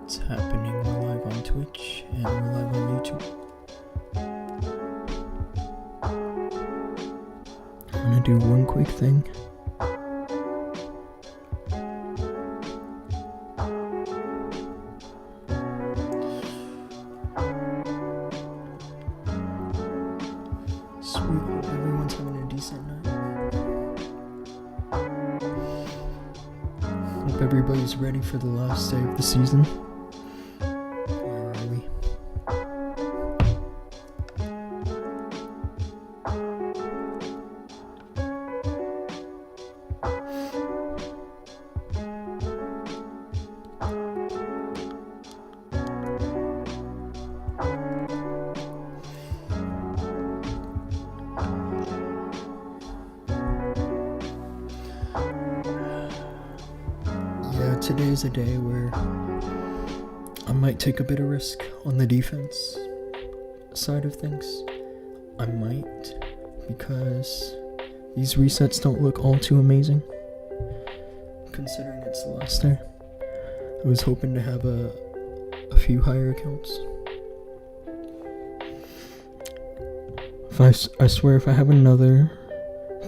What's happening? We're live on Twitch and we're live on YouTube. I'm gonna do one quick thing. Sweet, hope everyone's having a decent night. Hope everybody's ready for the last day of the season. Where are we? Yeah, today's a day where I might take a bit of risk on the defense side of things. I might, because these resets don't look all too amazing, considering it's the last day. I was hoping to have a few higher accounts. I swear if I have another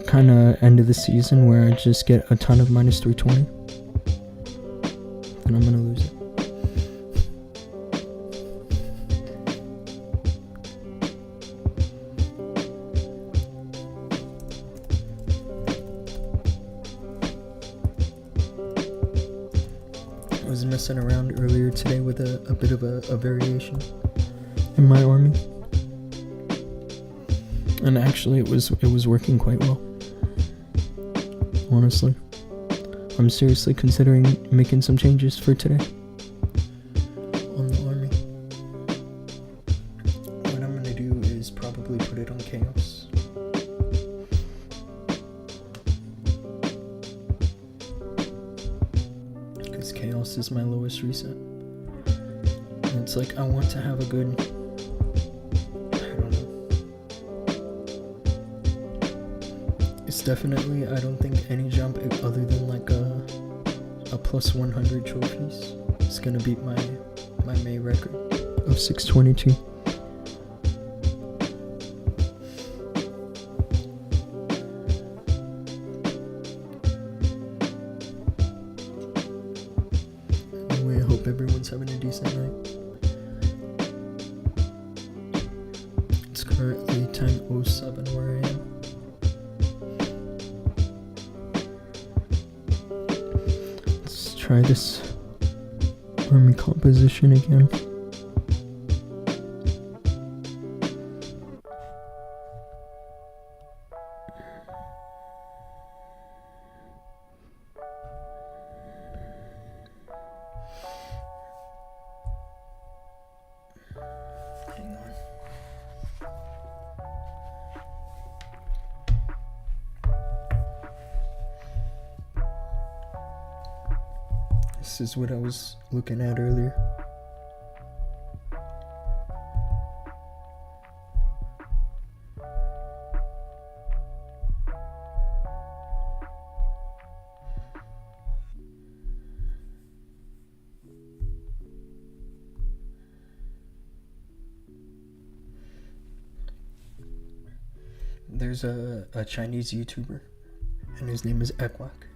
kind of end of the season where I just get a ton of minus 320, then I'm gonna lose it. I was messing around earlier today with a bit of a variation in my army, and actually it was working quite well. Honestly, I'm seriously considering making some changes for today on the army. What I'm gonna do is probably put it on chaos. Because chaos is my lowest reset. And it's like I want to have a good, I don't know. It's definitely, I don't think any jump other than like a plus 100 trophies is gonna beat my May record of 622. Anyway, I hope everyone's having a decent night. It's currently 10:07 where I am. Let's try this army composition again. Hang on. This is what I was looking at earlier. There's a Chinese YouTuber, and his name is Ekwak,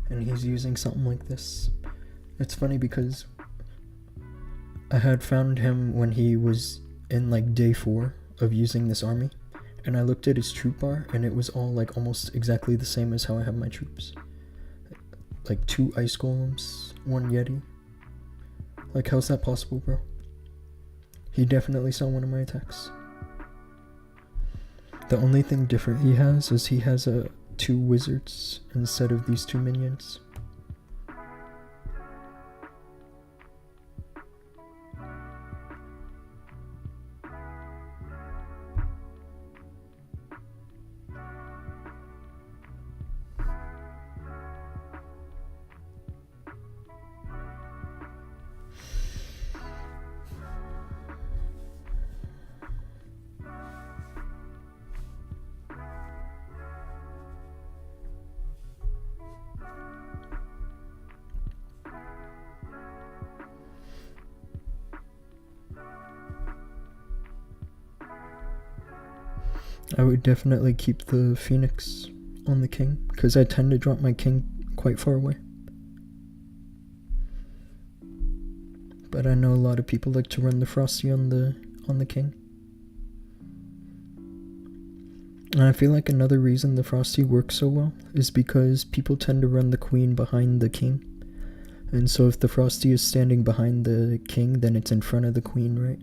and he's using something like this. It's funny because I had found him when he was in like day 4 of using this army, and I looked at his troop bar and it was all like almost exactly the same as how I have my troops. Like 2 ice golems, 1 yeti. Like, how's that possible, bro? He definitely saw one of my attacks. The only thing different he has is he has 2 wizards instead of these 2 minions. I would definitely keep the Phoenix on the king, because I tend to drop my king quite far away. But I know a lot of people like to run the Frosty on the king. And I feel like another reason the Frosty works so well is because people tend to run the queen behind the king. And so if the Frosty is standing behind the king, then it's in front of the queen, right?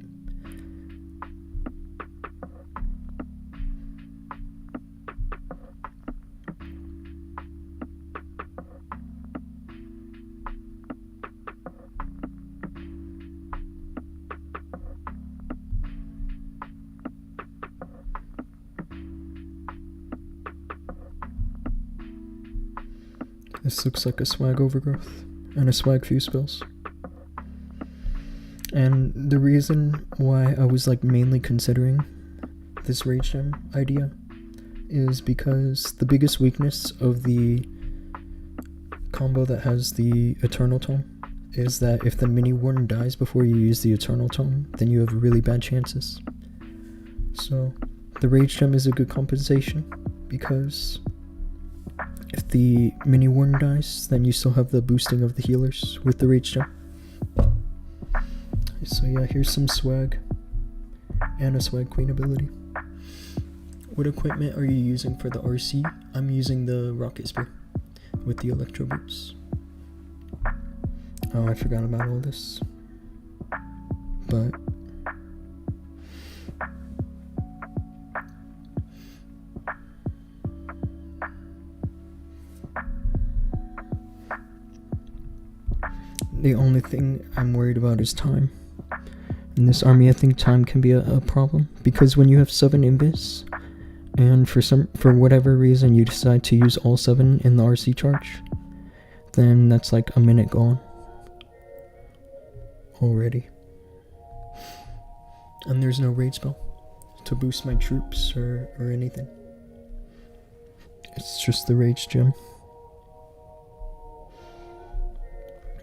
This looks like a swag overgrowth and a swag few spells. And the reason why I was like mainly considering this rage gem idea is because the biggest weakness of the combo that has the Eternal Tome is that if the mini warden dies before you use the Eternal Tome, then you have really bad chances. So the rage gem is a good compensation, because if the mini warden dies, then you still have the boosting of the healers with the rage gem. So yeah, here's some swag and a swag queen ability. What equipment are you using for the RC? I'm using the rocket spear with the electro boots. Oh, I forgot about all this. But the only thing I'm worried about is time. In this army, I think time can be a problem, because when you have 7 invis, and for whatever reason you decide to use all 7 in the RC charge, then that's like a minute gone already. And there's no raid spell to boost my troops or anything. It's just the rage gem.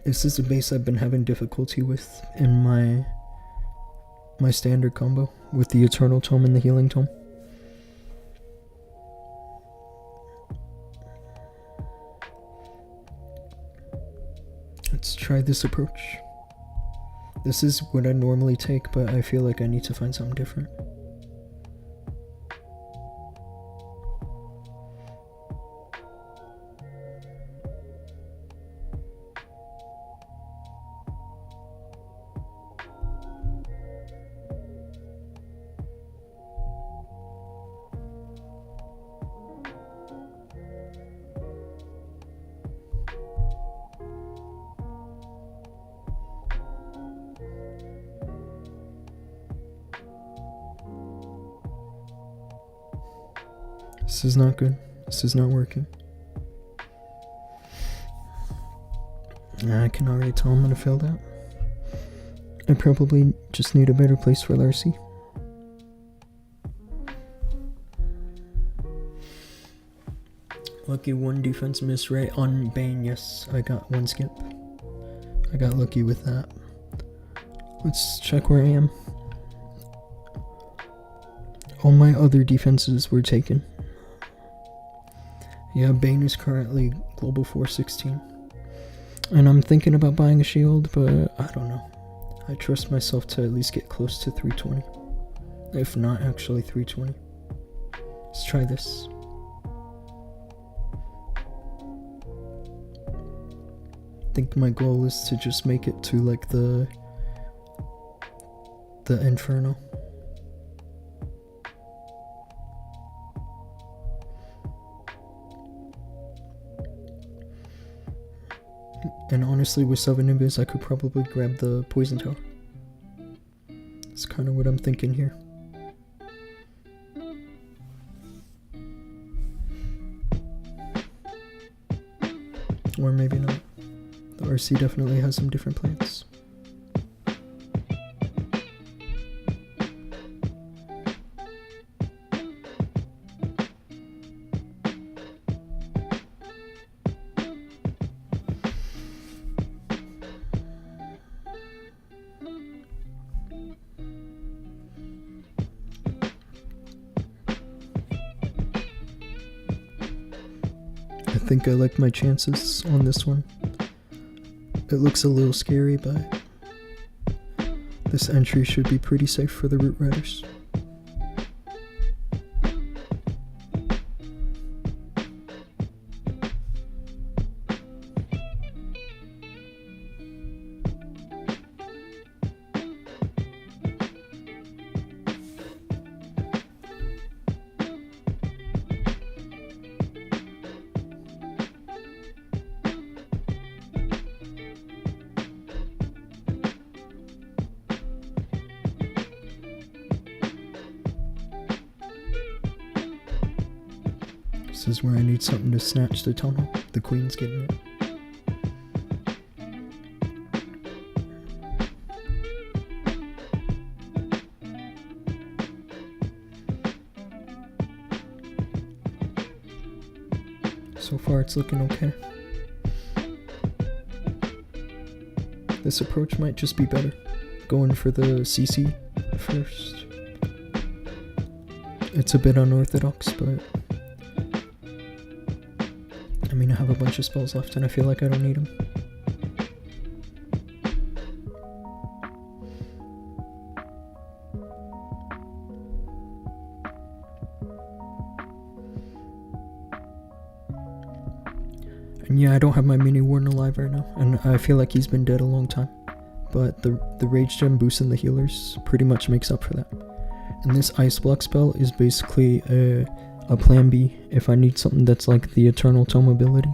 This is a base I've been having difficulty with in my standard combo with the Eternal Tome and the Healing Tome. Let's try this approach. This is what I normally take, but I feel like I need to find something different. This is not good. This is not working. I can already tell I'm gonna fail that. I probably just need a better place for Larcy. Lucky 1 defense miss right on Bane. Yes, I got 1 skip. I got lucky with that. Let's check where I am. All my other defenses were taken. Yeah, Bane is currently global 416. And I'm thinking about buying a shield, but I don't know. I trust myself to at least get close to 320. If not, actually 320. Let's try this. I think my goal is to just make it to like the Inferno. And honestly, with 7 invis, I could probably grab the poison tower. That's kind of what I'm thinking here. Or maybe not. The RC definitely has some different plans. think I like my chances on this one. It looks a little scary, but this entry should be pretty safe for the root riders. This is where I need something to snatch the tunnel. The queen's getting it. So far it's looking okay. This approach might just be better. Going for the CC first. It's a bit unorthodox, but I mean, I have a bunch of spells left and I feel like I don't need them. And yeah, I don't have my mini Warden alive right now, and I feel like he's been dead a long time. But the Rage Gem boosting the healers pretty much makes up for that. And this Ice Block spell is basically a plan B if I need something that's like the Eternal Tome ability.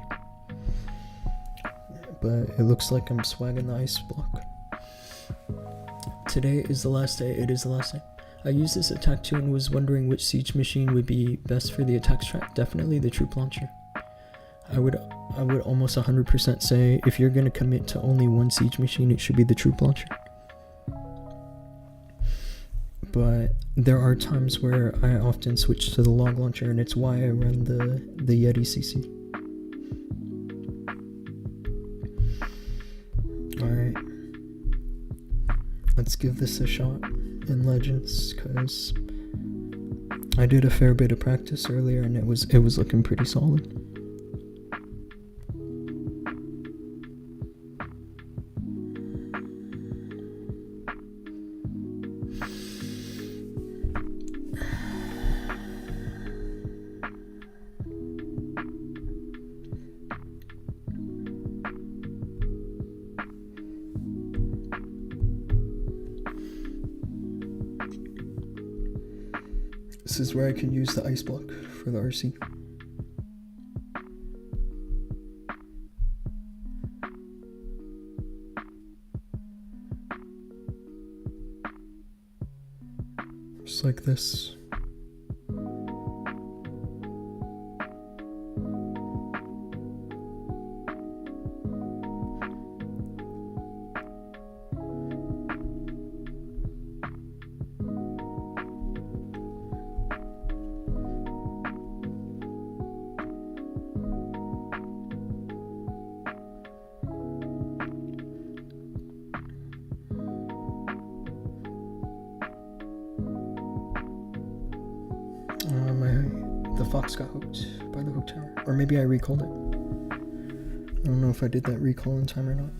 But it looks like I'm swagging the Ice Block. Today is the last day. It is the last day. I used this attack too and was wondering which siege machine would be best for the attack strat. Definitely the troop launcher. I would almost 100% say if you're gonna commit to only one siege machine, it should be the troop launcher. But there are times where I often switch to the log launcher, and it's why I run the Yeti CC. Alright. Let's give this a shot in Legends, because I did a fair bit of practice earlier and it was looking pretty solid. This is where I can use the Ice Block for the RC. Just like this. The fox got hooked by the hook tower. Or maybe I recalled it. I don't know if I did that recall in time or not.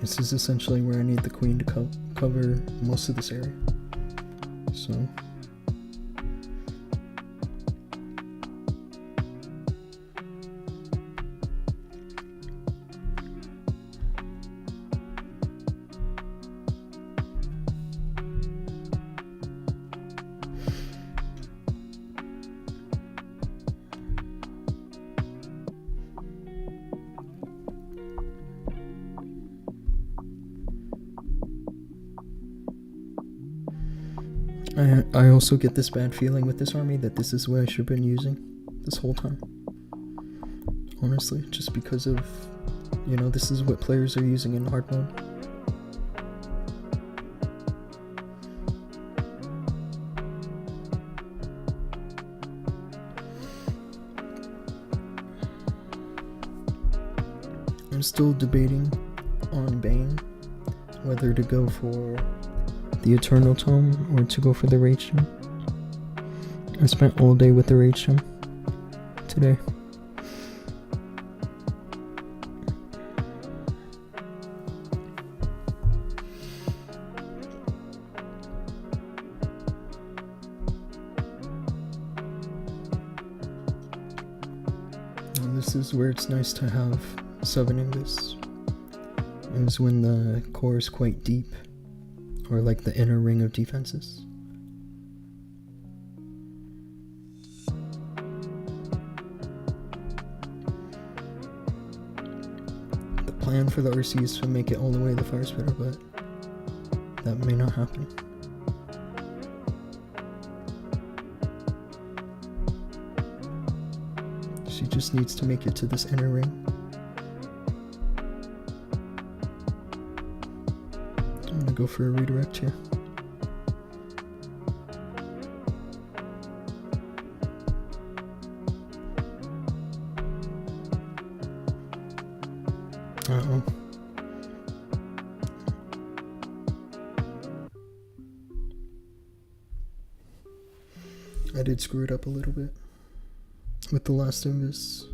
This is essentially where I need the queen to cover most of this area. So I also get this bad feeling with this army that this is what I should have been using this whole time. Honestly, just because of, you know, this is what players are using in hard mode. I'm still debating on Bane, whether to go for the Eternal Tome or to go for the Rage Gem. I spent all day with the Rage Gem today. And this is where it's nice to have summoning this, is when the core is quite deep, or like the inner ring of defenses. The plan for the RC is to make it all the way to the Fire Spitter, but that may not happen. She just needs to make it to this inner ring. I'm gonna go for a redirect here. Uh-oh. I did screw it up a little bit with the last Invis.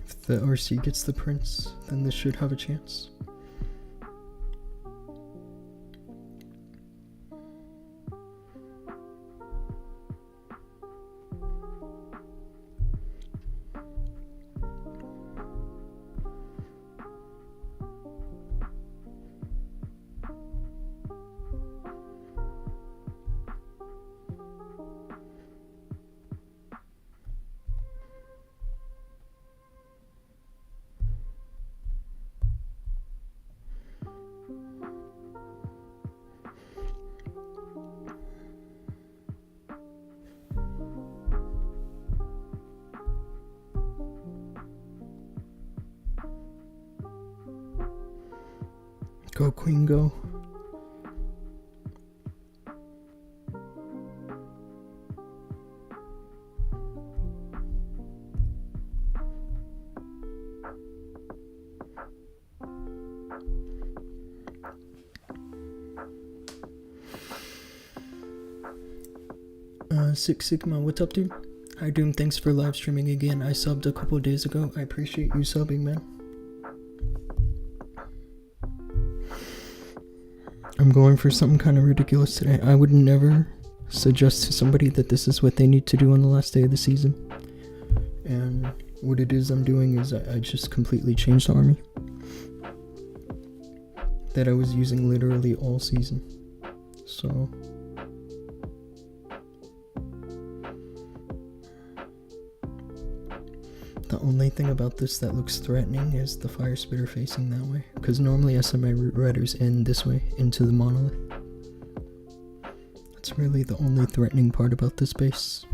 If the RC gets the prince, then this should have a chance. Go, queen, go. Six Sigma, what's up, dude? Hi, Doom, thanks for live streaming again. I subbed a couple days ago. I appreciate you subbing, man. I'm going for something kind of ridiculous today. I would never suggest to somebody that this is what they need to do on the last day of the season. And what it is I'm doing is I just completely changed the army that I was using literally all season. So the only thing about this that looks threatening is the Fire Spitter facing that way, because normally I send my Root Riders in this way into the monolith. That's really the only threatening part about this base.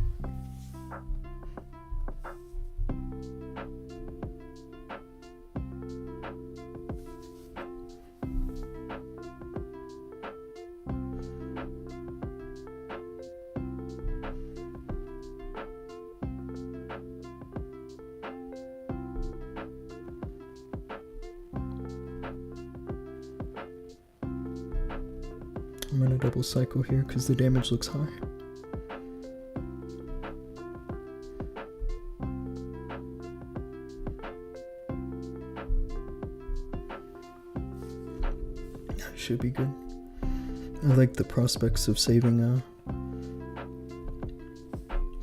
I'm gonna double cycle here because the damage looks high. Should be good. I like the prospects of saving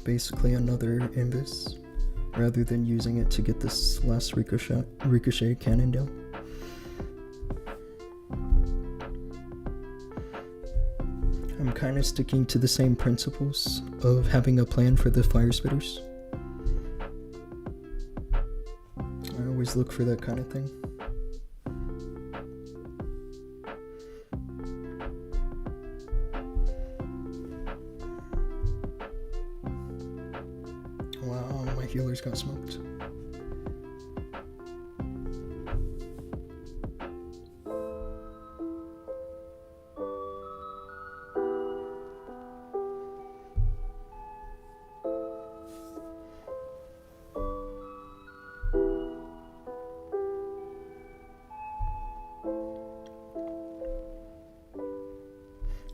basically another Invis rather than using it to get this last ricochet cannon down. I'm kind of sticking to the same principles of having a plan for the fire spitters. I always look for that kind of thing. Wow, my healers got smoked.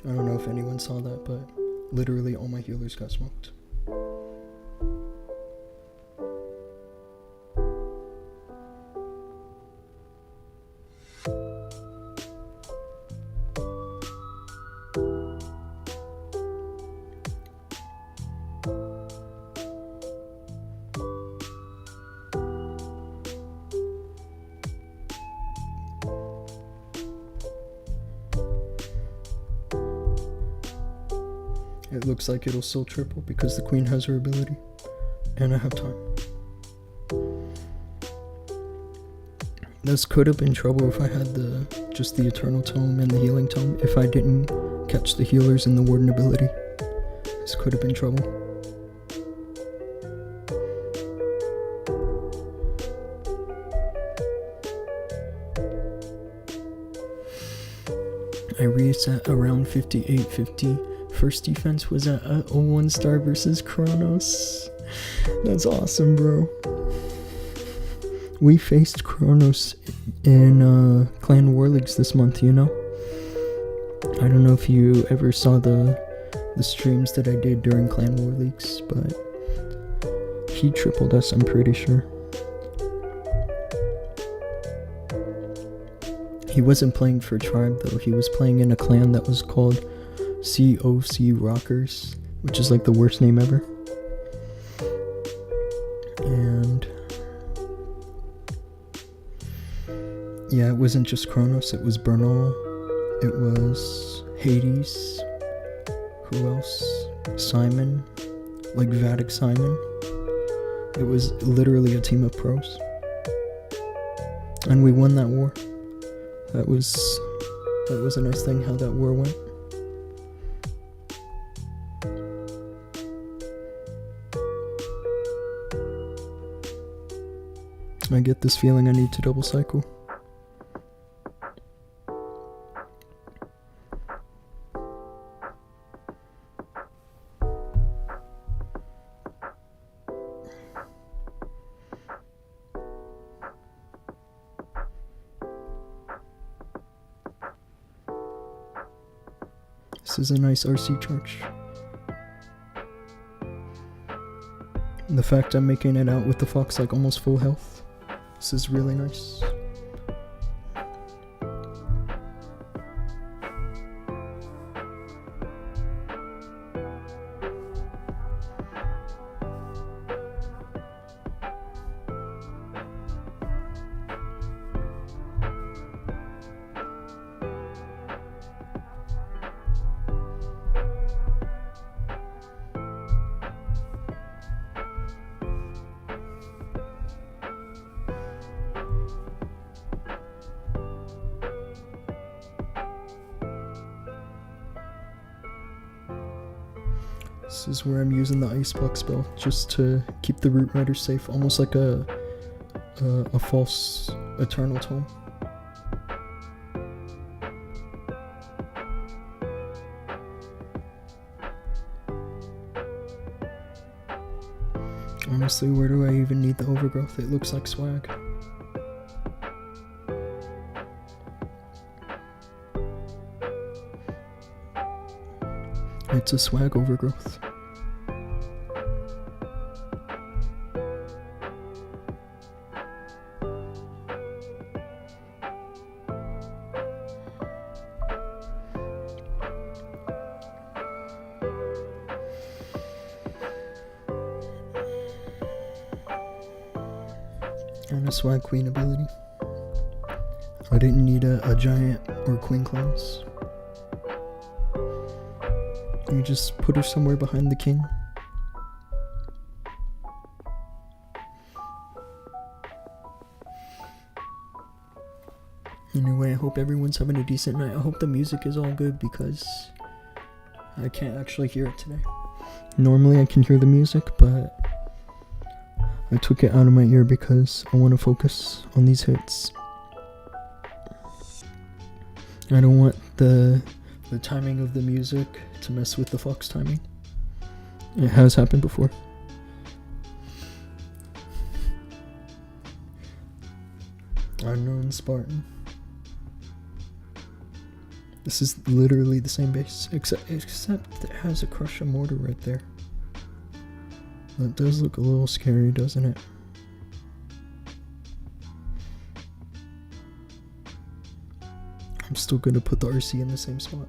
I don't know if anyone saw that, but literally all my healers got smoked. It looks like it'll still triple because the queen has her ability, and I have time. This could have been trouble if I had just the Eternal Tome and the Healing Tome. If I didn't catch the healers and the Warden ability, this could have been trouble. I reset around 58-50. First defense was at a 1-star versus Kronos. That's awesome, bro. We faced Kronos in Clan War Leagues this month, you know? I don't know if you ever saw the streams that I did during Clan War Leagues, but he tripled us, I'm pretty sure. He wasn't playing for Tribe though, he was playing in a clan that was called COC Rockers, which is like the worst name ever. And yeah, it wasn't just Kronos, it was Bernal, it was Hades, who else? Simon, like Vatic Simon. It was literally a team of pros. And we won that war. That was a nice thing how that war went. I get this feeling I need to double cycle. This is a nice RC charge. And the fact I'm making it out with the Fox like almost full health. This is really nice. This is where I'm using the Ice Block spell just to keep the Root Rider safe, almost like a false Eternal Tome. Honestly, where do I even need the Overgrowth? It looks like swag. It's a swag overgrowth. And a swag queen ability. I didn't need a giant or queen class. You just put her somewhere behind the king. Anyway, I hope everyone's having a decent night. I hope the music is all good because I can't actually hear it today. Normally I can hear the music, but I took it out of my ear because I want to focus on these hits. I don't want the timing of the music to mess with the Fox timing. It has happened before. Unknown Spartan. This is literally the same base, except it has a Crusher mortar right there. That does look a little scary, doesn't it? I'm still gonna put the RC in the same spot.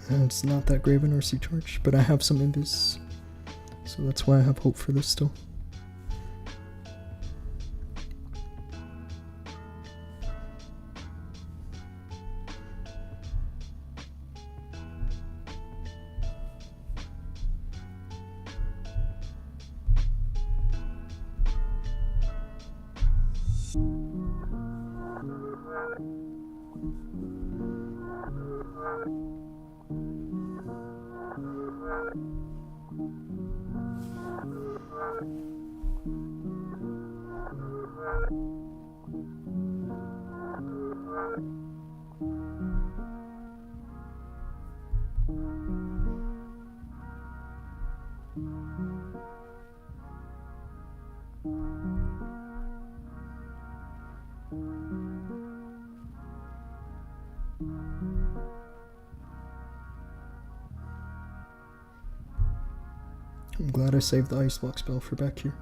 It's not that grave an RC charge, but I have some invis, so that's why I have hope for this still. I'm glad I saved the ice block spell for back here.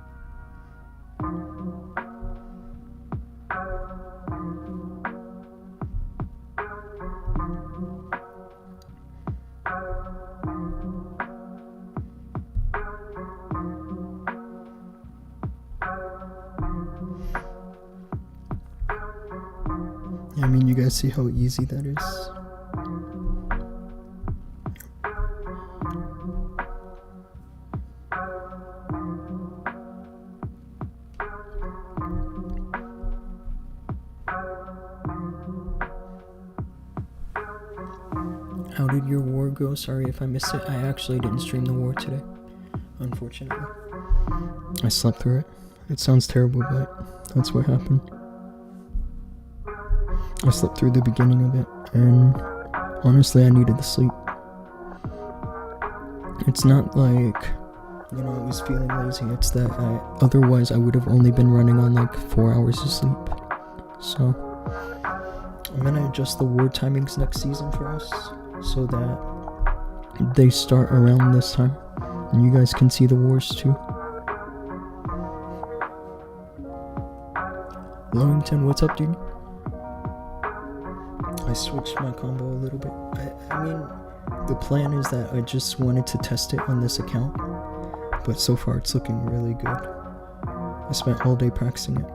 I mean, you guys see how easy that is? How did your war go? Sorry if I missed it. I actually didn't stream the war today, unfortunately. I slept through it. It sounds terrible, but that's what happened. I slept through the beginning of it, and honestly I needed the sleep. It's not like, you know, I was feeling lazy, it's that otherwise I would have only been running on like 4 hours of sleep. So I'm gonna adjust the war timings next season for us so that they start around this time and you guys can see the wars too. Lowington, what's up, dude? I switched my combo a little bit. I mean, the plan is that I just wanted to test it on this account, but so far it's looking really good. I spent all day practicing it.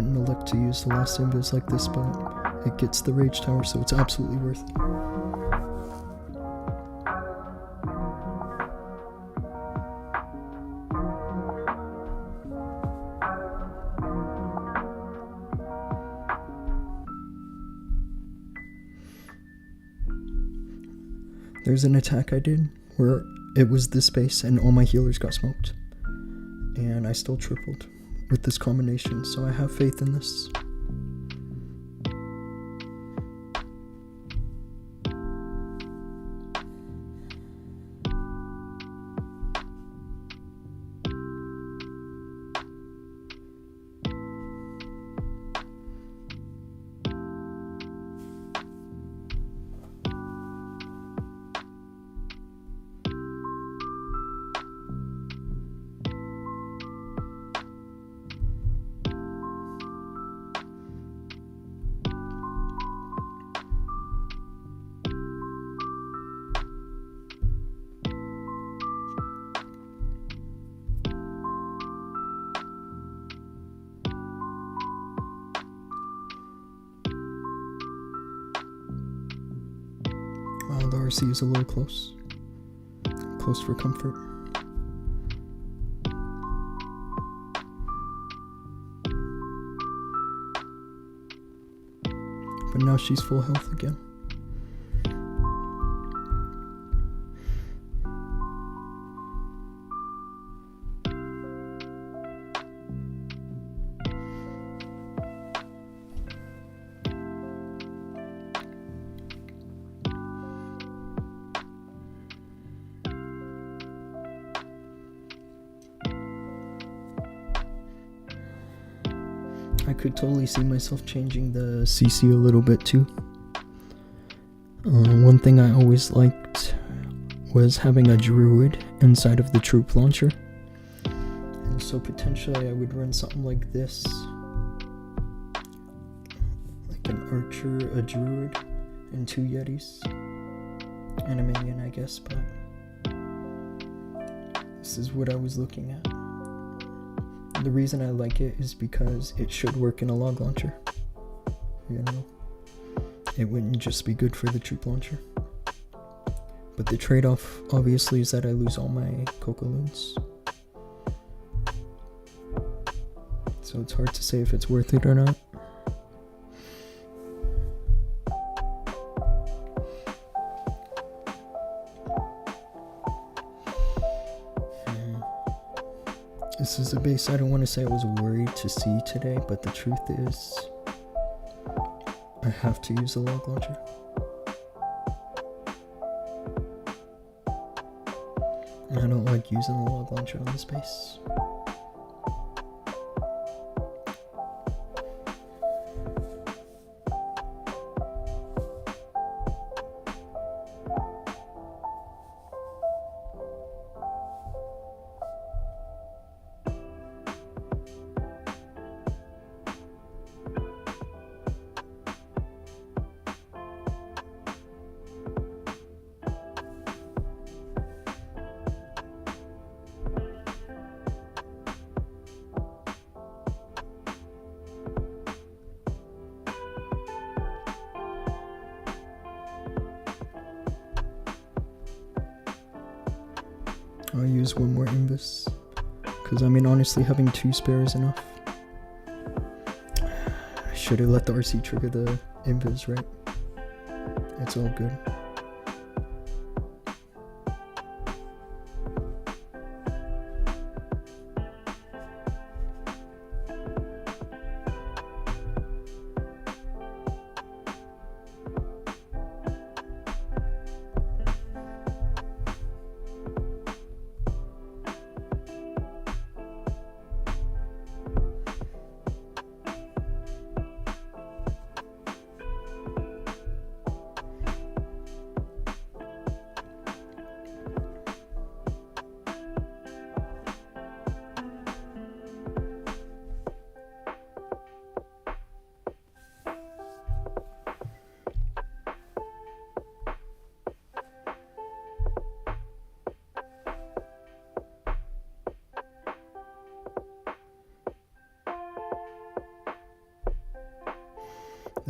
wouldn't elect to use the last invis like this, but it gets the Rage Tower, so it's absolutely worth it. There's an attack I did where it was this base and all my healers got smoked. And I still tripled with this combination, so I have faith in this. Wow, the RC is a little close. Close for comfort. But now she's full health again. I could totally see myself changing the CC a little bit too. One thing I always liked was having a druid inside of the troop launcher. And so potentially I would run something like this. Like an archer, a druid, and 2 yetis. And a minion, I guess, but this is what I was looking at. The reason I like it is because it should work in a log launcher. You know, it wouldn't just be good for the troop launcher. But the trade-off, obviously, is that I lose all my Cocoloons. So it's hard to say if it's worth it or not. This is a base I don't want to say I was worried to see today, but the truth is, I have to use the log launcher. I don't like using the log launcher on this base. I'll use one more invis, because I mean honestly having 2 spare is enough. I should have let the RC trigger the invis, right? It's all good.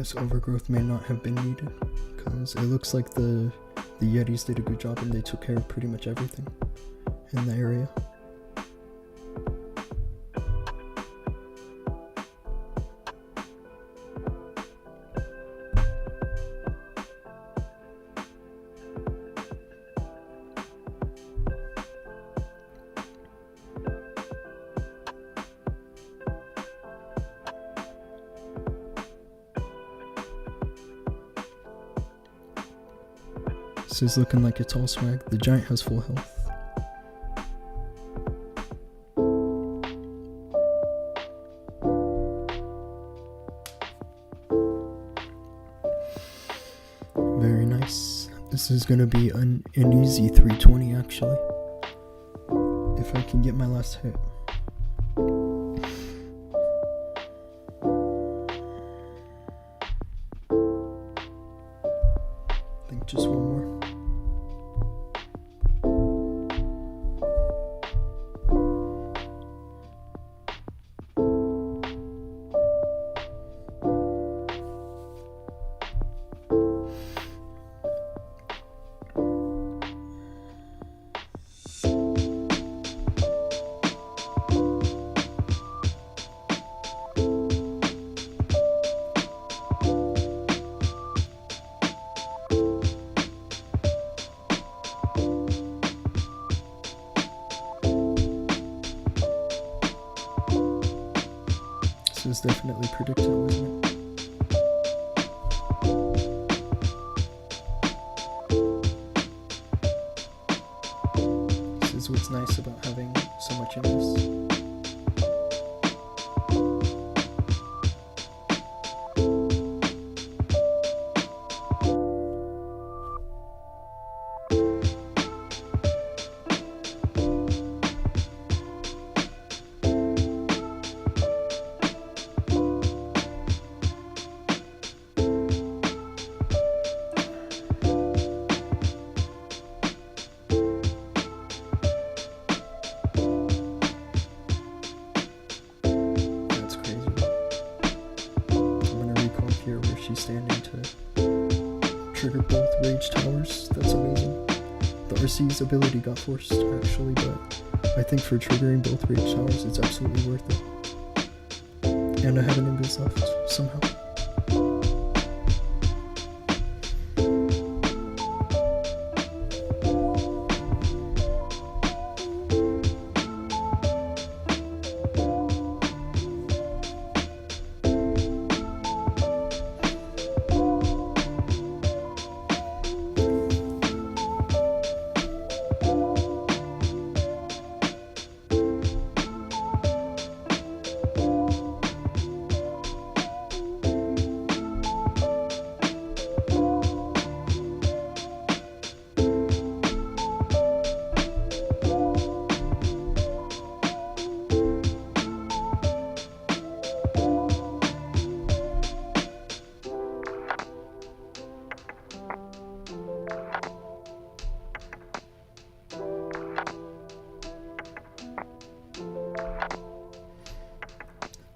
This overgrowth may not have been needed, because it looks like the Yetis did a good job and they took care of pretty much everything in the area. This is looking like it's all swag. The giant has full health. Very nice. This is gonna be an easy 320 actually. If I can get my last hit. I think just one more. This is definitely predictive, isn't it? This is what's nice about having so much in this. She's standing to trigger both rage towers. That's amazing. The RC's ability got forced actually, but I think for triggering both rage towers it's absolutely worth it. And I have an invis left somehow.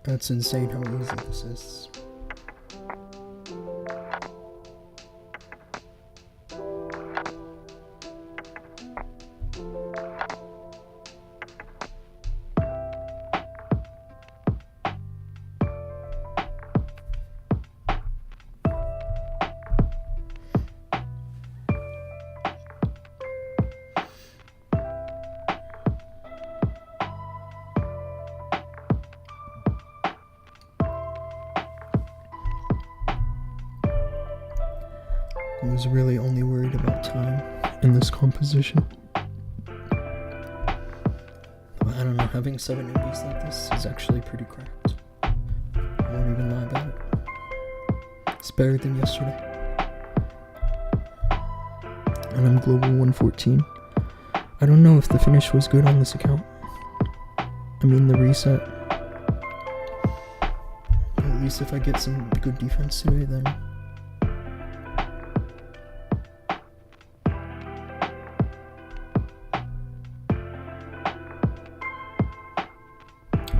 That's insane how easy this is. I was really only worried about time in this composition. But I don't know, having 7 newbies like this is actually pretty cracked. I won't even lie about it. It's better than yesterday. And I'm global 114. I don't know if the finish was good on this account. I mean the reset. At least if I get some good defense today, then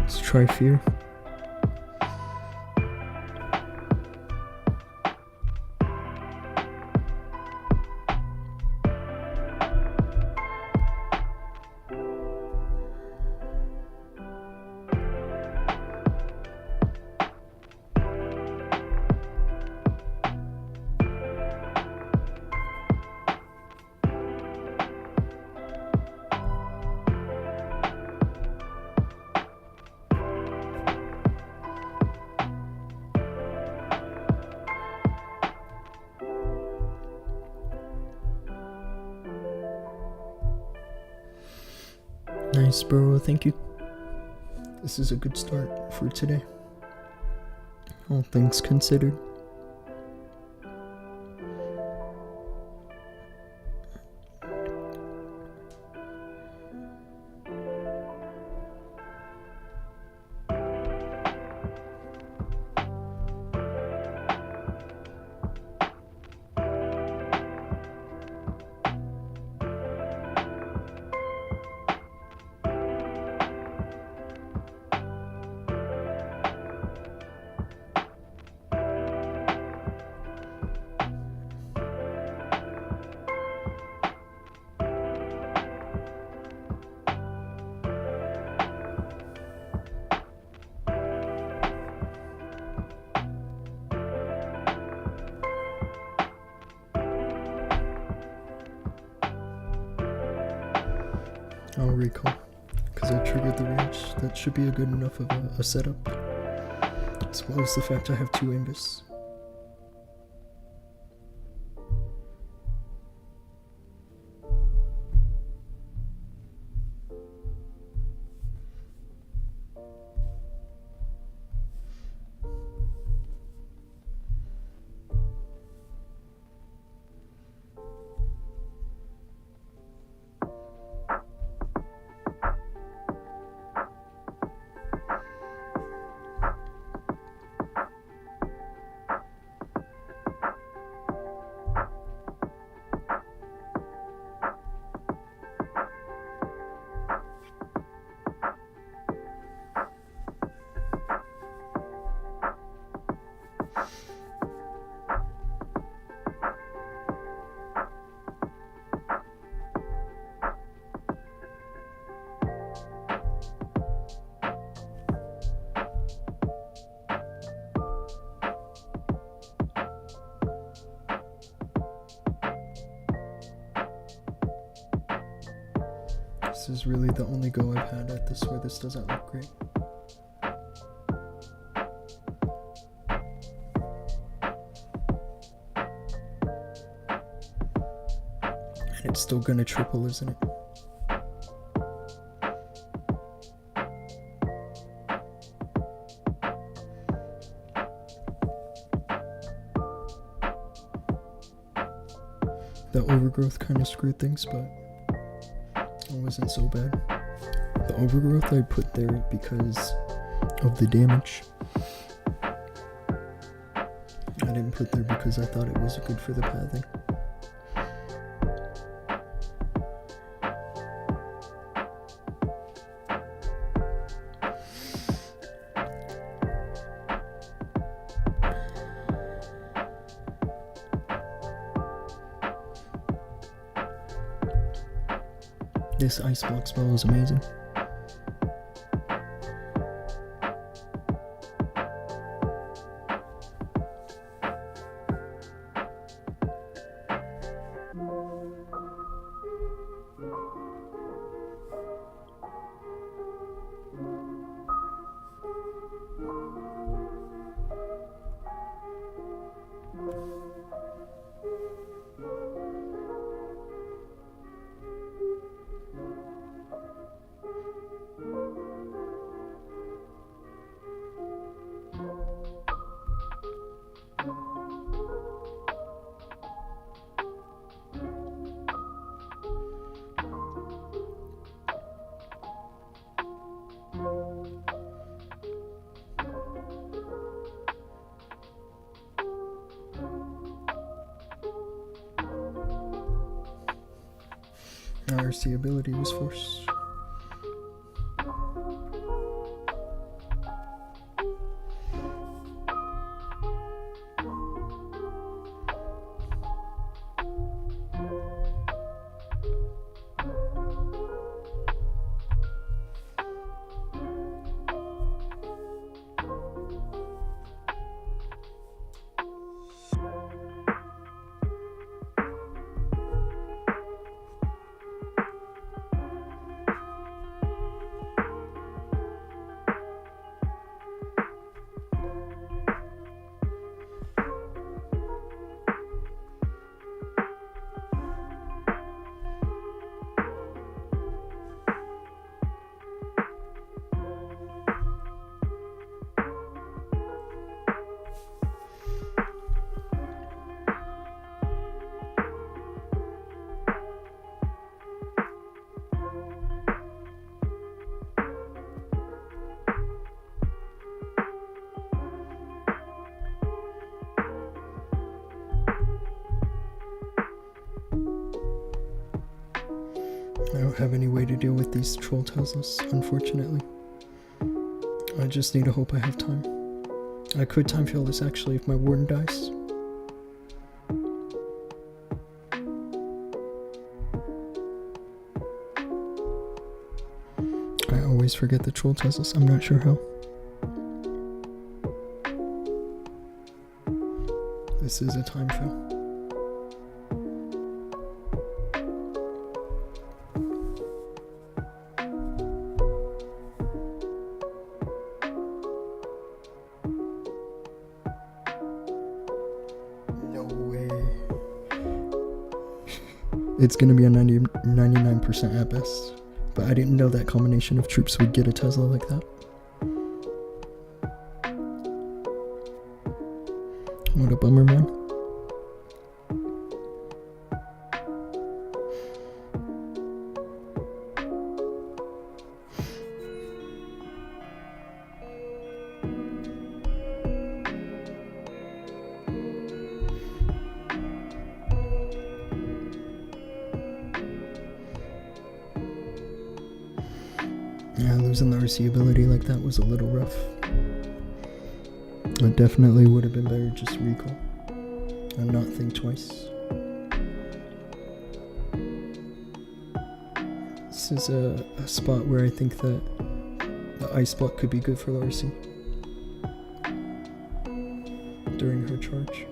let's try fear. Nice, bro. Thank you. This is a good start for today. All things considered. I'll recall, because I triggered the rage. That should be a good enough of a setup, as well as the fact I have 2 Angus. This is really the only go I've had at this where this doesn't look great. And it's still gonna triple, isn't it? The overgrowth kind of screwed things, but it wasn't so bad. The overgrowth I put there because of the damage. I didn't put there because I thought it was good for the pathing. This ice block smell is amazing. RC ability was forced. I don't have any way to deal with these troll Teslas, unfortunately. I just need to hope I have time. I could time fail this actually if my warden dies. I always forget the troll Teslas, I'm not sure how. This is a time fail. It's gonna be a 99% at best, but I didn't know that combination of troops would get a Tesla like that. What a bummer, man. Yeah, losing the RC ability like that was a little rough. It definitely would have been better just recall and not think twice. This is a spot where I think that the ice block could be good for the RC during her charge.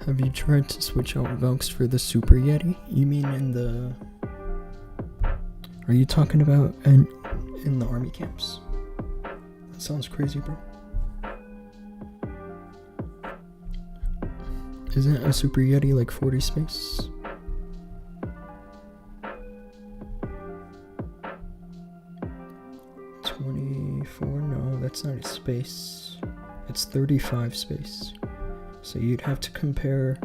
Have you tried to switch out Valks for the Super Yeti? You mean in the... Are you talking about in the army camps? That sounds crazy, bro. Isn't a Super Yeti like 40 space? No, that's not a space. It's 35 space. So you'd have to compare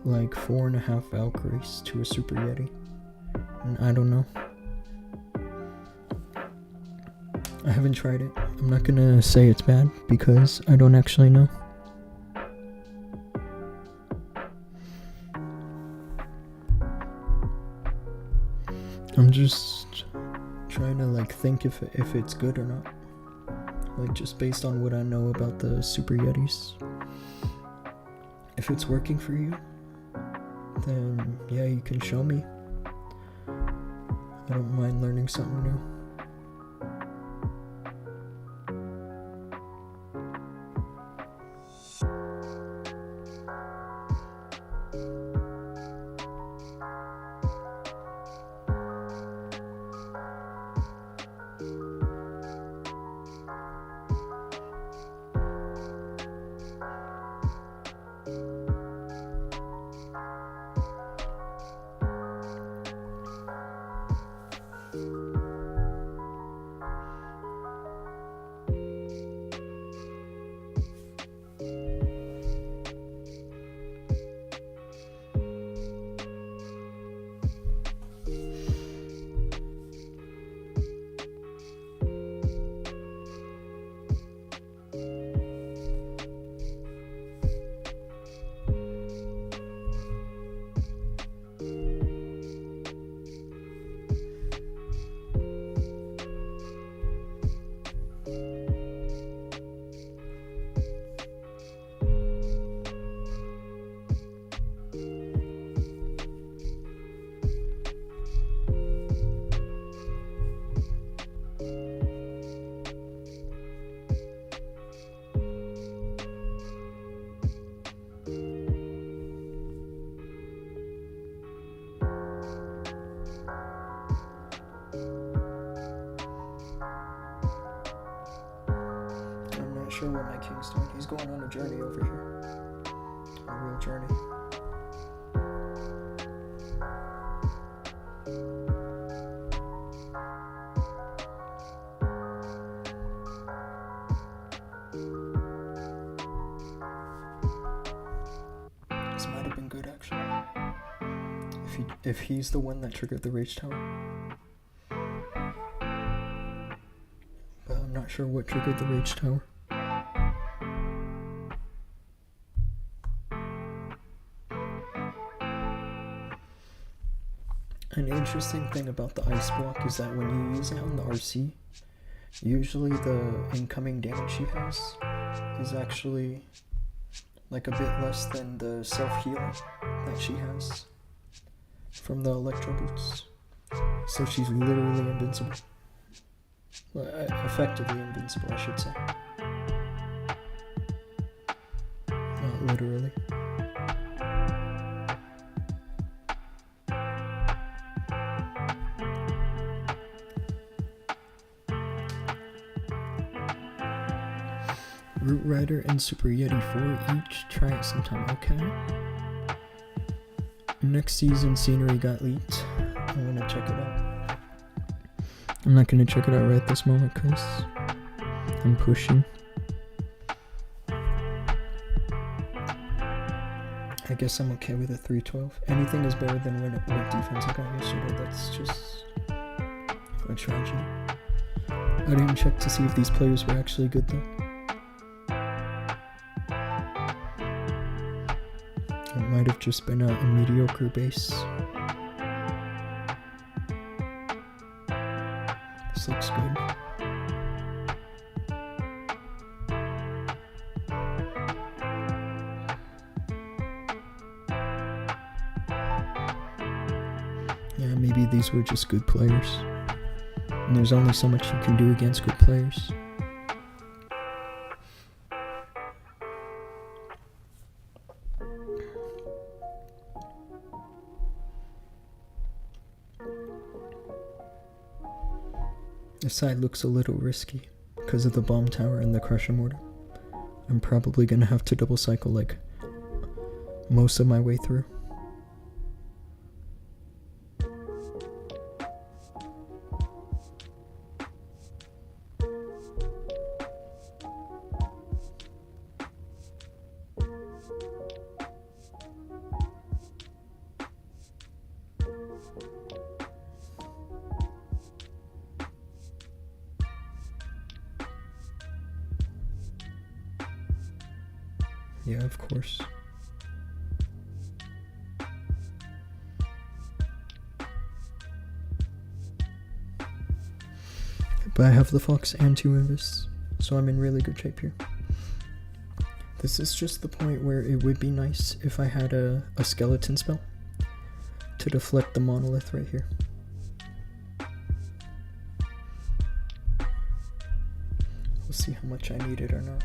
like 4.5 Valkyries to a Super Yeti. And I don't know. I haven't tried it. I'm not gonna say it's bad because I don't actually know. I'm just trying to like think if it's good or not. Like just based on what I know about the Super Yetis. If it's working for you, then yeah, you can show me. I don't mind learning something new. Sure what my king's doing. He's going on a journey over here. A real journey. This might have been good actually. If he's the one that triggered the rage tower. But I'm not sure what triggered the rage tower. An interesting thing about the ice block is that when you use it on the RC, usually the incoming damage she has is actually like a bit less than the self-healing that she has from the electro boots. So she's literally invincible. Well, effectively invincible, I should say. Not literally. Root Rider and Super Yeti 4 each. Try it sometime, okay? Next season scenery got leaked. I'm gonna check it out. I'm not gonna check it out right this moment because I'm pushing. I guess I'm okay with a 312. Anything is better than what defense I got yesterday. That's just a tragedy. I didn't check to see if these players were actually good though. It might have just been a mediocre base. This looks good. Yeah, maybe these were just good players. And there's only so much you can do against good players. This side looks a little risky because of the bomb tower and the crusher mortar. I'm probably gonna have to double cycle like most of my way through. Yeah, of course. But I have the Fox and 2 Invis, so I'm in really good shape here. This is just the point where it would be nice if I had a skeleton spell to deflect the monolith right here. We'll see how much I need it or not.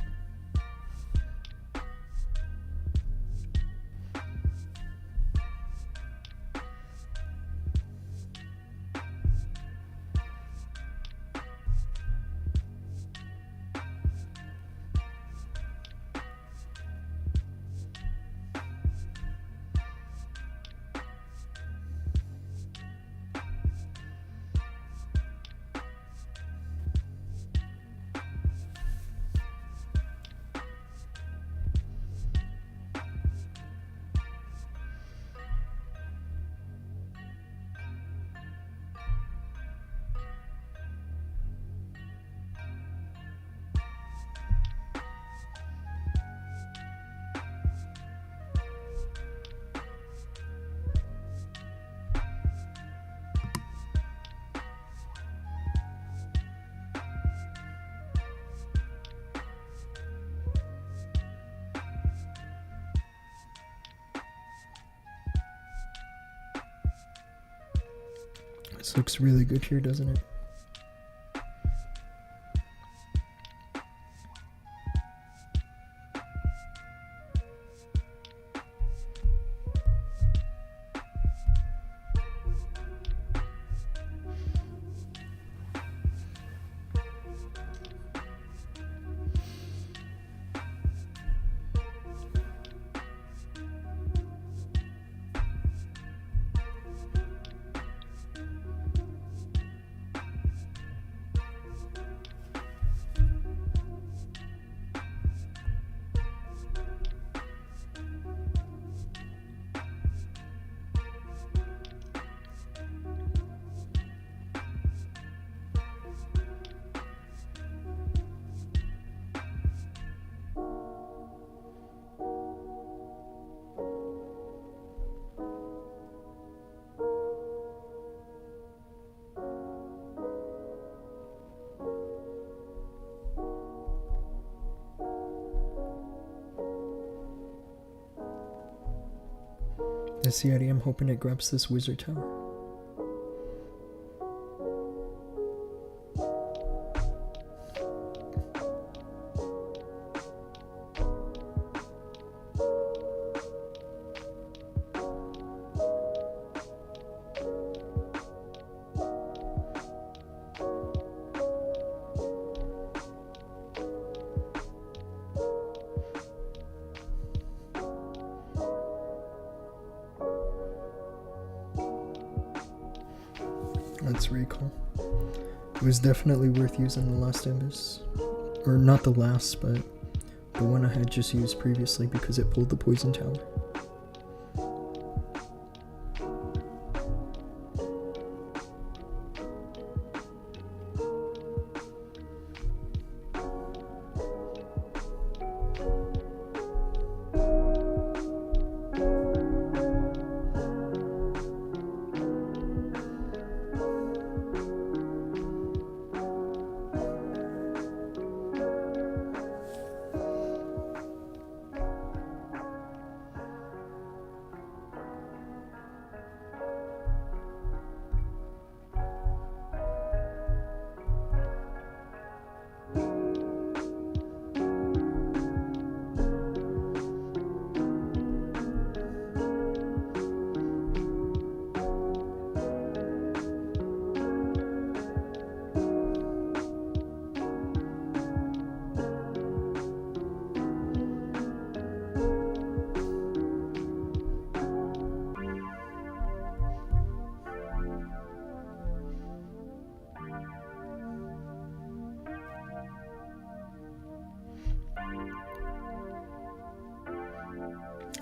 This looks really good here, doesn't it? That's the idea. I'm hoping it grabs this wizard tower. Let's recall. It was definitely worth using the last Invis. Or not the last, but the one I had just used previously because it pulled the poison tower.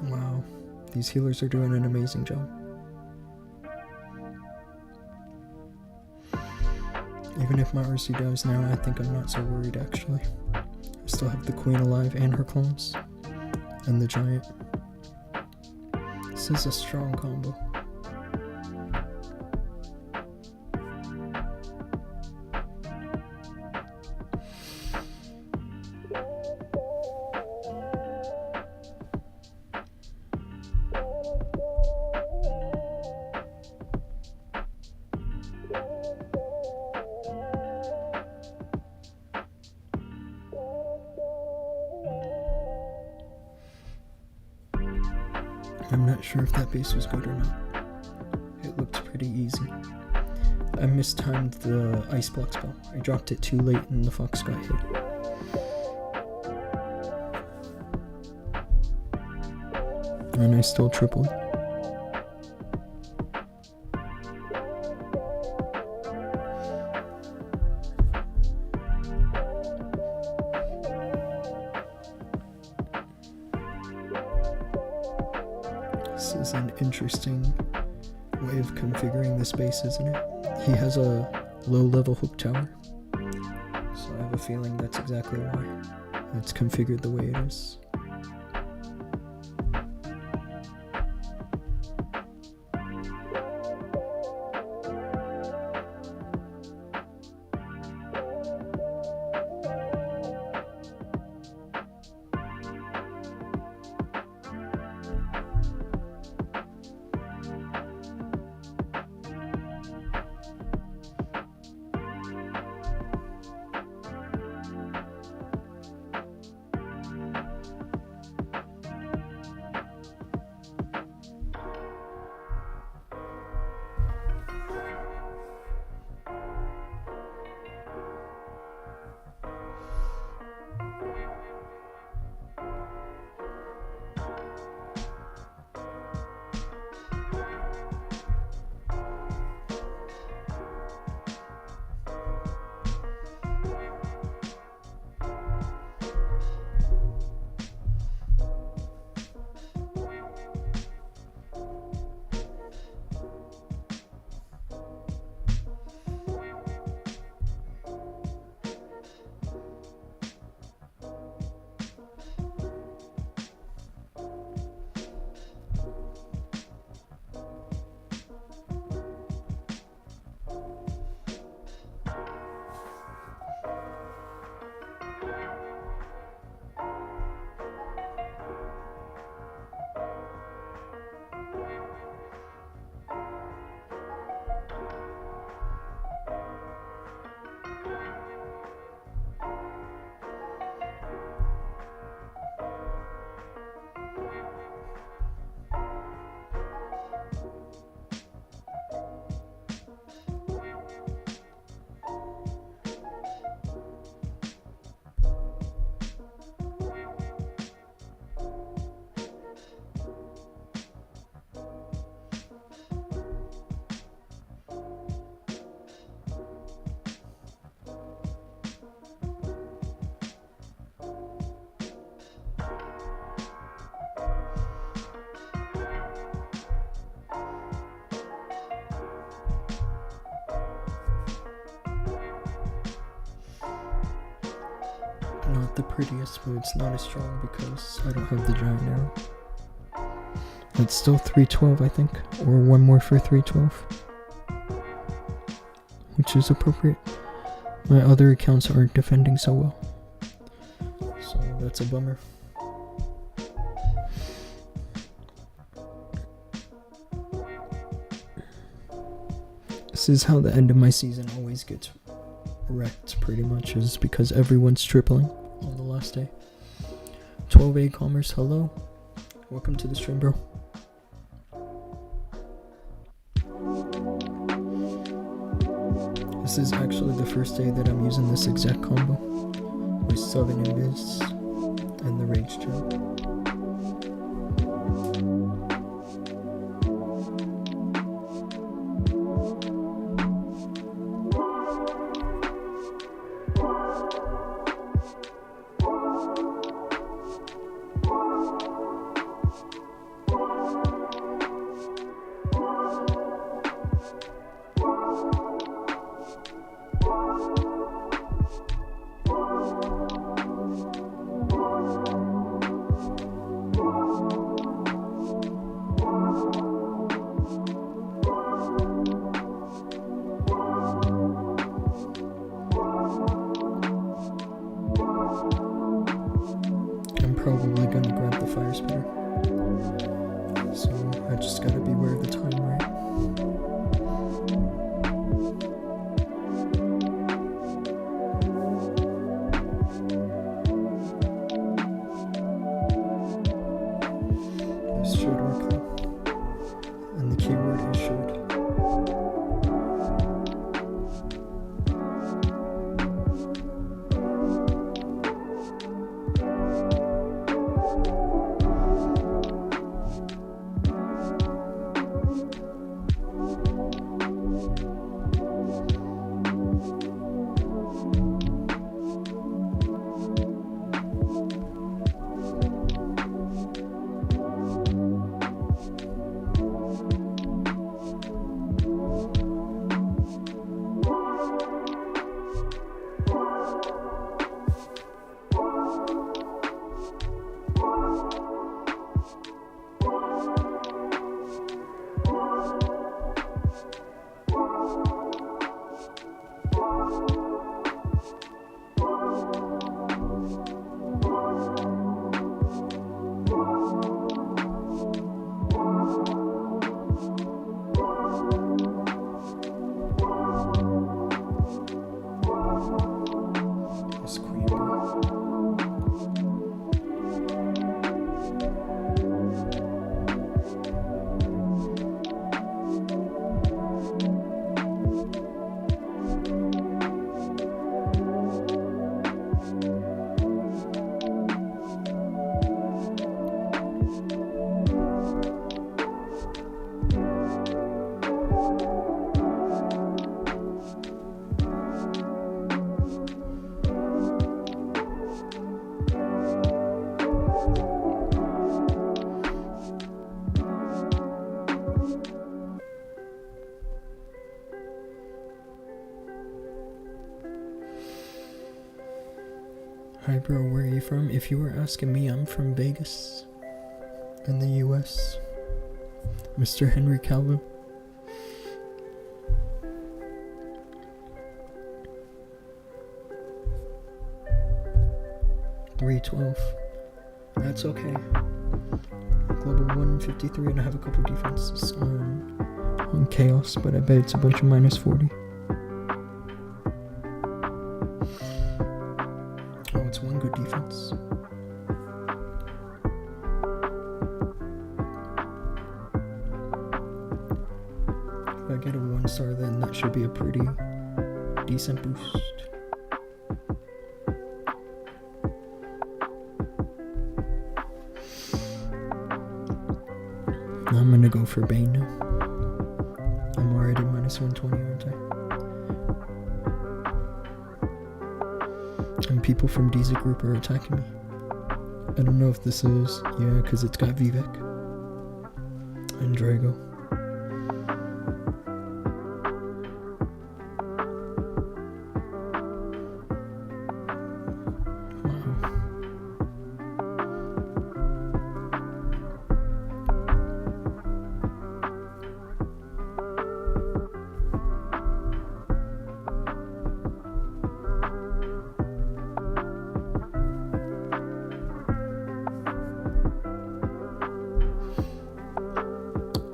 Wow, these healers are doing an amazing job. Even if my RC dies now, I think I'm not so worried actually. I still have the queen alive and her clones. and the giant. This is a strong combo. I'm not sure if that base was good or not. It looked pretty easy. I mistimed the ice block spell. I dropped it too late and the fox got hit. And I still tripled. This is an interesting way of configuring this base, isn't it? He has a low-level hook tower, so I have a feeling that's exactly why it's configured the way it is. Not the prettiest, but it's not as strong because I don't have the giant arrow. It's still 312, I think, or one more for 312, which is appropriate. My other accounts aren't defending so well, so that's a bummer. This is how the end of my season always gets wrecked, pretty much, is because everyone's tripling on the last day. 12A Commerce, hello. Welcome to the stream, bro. This is actually the first day that I'm using this exact combo with Summon Invis and the Rage turn. probably gonna grab the fire spitter. So I just gotta be aware of the time, right? This should work though. And the keyword is should. Hi bro, where are you from? If you were asking me, I'm from Vegas, in the US. Mr. Henry Calvin. .312. That's okay. Global 153, and I have a couple defenses on Chaos, but I bet it's a bunch of -40. Oh, it's one good defense. If I get a 1-star, then that should be a pretty decent boost. I'm gonna go for Bane now. I'm already -120, aren't I? And people from Diza group are attacking me. I don't know if this is... yeah, because it's got Vivek. And Drago.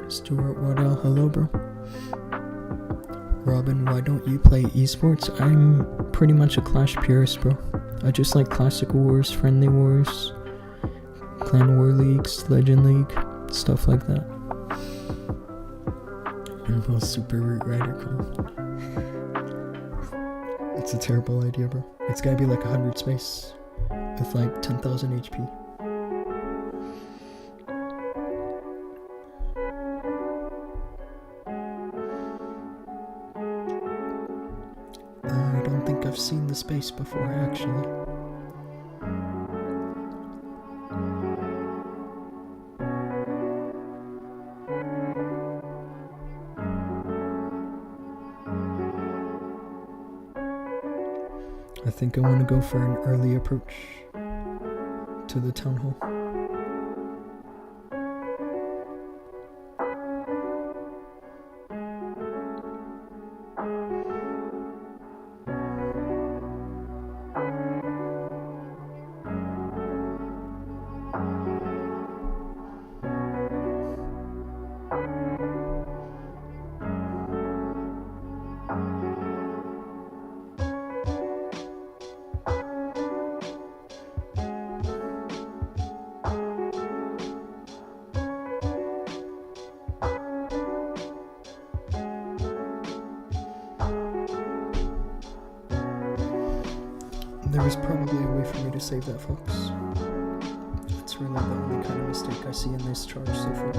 Stuart Waddell, hello bro. Robin, why don't you play esports? I'm pretty much a Clash purist, bro. I just like classic wars, friendly wars, clan war leagues, legend league, stuff like that. And well, Super Root Rider, cool. It's a terrible idea, bro. It's gotta be like 100 space with like 10,000 HP. I don't think I've seen the space before, actually. I think I want to go for an early approach to the town hall. was probably a way for me to save that, folks. That's really the only kind of mistake I see in this charge so far.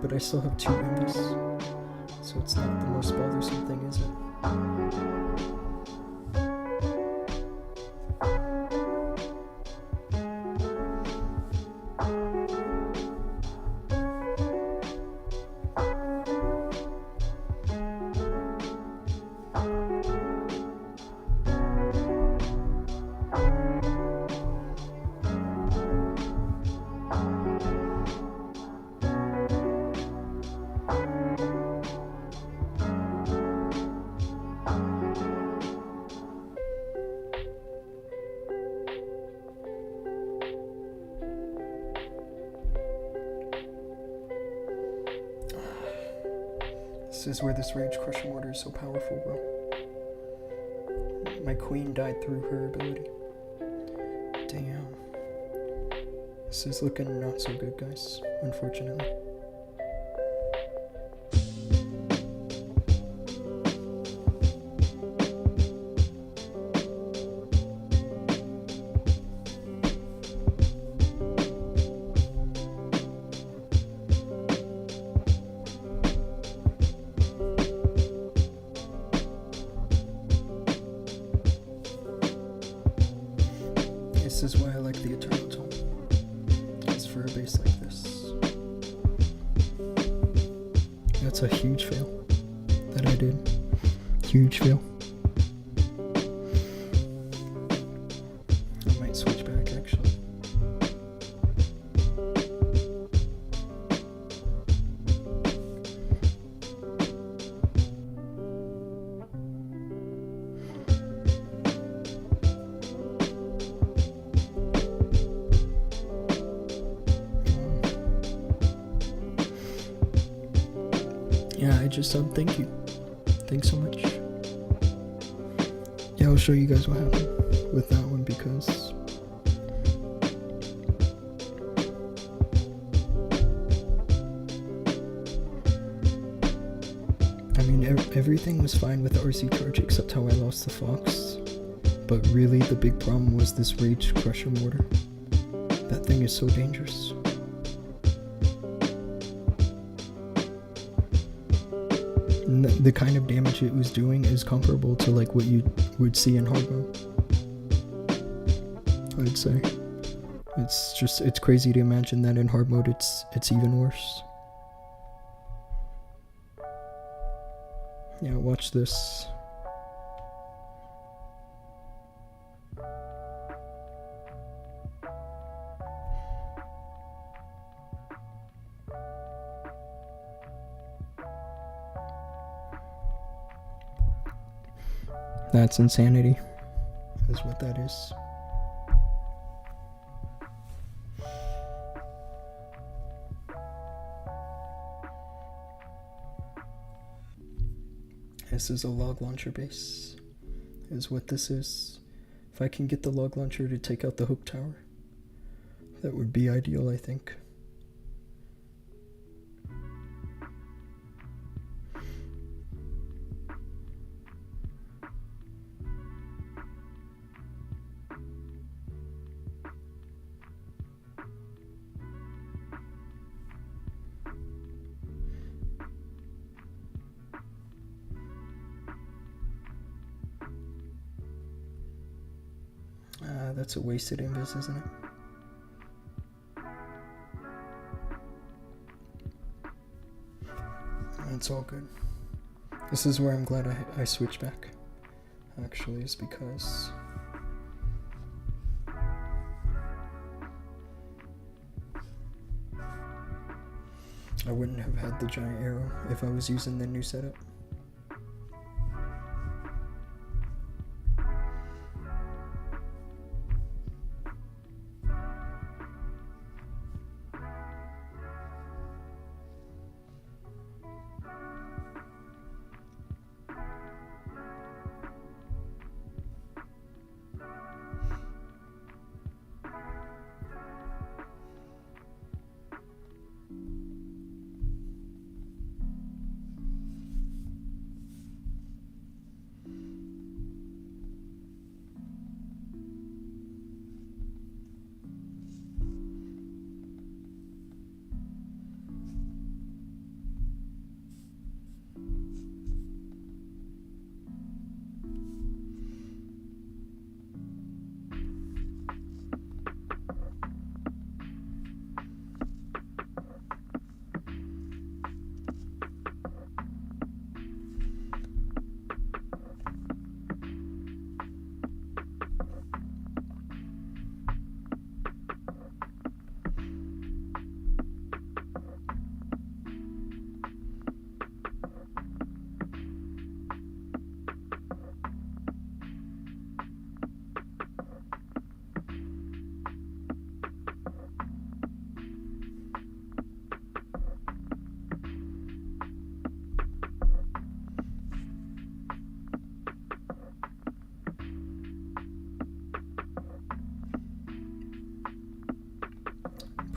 But I still have 2 envies, so it's not the most bothersome thing, is it? This is where this Rage Crushing Mortar is so powerful, bro. My queen died through her ability. Damn. This is looking not so good, guys, unfortunately. This is why I like the Eternal Tome. It's for a base like this. That's a huge fail that I did. Huge fail. I might switch back actually. Yeah, I just said thank you. Thanks so much. Yeah, I'll show you guys what happened with that one because I mean everything was fine with the RC charge except how I lost the Fox. But really the big problem was this Rage Crusher Mortar. That thing is so dangerous. The kind of damage it was doing is comparable to like what you would see in hard mode. I'd say it's crazy to imagine that in hard mode it's even worse. Yeah, watch this. That's insanity, is what that is. This is a log launcher base, is what this is. If I can get the log launcher to take out the hook tower, that would be ideal, I think. That's a wasted invis, isn't it? It's all good. This is where I'm glad I switched back, actually, is because I wouldn't have had the giant arrow if I was using the new setup.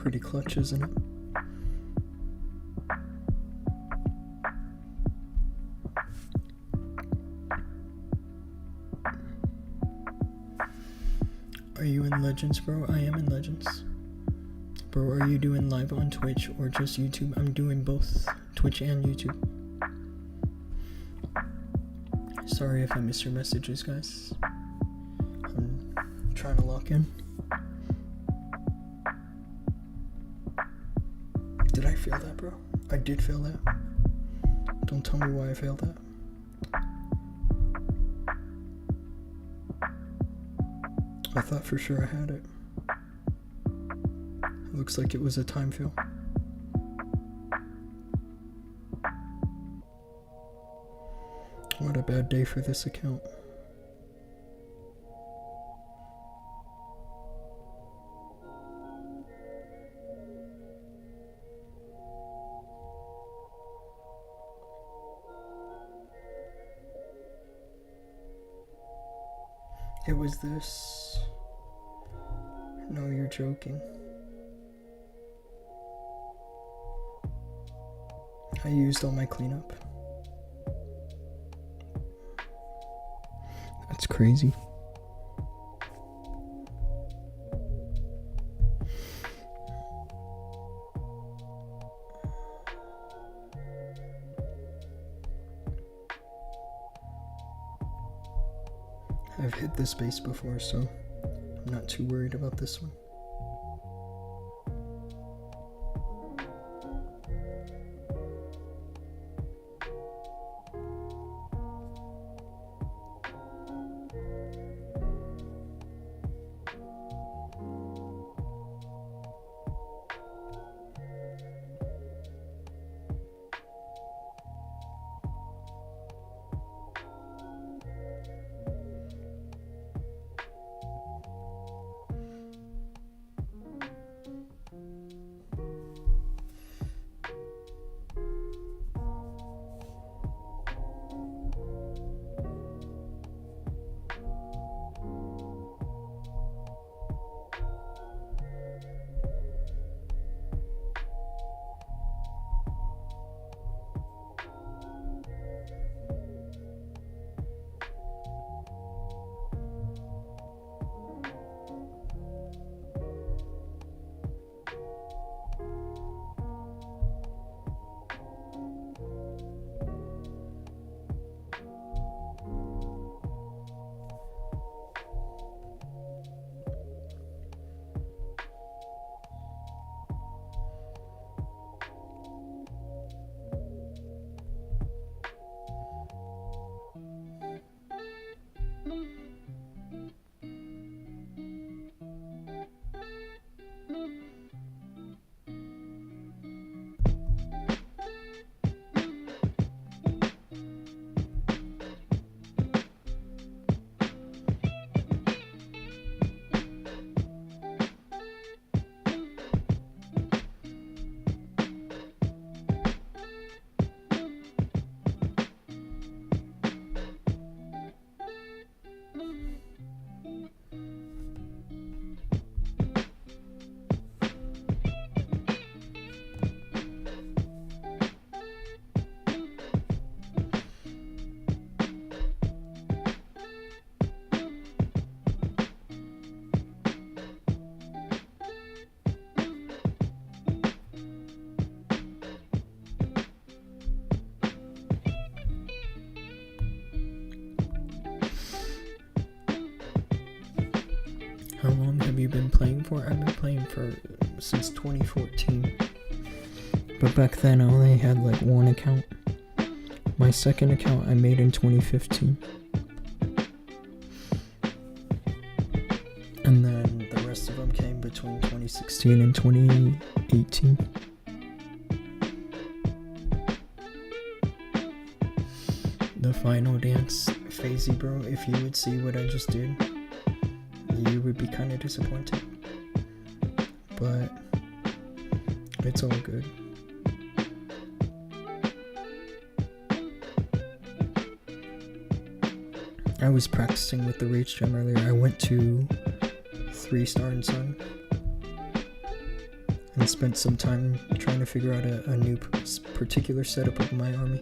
Pretty clutch, isn't it? Are you in Legends, bro? I am in Legends. Bro, are you doing live on Twitch or just YouTube? I'm doing both, Twitch and YouTube. Sorry if I missed your messages, guys. I'm trying to lock in. Did I fail that, bro? I did fail that. Don't tell me why I failed that. I thought for sure I had it. It looks like it was a time fail. What a bad day for this account. It was this. No, you're joking. I used all my cleanup. That's crazy. I've hit this base before, so I'm not too worried about this one. How long have you been playing for? I've been playing since 2014. But back then I only had like one account. My second account I made in 2015. And then the rest of them came between 2016 and 2018. The final dance, Phasey bro, if you would see what I just did, you would be kind of disappointed. But it's all good. I was practicing with the Rage Gem earlier. I went to 3-star and Sun. and spent some time trying to figure out a new particular setup of my army.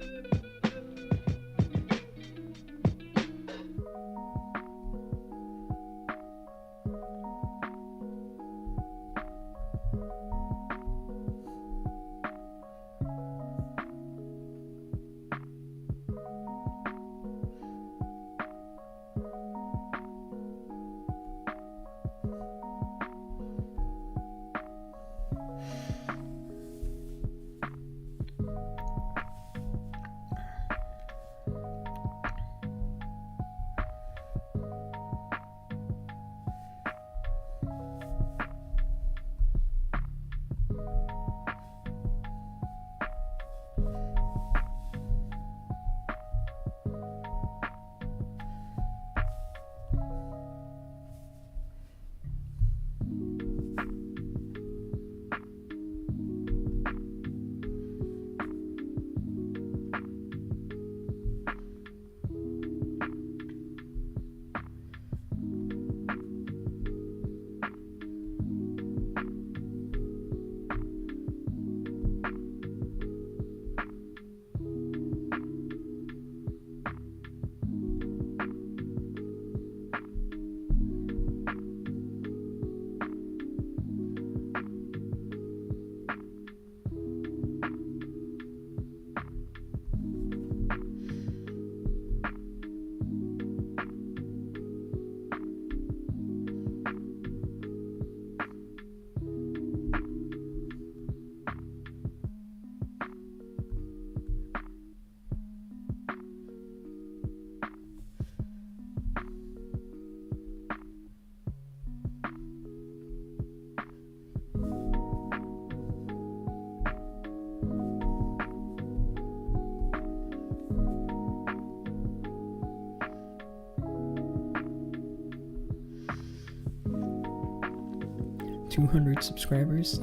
$200 subscribers.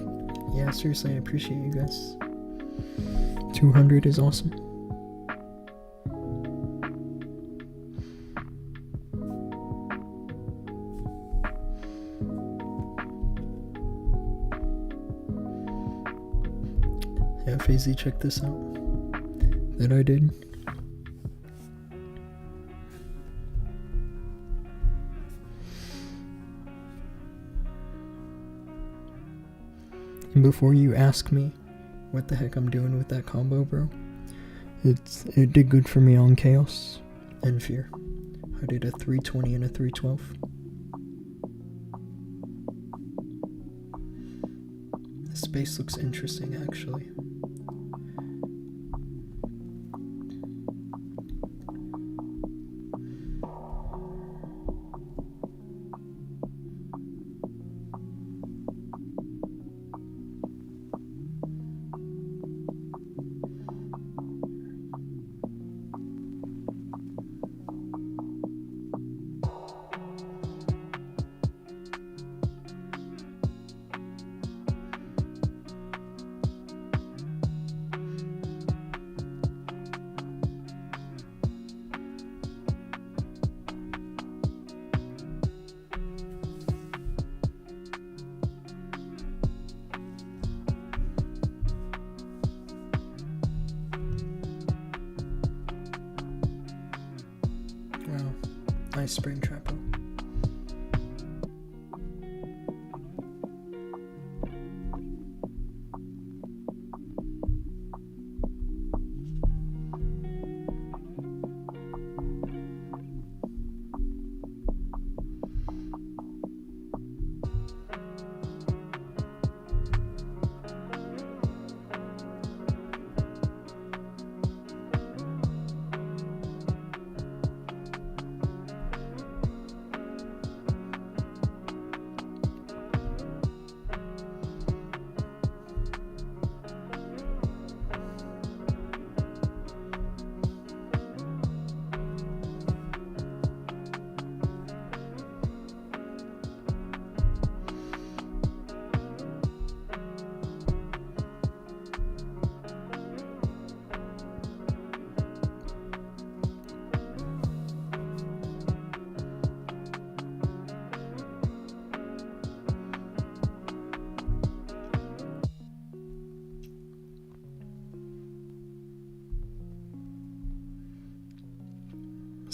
Yeah, seriously, I appreciate you guys. 200 is awesome. Yeah, Fazy, check this out. That I did. And before you ask me what the heck I'm doing with that combo, bro, it did good for me on Chaos and Fear. I did a 320 and a 312. The space looks interesting, actually. Wow, nice spring trapper.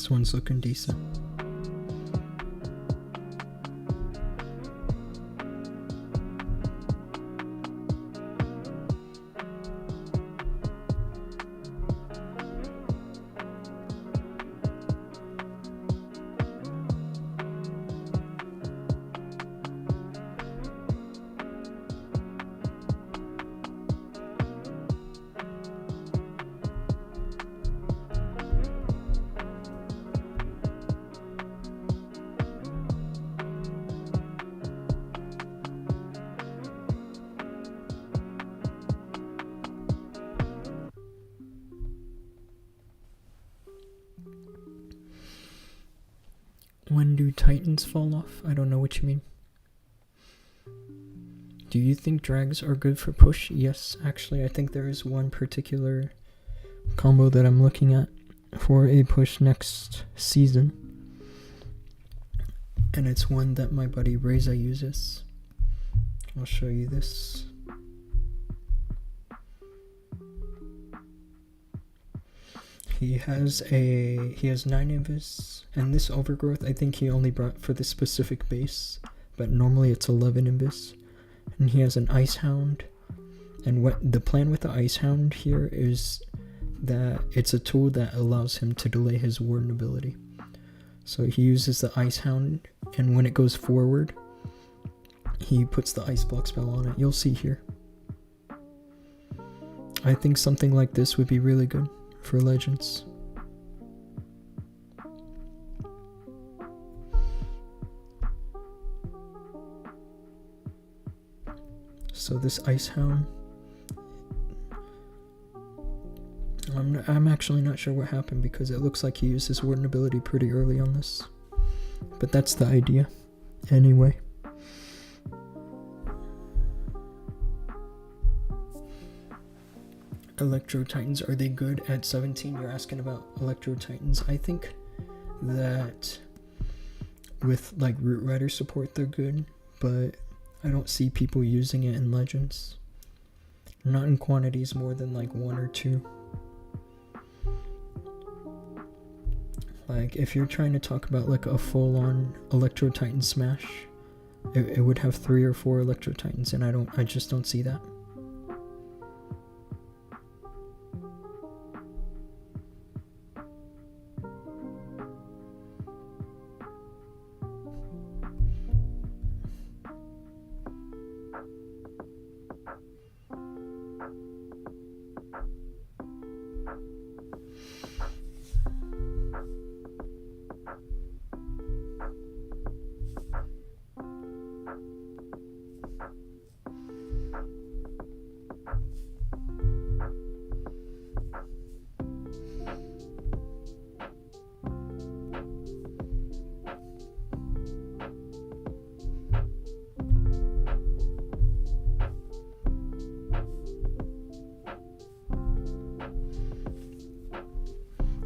This one's looking decent. When do Titans fall off? I don't know what you mean. Do you think drags are good for push? Yes, actually, I think there is one particular combo that I'm looking at for a push next season. And it's one that my buddy Reza uses. I'll show you this. He has 9 invis, and this overgrowth I think he only brought for the specific base, but normally it's 11 invis. And he has an Ice Hound, and what the plan with the Ice Hound here is that it's a tool that allows him to delay his Warden ability. So he uses the Ice Hound, and when it goes forward, he puts the Ice Block spell on it. You'll see here. I think something like this would be really good for Legends. So this Ice Hound, I'm actually not sure what happened because it looks like he used his Warden ability pretty early on this. But that's the idea. Anyway. Electro Titans, are they good at 17? You're asking about Electro Titans. I think that with like Root Rider support they're good, but I don't see people using it in Legends. Not in quantities more than like 1 or 2. Like if you're trying to talk about like a full-on Electro Titan smash, it would have 3 or 4 Electro Titans, and I just don't see that.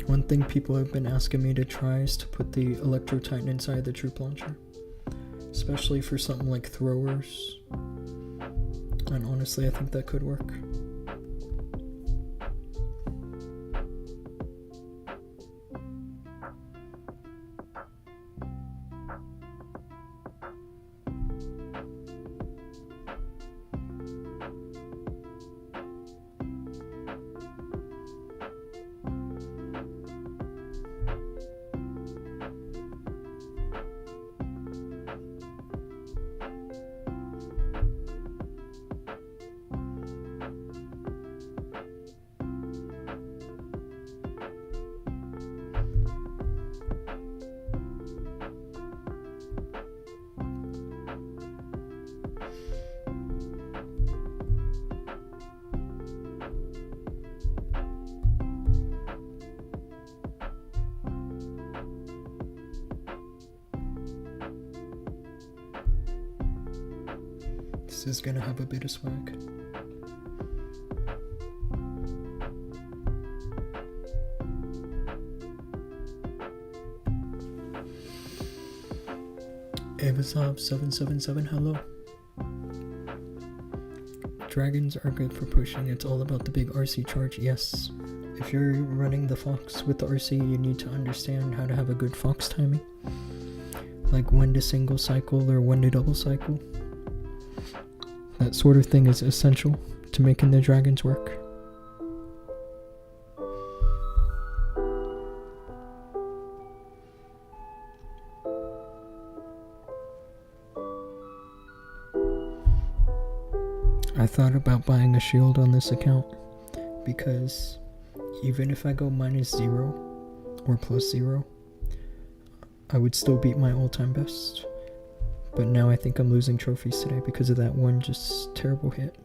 One thing people have been asking me to try is to put the Electro Titan inside the Troop Launcher. Especially for something like throwers. And honestly, I think that could work. This is gonna have a bit of swag. Avazov777, hello. Dragons are good for pushing. It's all about the big RC charge. Yes, if you're running the Fox with the RC, you need to understand how to have a good Fox timing. Like when to single cycle or when to double cycle. That sort of thing is essential to making the dragons work. I thought about buying a shield on this account because even if I go -0 or +0, I would still beat my all-time best. But now I think I'm losing trophies today because of that one just terrible hit.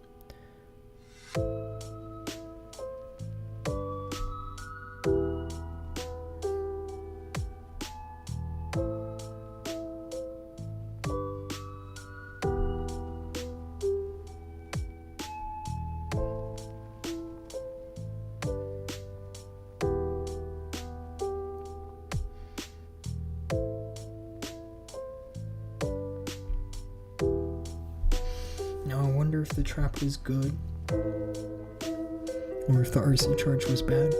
Now I wonder if the trap was good or if the RC charge was bad,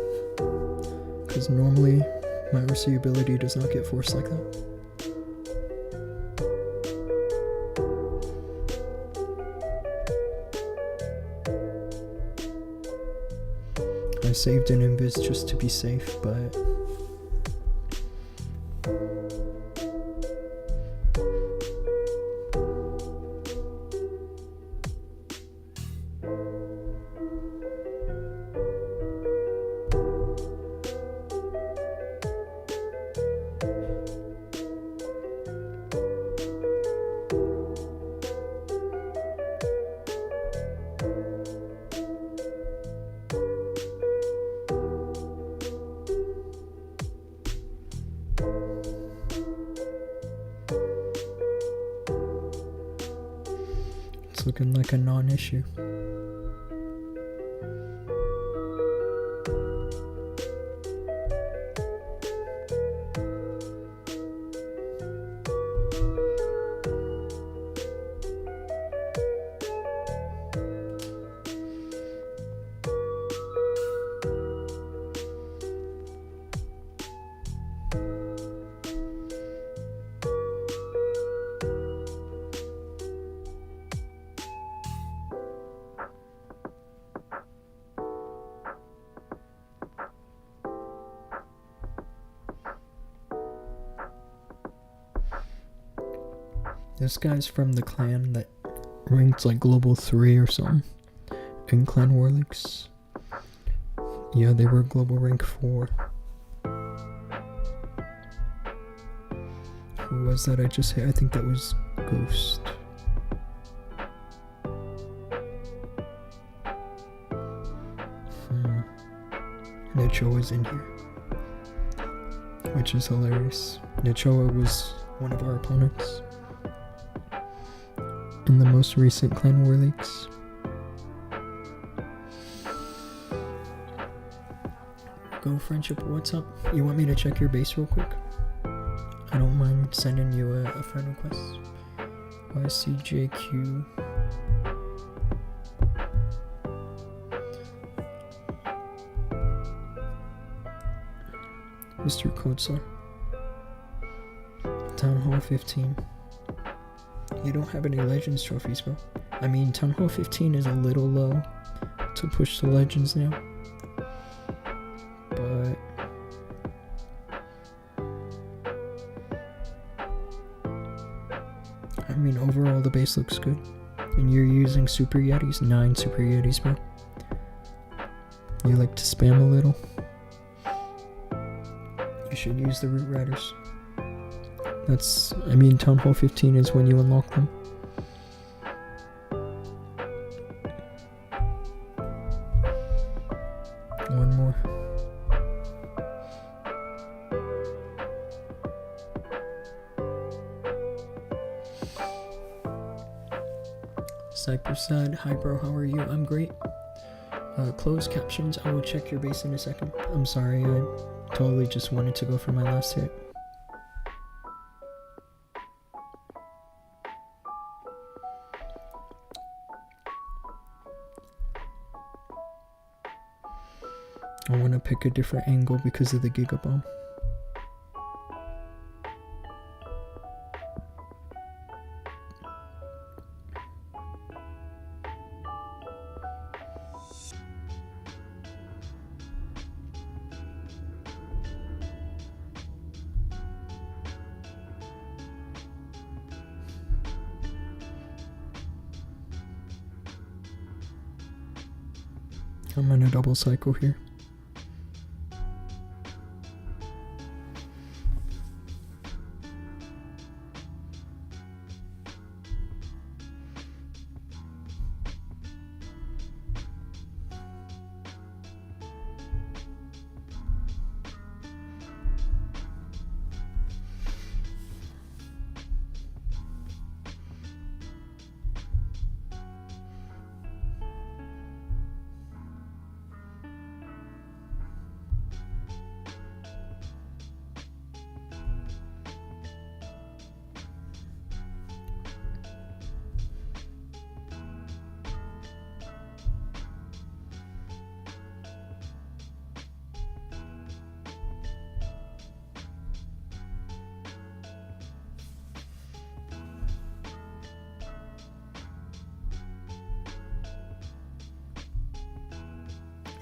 because normally my RC ability does not get forced like that. I saved an invis just to be safe, but it's looking like a non-issue. This guy's from the clan that ranked like global 3 or something in Clan War Leagues. Yeah, they were global rank 4. Who was that I just hit? I think that was Ghost. Nachoa is in here, which is hilarious. Nachoa was one of our opponents in the most recent Clan War Leagues. Go Friendship, what's up? You want me to check your base real quick? I don't mind sending you a friend request. YCJQ. Mr. Kodesar. Town Hall 15. You don't have any Legends trophies, bro. I mean, Town Hall 15 is a little low to push the Legends now. But I mean, overall the base looks good. And you're using Super Yetis, 9 Super Yetis, bro. You like to spam a little. You should use the Root Riders. That's, I mean, Town Hall 15 is when you unlock them. One more. Cypress said, "Hi bro, how are you? I'm great. Closed captions, I will check your base in a second. I'm sorry, I totally just wanted to go for my last hit." I want to pick a different angle because of the gigabomb. I'm in a double cycle here.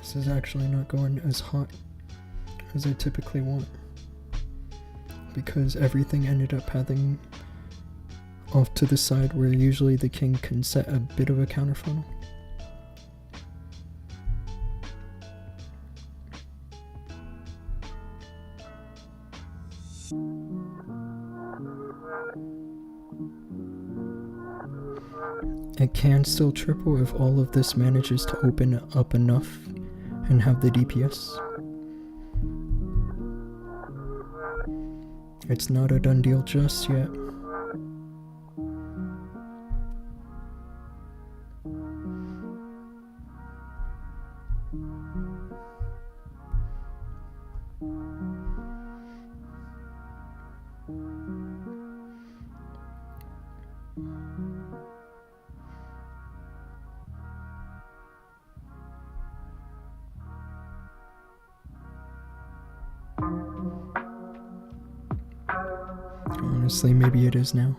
This is actually not going as hot as I typically want, because everything ended up having off to the side where usually the king can set a bit of a counter funnel. It can still triple if all of this manages to open up enough and have the DPS. It's not a done deal just yet. Honestly, maybe it is now.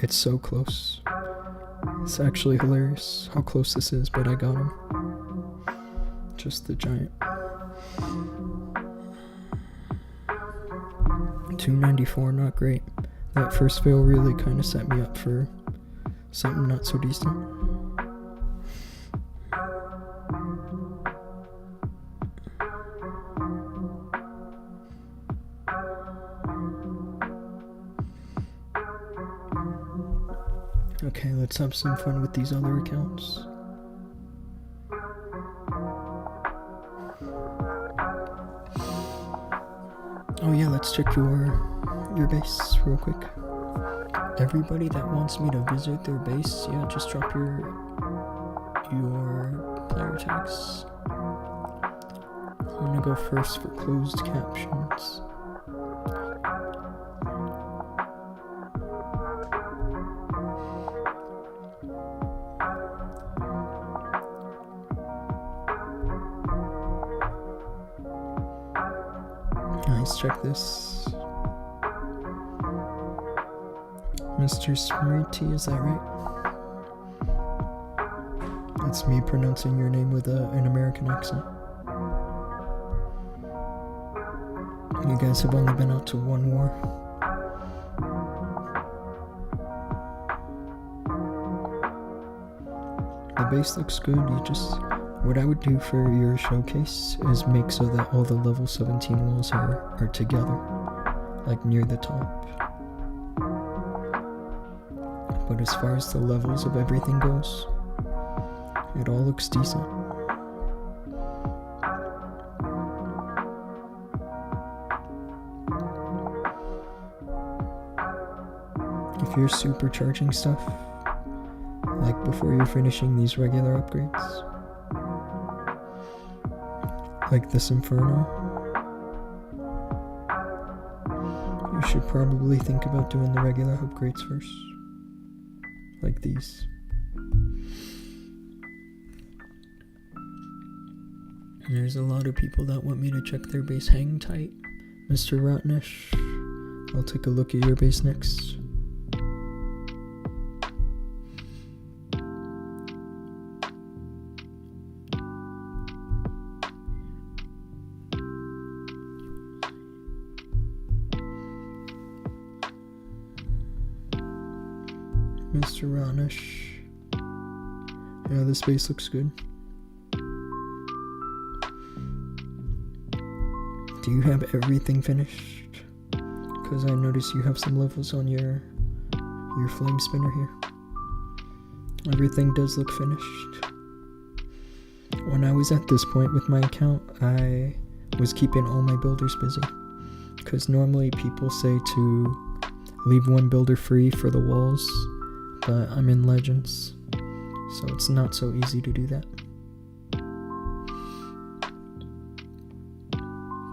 It's so close. It's actually hilarious how close this is, but I got him. Just the giant. 294, not great. That first fail really kind of set me up for something not so decent. Okay, let's have some fun with these other accounts. Oh yeah, let's check your base real quick. Everybody that wants me to visit their base, yeah, just drop your player tags. I'm gonna go first for closed captions. Nice, check this. Mr. Smriti, is that right? That's me pronouncing your name with an American accent. You guys have only been out to one war. The base looks good. What I would do for your showcase is make so that all the level 17 walls are together, like near the top. But as far as the levels of everything goes, it all looks decent. If you're supercharging stuff, like before you're finishing these regular upgrades, like this Inferno, you should probably think about doing the regular upgrades first. Like these. There's a lot of people that want me to check their base. Hang tight, Mr. Rottenish. I'll take a look at your base next. Mr. Rottenish. Yeah, this base looks good. Do you have everything finished? Because I notice you have some levels on your flame spinner here. Everything does look finished. When I was at this point with my account, I was keeping all my builders busy. Because normally people say to leave one builder free for the walls, but I'm in Legends, so it's not so easy to do that.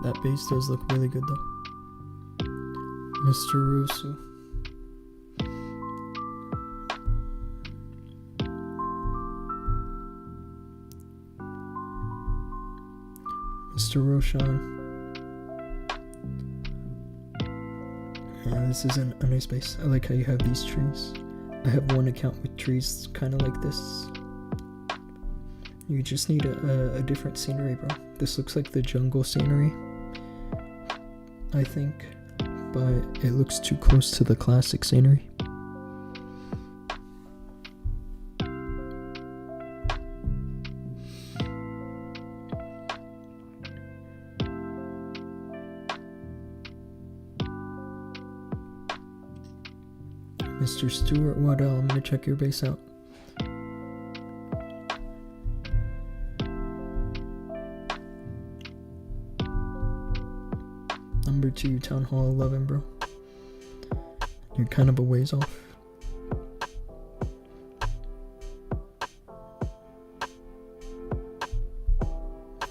That base does look really good though. Mr. Rusu. Mr. Roshan. Yeah, this is a nice base. I like how you have these trees. I have one account with trees kind of like this. You just need a different scenery, bro. This looks like the jungle scenery, I think, but it looks too close to the classic scenery. Mr. Stewart Waddell, I'm gonna check your base out. Number 2, Town Hall 11, bro. You're kind of a ways off.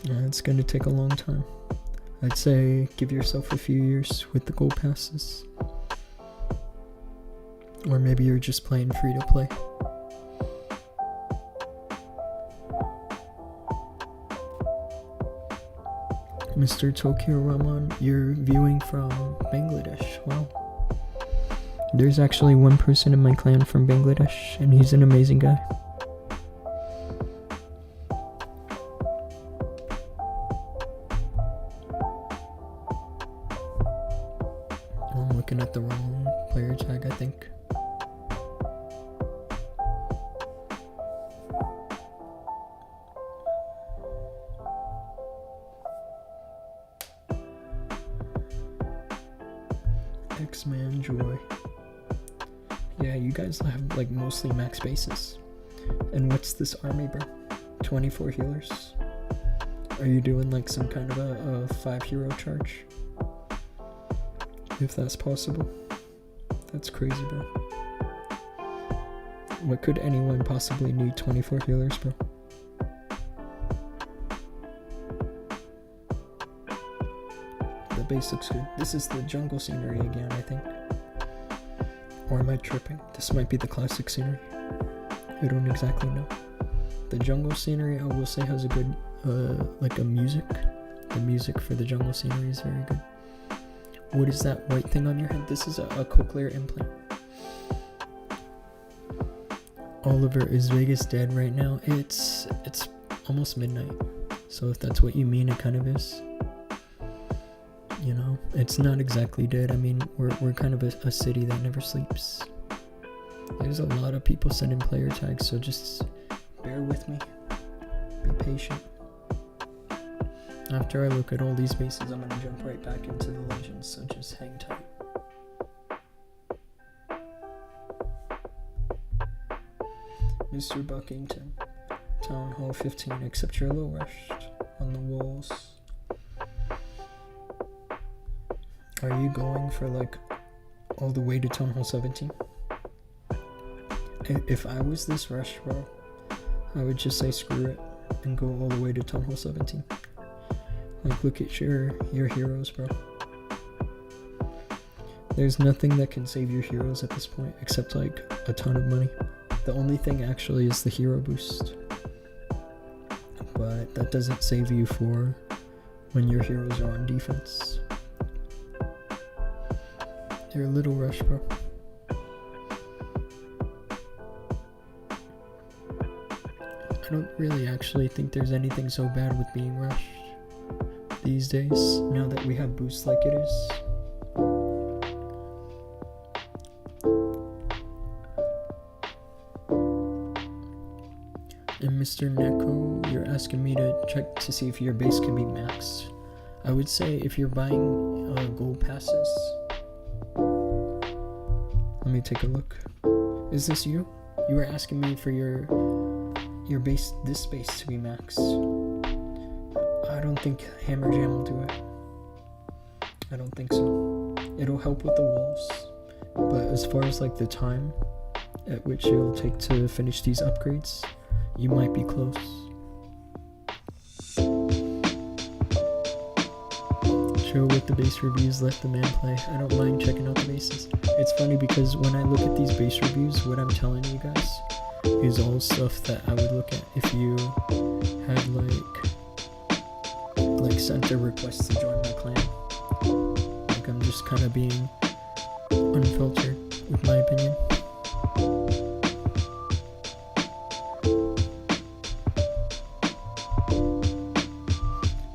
Yeah, it's gonna take a long time. I'd say give yourself a few years with the gold passes. Or maybe you're just playing free to play. Mr. Tokyo Raman, you're viewing from Bangladesh. Wow. There's actually one person in my clan from Bangladesh, and he's an amazing guy. I'm looking at the wrong player tag, I think. X-Man Joy. Yeah, you guys have like mostly max bases. And what's this army, bro? 24 healers? Are you doing like some kind of a 5 hero charge? If that's possible. That's crazy, bro. What could anyone possibly need 24 healers, bro? The base looks good. This is the jungle scenery again, I think. Or am I tripping? This might be the classic scenery. I don't exactly know. The jungle scenery, I will say, has a good, like a music. The music for the jungle scenery is very good. What is that white thing on your head? This is a cochlear implant. Oliver, is Vegas dead right now? It's almost midnight. So if that's what you mean, it kind of is. You know, it's not exactly dead. I mean, we're kind of a city that never sleeps. There's a lot of people sending player tags, so just bear with me. Be patient. After I look at all these bases, I'm gonna jump right back into the legends, so just hang tight. Mr. Buckington, Town Hall 15, except you're a little rushed on the walls. Are you going for like all the way to Town Hall 17? If I was this rushed, bro, I would just say screw it and go all the way to Town Hall 17. Like, look at your heroes, bro. There's nothing that can save your heroes at this point except like a ton of money. The only thing actually is the hero boost, but that doesn't save you for when your heroes are on defense. You're a little rushed, bro. I don't really actually think there's anything so bad with being rushed these days, now that we have boosts like it is. And Mr. Neko, you're asking me to check to see if your base can be maxed. I would say if you're buying gold passes. Let me take a look. Is this you? You were asking me for your base, this base to be maxed. I don't think Hammer Jam will do it. I don't think so. It'll help with the walls, but as far as like the time at which it'll take to finish these upgrades, you might be close. Chill with the base reviews, let the man play. I don't mind checking out the bases. It's funny because when I look at these base reviews, what I'm telling you guys is all stuff that I would look at if you had like sent a request to join my clan. Like I'm just kind of being unfiltered with my opinion.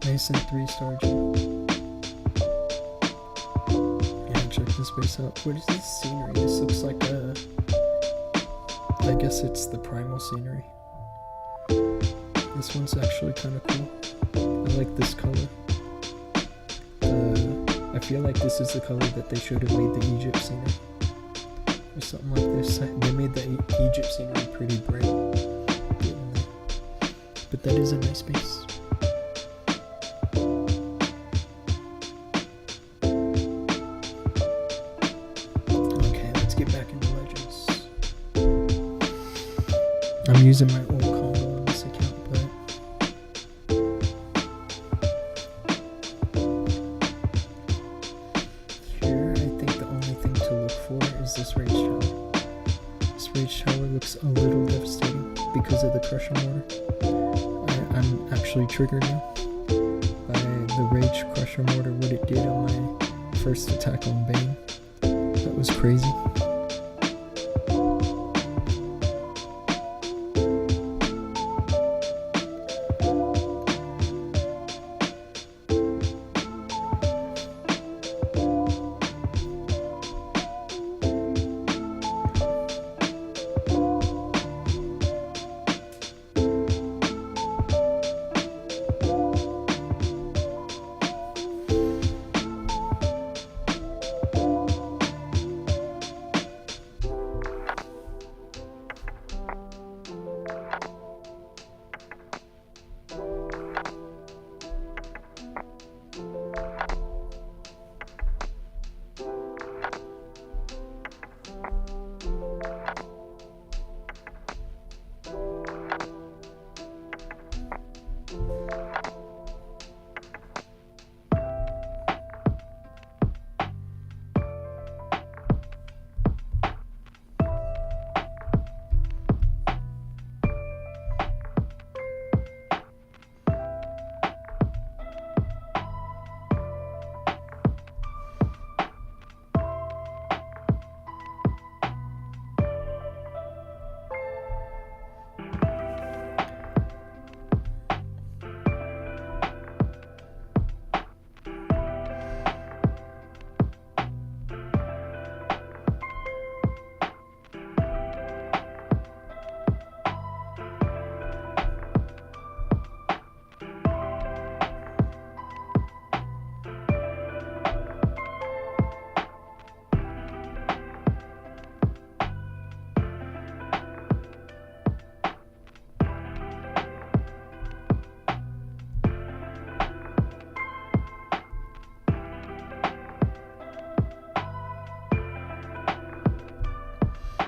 Nice and 3-star G. Yeah, check this base out. What is this scenery? This looks like I guess it's the primal scenery. This one's actually kind of cool. I like this color. I feel like this is the color that they should have made the Egypt scenery. Or something like this. They made the Egypt scenery pretty bright. But that is a nice base. I'm using my old combo on this account, but here I think the only thing to look for is this rage tower. This rage tower looks a little devastating because of the crusher mortar. I'm actually triggered now by the rage crusher mortar, what it did on my first attack on Bane. That was crazy.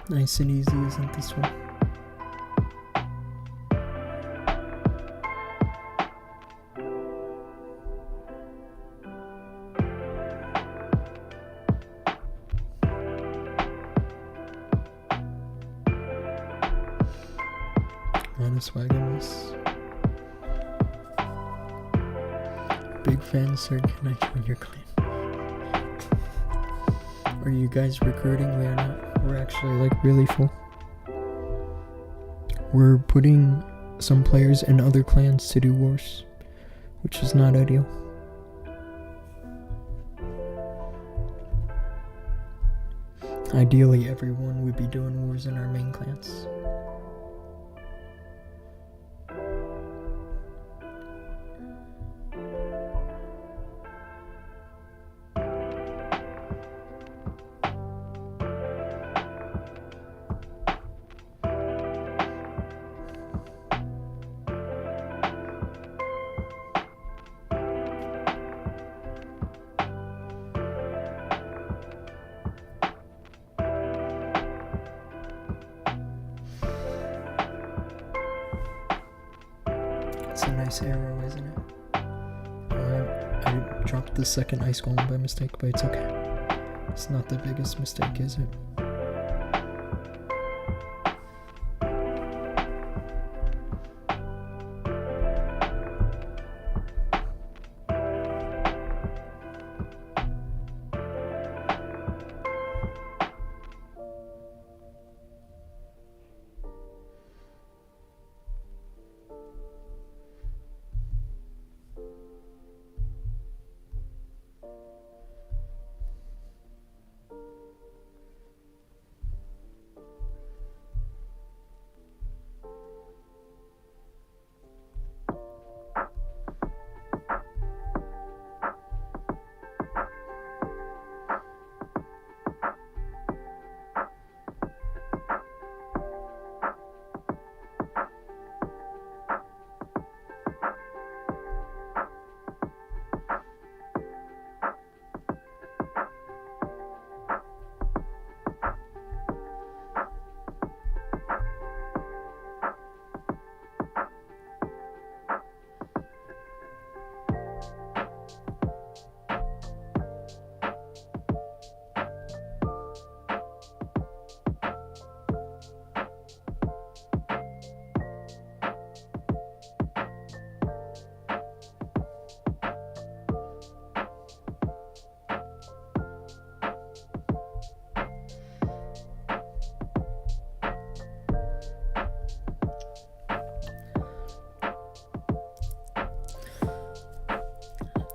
Nice and easy, isn't this one? this wagon was. Big fan, sir. Can I join your clan? Are you guys recruiting? We are not. We're actually like really full. We're putting some players in other clans to do wars, which is not ideal. Ideally, everyone would be doing wars in our main clans. It's a nice arrow, isn't it? I dropped the second ice golem by mistake, but it's okay. It's not the biggest mistake, is it?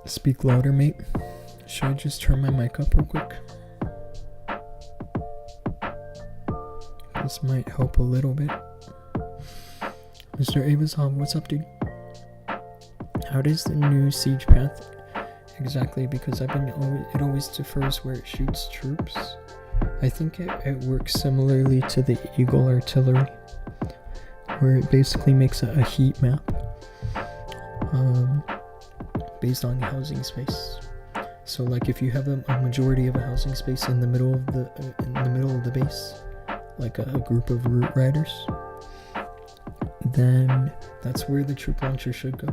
Speak louder, mate. Should I just turn my mic up real quick? This might help a little bit. Mr. Avazov, what's up, dude? How does the new siege path exactly? Because it always differs where it shoots troops. I think it works similarly to the Eagle artillery, where it basically makes a heat map. Based on housing space. So like if you have a majority of a housing space in the middle of the base, like a group of route riders, then that's where the troop launcher should go.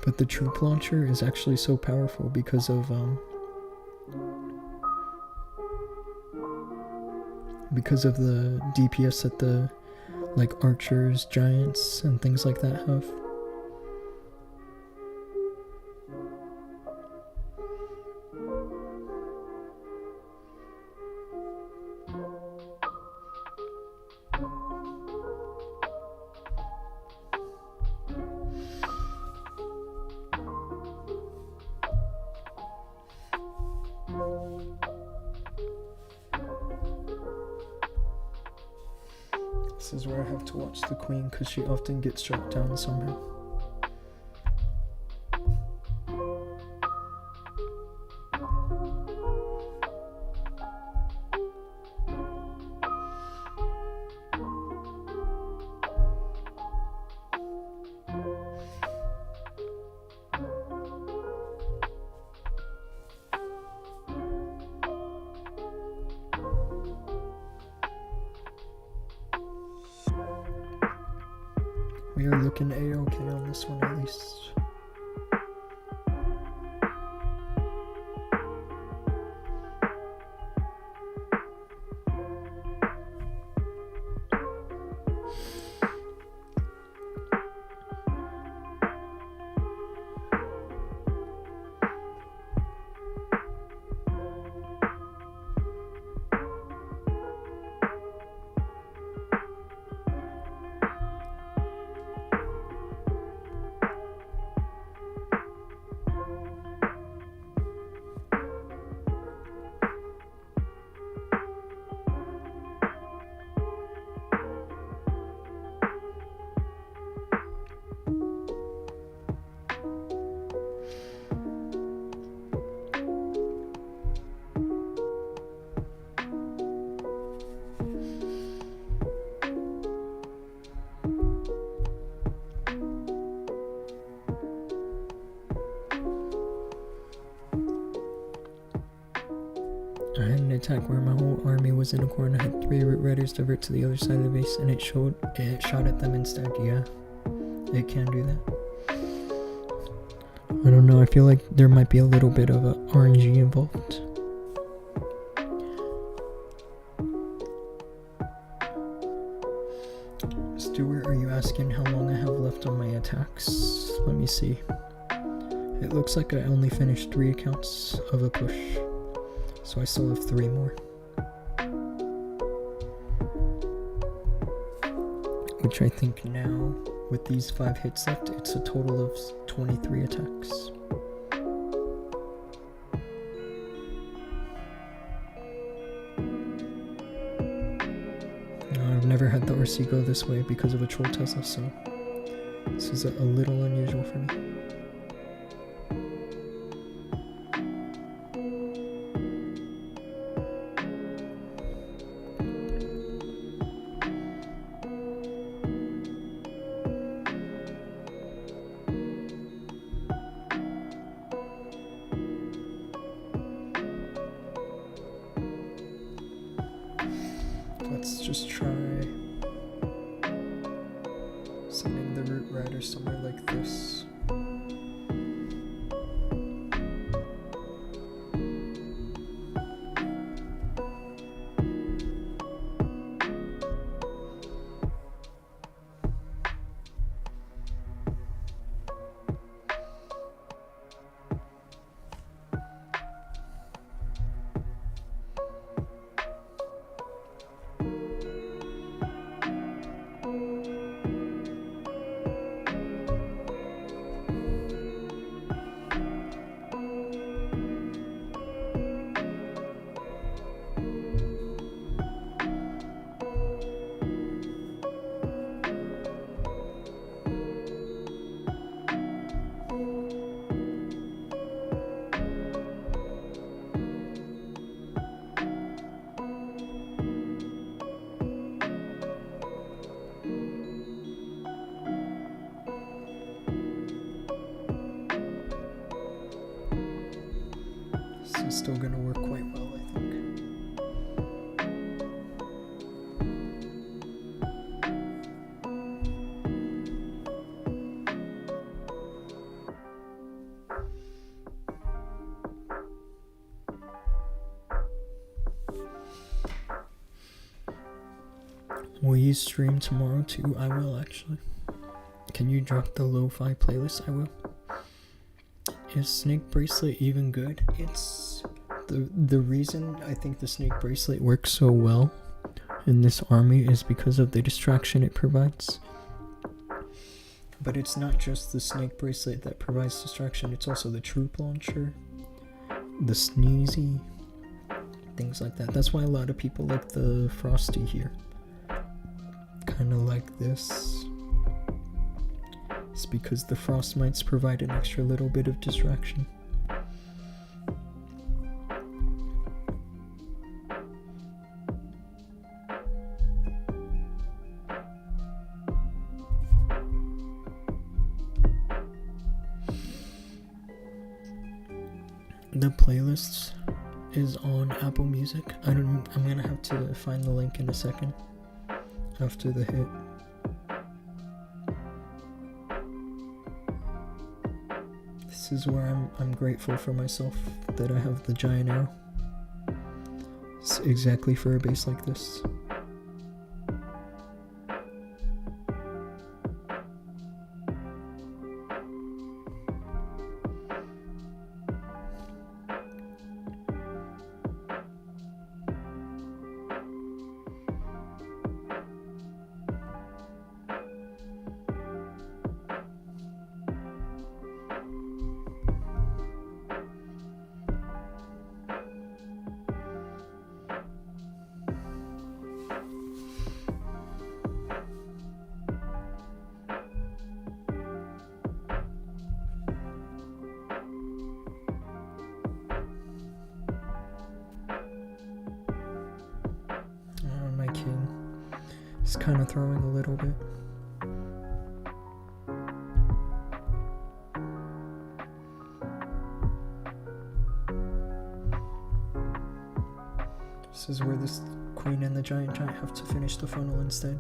But the troop launcher is actually so powerful because of the DPS that the like archers, giants, and things like that have. This is where I have to watch the queen because she often gets shot down somehow. We are looking A-okay on this one at least. I had an attack where my whole army was in a corner. I had 3 root riders divert to the other side of the base, and it shot at them instead. Yeah, it can do that. I don't know, I feel like there might be a little bit of a RNG involved. Stuart, are you asking how long I have left on my attacks? Let me see. It looks like I only finished 3 accounts of a push. So I still have 3 more. Which I think now, with these 5 hits left, it's a total of 23 attacks. I've never had the RC go this way because of a troll Tesla, so this is a little unusual for me. Let's just try sending the root rider somewhere like this. This is still gonna work quite well, I think. Will you stream tomorrow too? I will, actually. Can you drop the lo-fi playlist? I will. Is Snake Bracelet even good? It's the reason I think the Snake Bracelet works so well in this army is because of the distraction it provides. But it's not just the Snake Bracelet that provides distraction, it's also the Troop Launcher, the Sneezy, things like that. That's why a lot of people like the Frosty here. Kind of like this. It's because the frost mites provide an extra little bit of distraction. The playlist is on Apple Music. I'm gonna have to find the link in a second after the hit. This is where I'm grateful for myself that I have the giant arrow. It's exactly for a base like this. My king is kind of throwing a little bit. This is where this queen and the giant have to finish the funnel instead.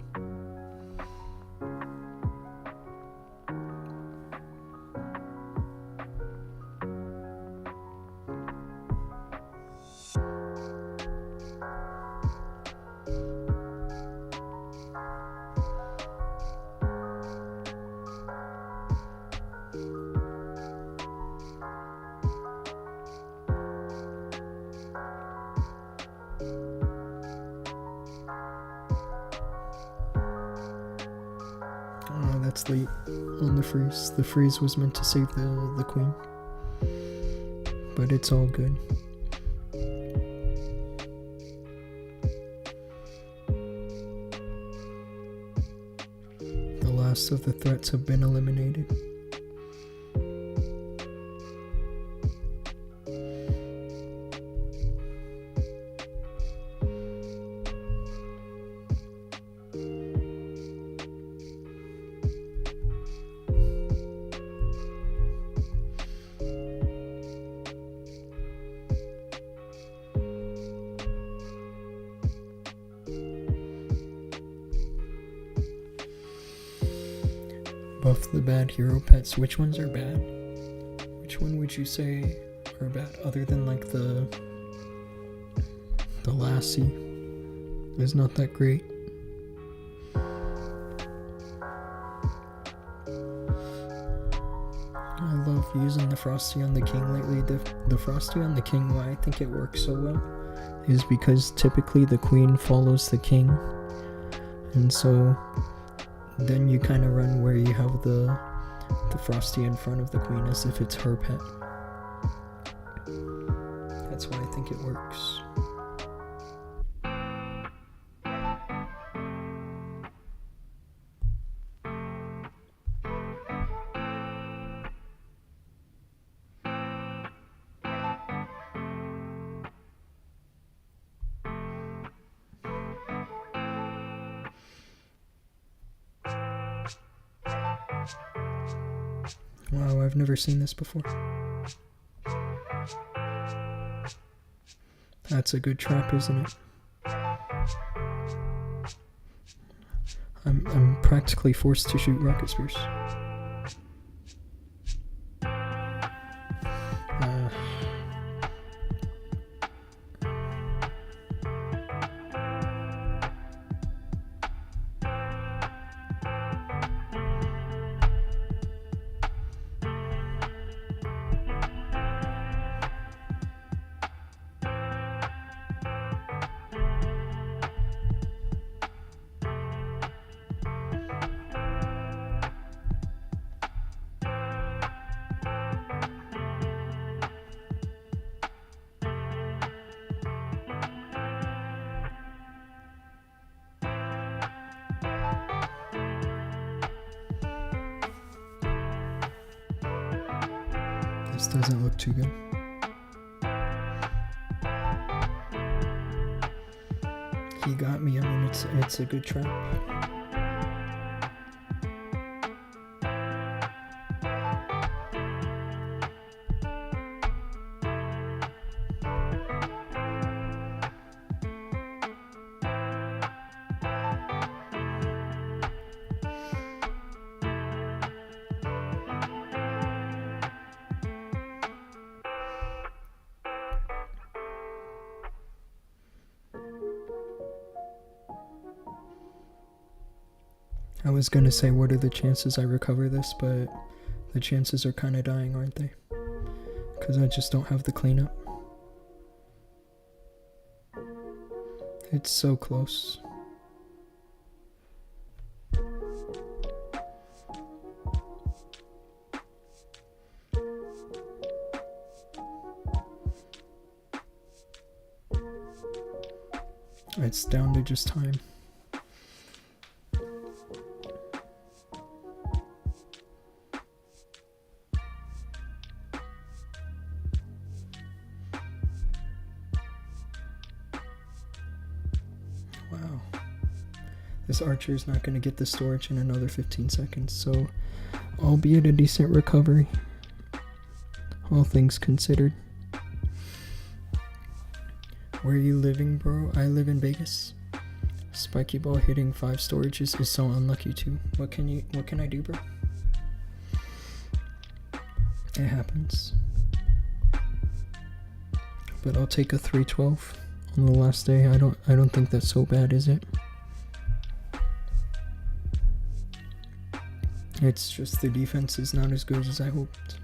Oh, that's late on the freeze. The freeze was meant to save the queen, but it's all good. The last of the threats have been eliminated. Buff the bad hero pets. Which ones are bad? Which one would you say are bad? Other than like the lassie is not that great. I love using the Frosty on the King lately. The Frosty on the King, why I think it works so well is because typically the queen follows the king, and so then you kind of run where you have the Frosty in front of the queen as if it's her pet. That's why I think it works. Wow, I've never seen this before. That's a good trap, isn't it? I'm practically forced to shoot rocket spears. This doesn't look too good. He got me. I mean, it's a good trap. I was gonna say, what are the chances I recover this, but the chances are kind of dying, aren't they? Because I just don't have the cleanup. It's so close. It's down to just time. Wow. This archer is not going to get the storage in another 15 seconds, so albeit a decent recovery, all things considered. Where are you living, bro? I live in Vegas. Spiky ball hitting 5 storages is so unlucky too. What can I do, bro? It happens. But I'll take a 312 on the last day. I don't think that's so bad, is it? It's just the defense is not as good as I hoped.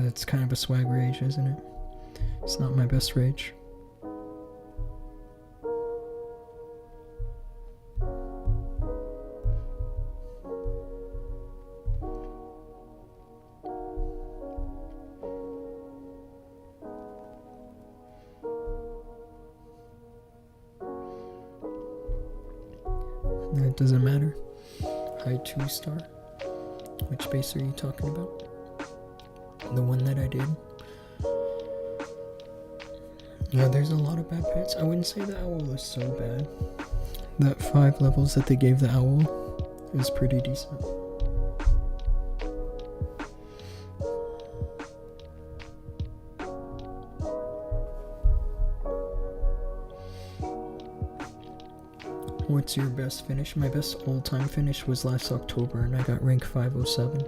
It's kind of a swag rage, isn't it? It's not my best rage. It doesn't matter. High 2-star. Which base are you talking about? The one that I did. Yeah, there's a lot of bad pets. I wouldn't say the owl is so bad. That 5 levels that they gave the owl is pretty decent. What's your best finish? My best all-time finish was last October and I got rank 507.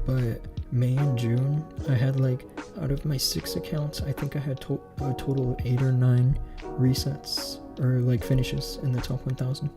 But May and June, I had like, out of my 6 accounts, I think I had a total of 8 or 9 resets, or like finishes in the top 1000.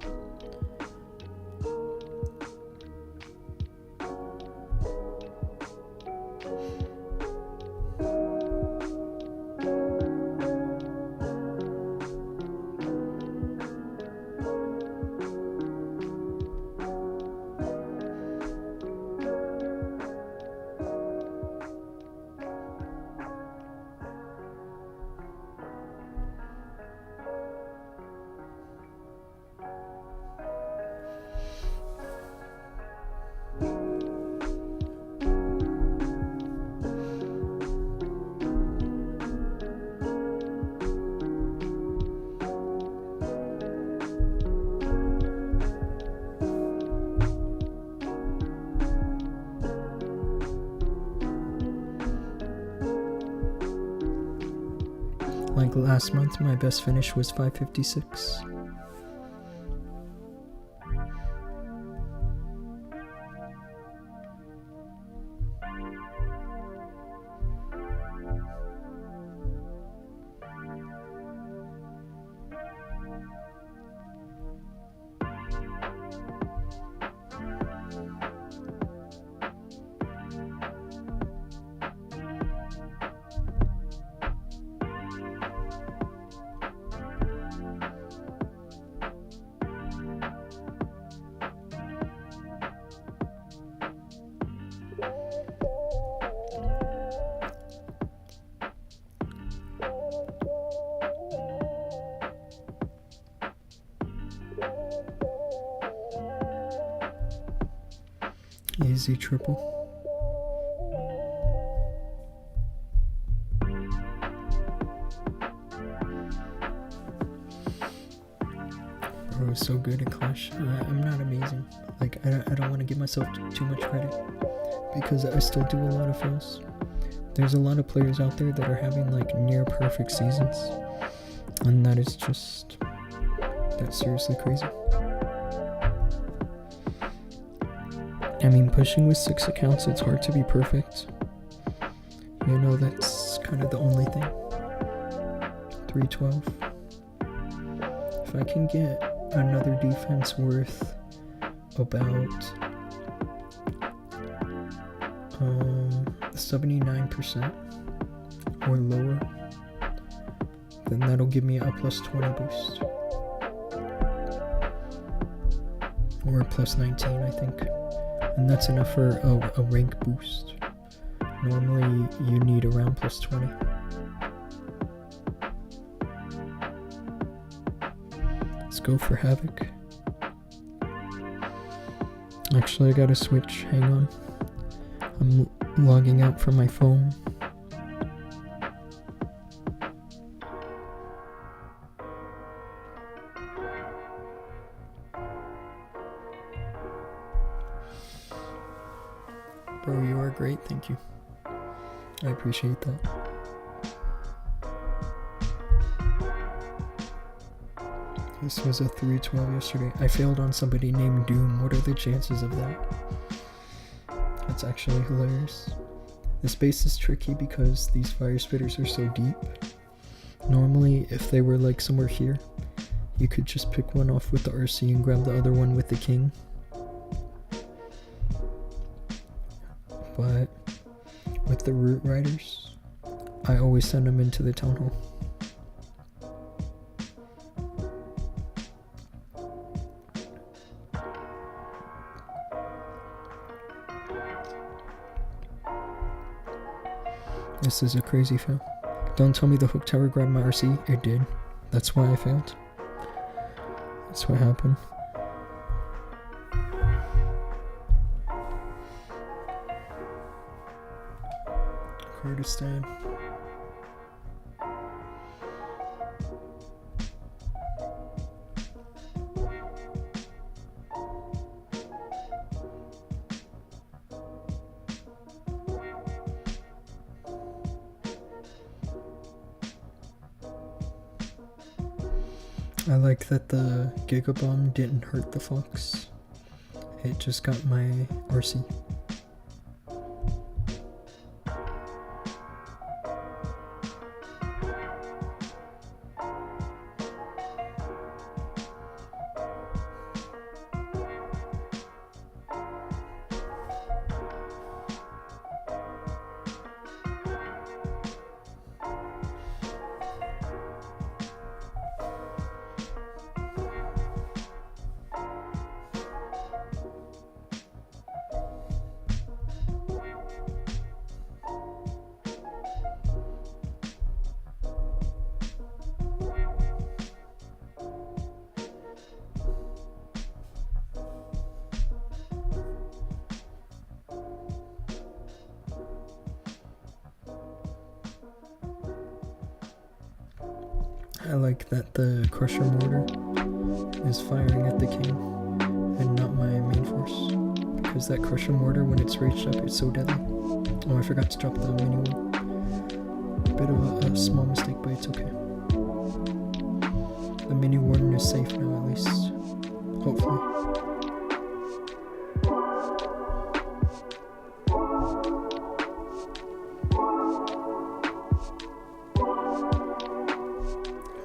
Like last month, my best finish was 556. Easy triple. Bro, I was so good at Clash. I'm not amazing. Like, I don't want to give myself too much credit because I still do a lot of fails. There's a lot of players out there that are having like near perfect seasons, and that is just, that's seriously crazy. I mean, pushing with 6 accounts, it's hard to be perfect. You know, that's kind of the only thing. 312. If I can get another defense worth about 79% or lower, then that'll give me a plus 20 boost. Or a plus 19, I think. And that's enough for a rank boost. Normally you need around plus 20. Let's go for Havoc. Actually, I gotta switch. Hang on. I'm logging out from my phone. Bro, you are great, thank you. I appreciate that. This was a 312 yesterday. I failed on somebody named Doom. What are the chances of that? That's actually hilarious. This base is tricky because these fire spitters are so deep. Normally, if they were like somewhere here, you could just pick one off with the RC and grab the other one with the king. But with the root riders, I always send them into the town hall. This is a crazy fail. Don't tell me the hook tower grabbed my RC. It did. That's why I failed. That's what happened. Kurdistan. I like that the Giga Bomb didn't hurt the Fox. It just got my RC. I like that the Crusher Mortar is firing at the king and not my main force, because that Crusher Mortar, when it's reached up, it's so deadly. Oh, I forgot to drop the mini wall. bit of a small mistake, but it's okay. The mini warden is safe now, at least. Hopefully.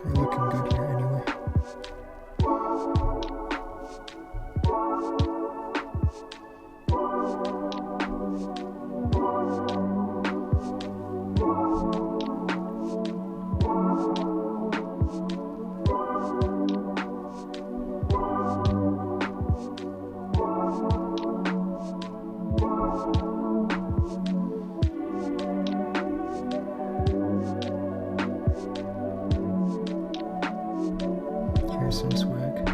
We're looking good here anyway. Here's some swag.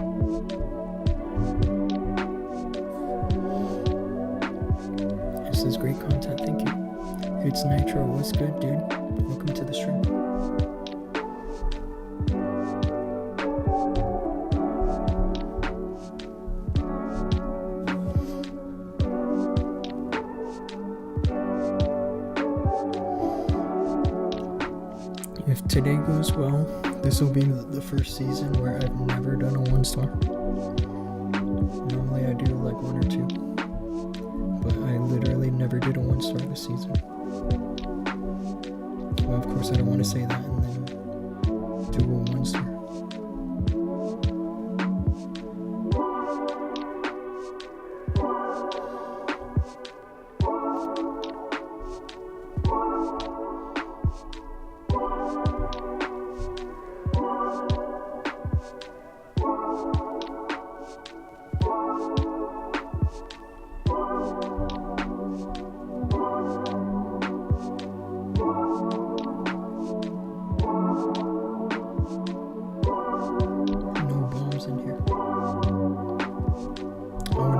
This is great content, thank you. It's Nitro, what's good, dude? Welcome to the stream. If today goes well, this will be the first season where I've never done a 1-star. Normally I do like 1 or 2, but I literally never did a 1-star this season. Well, of course I don't want to say that and then do a 1-star.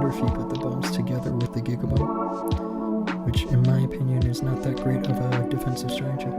If you put the bombs together with the Gigabomb, which in my opinion is not that great of a defensive strategy.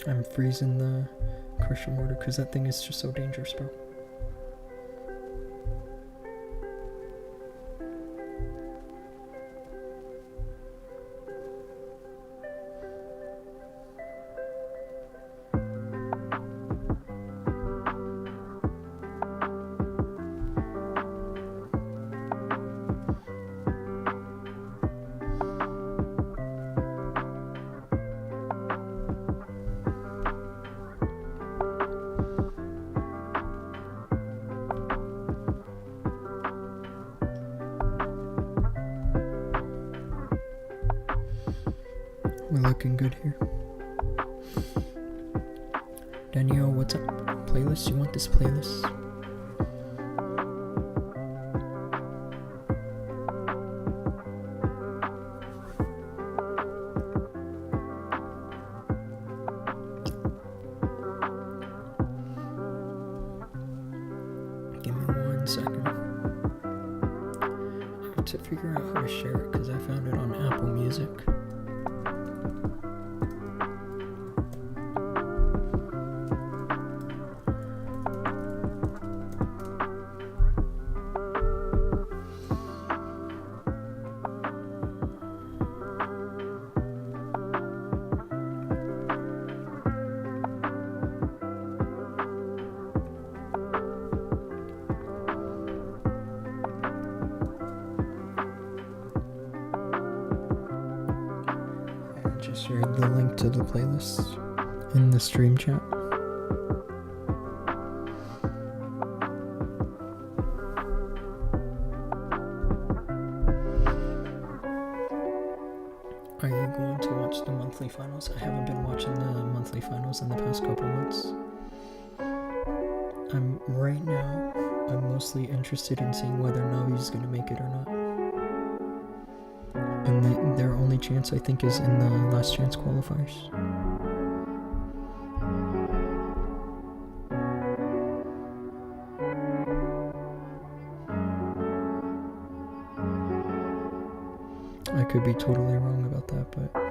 I'm freezing the crusher mortar because that thing is just so dangerous, bro. We're looking good here. Danielle, what's up? Playlist? You want this playlist? Give me 1 second. I have to figure out how to share it because I found it on Apple Music. Just shared the link to the playlist in the stream chat. Are you going to watch the monthly finals? I haven't been watching the monthly finals in the past couple months. right now, I'm mostly interested in seeing whether Navi's gonna make it or not. And their only chance, I think, is in the last chance qualifiers. I could be totally wrong about that, but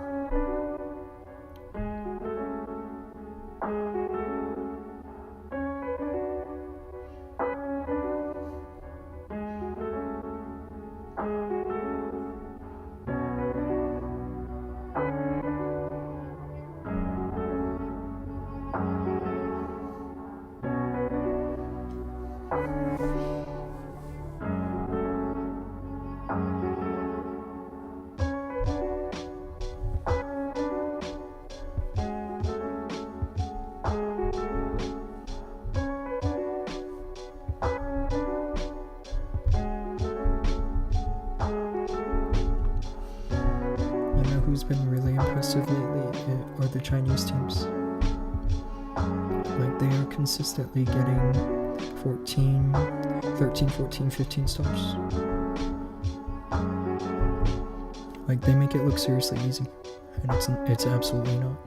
who's been really impressive lately are the Chinese teams. Like, they are consistently getting 13, 14, 15 stars. Like, they make it look seriously easy, and it's absolutely not.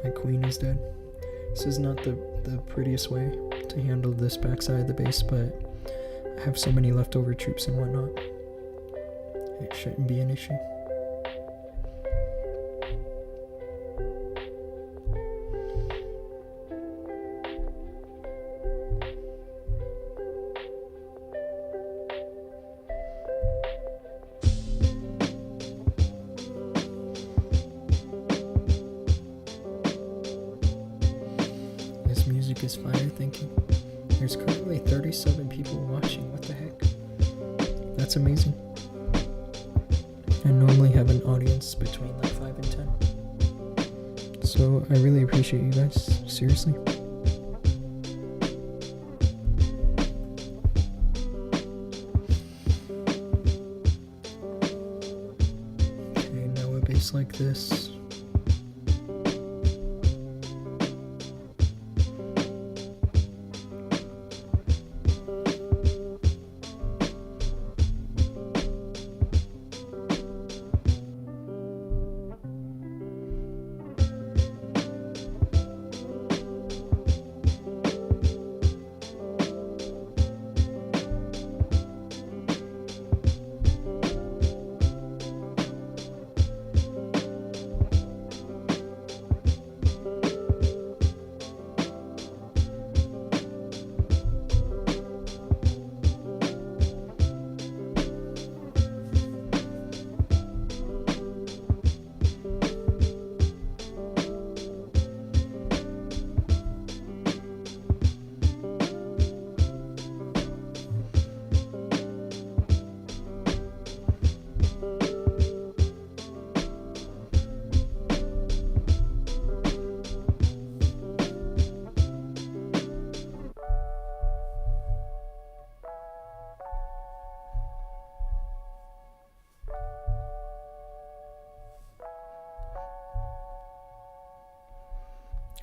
My queen is dead. This is not the prettiest way to handle this backside of the base, but I have so many leftover troops and whatnot. It shouldn't be an issue. Music is fire, thank you. There's currently 37 people watching. What the heck? That's amazing. I normally have an audience between like 5 and 10. So I really appreciate you guys. Seriously. Okay, now a base like this.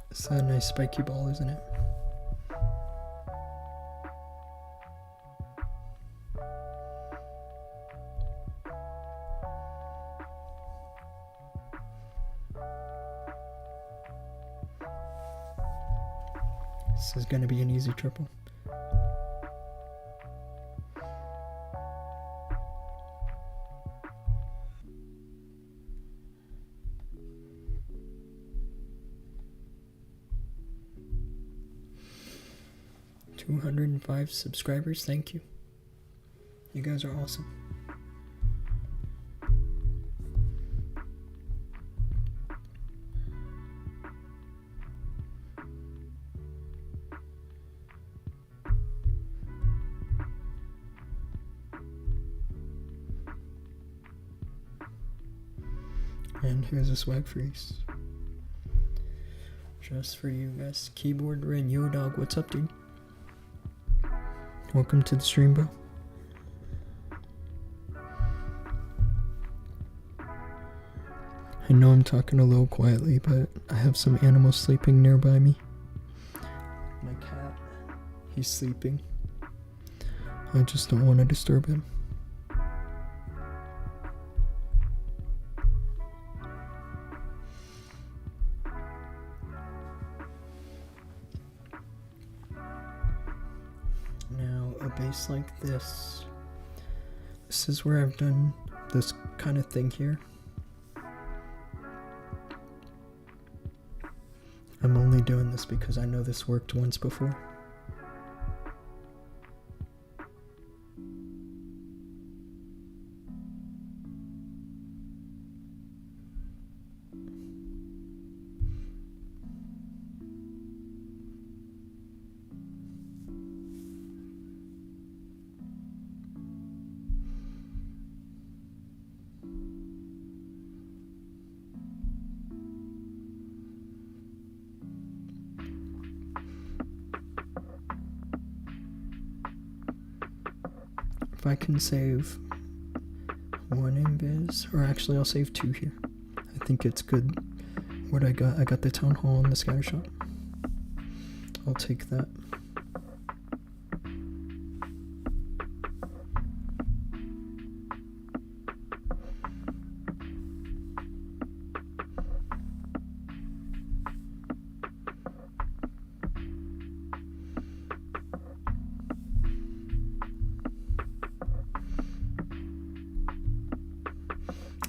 It's a nice spiky ball, isn't it? This is going to be an easy triple. $205 subscribers, thank you. You guys are awesome. And here's a swag freeze. Just for you guys. Keyboard Rin, yo dog, what's up, dude? Welcome to the stream, bro. I know I'm talking a little quietly, but I have some animals sleeping nearby me. My cat, he's sleeping. I just don't want to disturb him. Now, a bass like this is where I've done this kind of thing here. I'm only doing this because I know this worked once before. If I can save one invis, or actually I'll save two here. I think it's good. What I got the town hall and the scatter shot. I'll take that.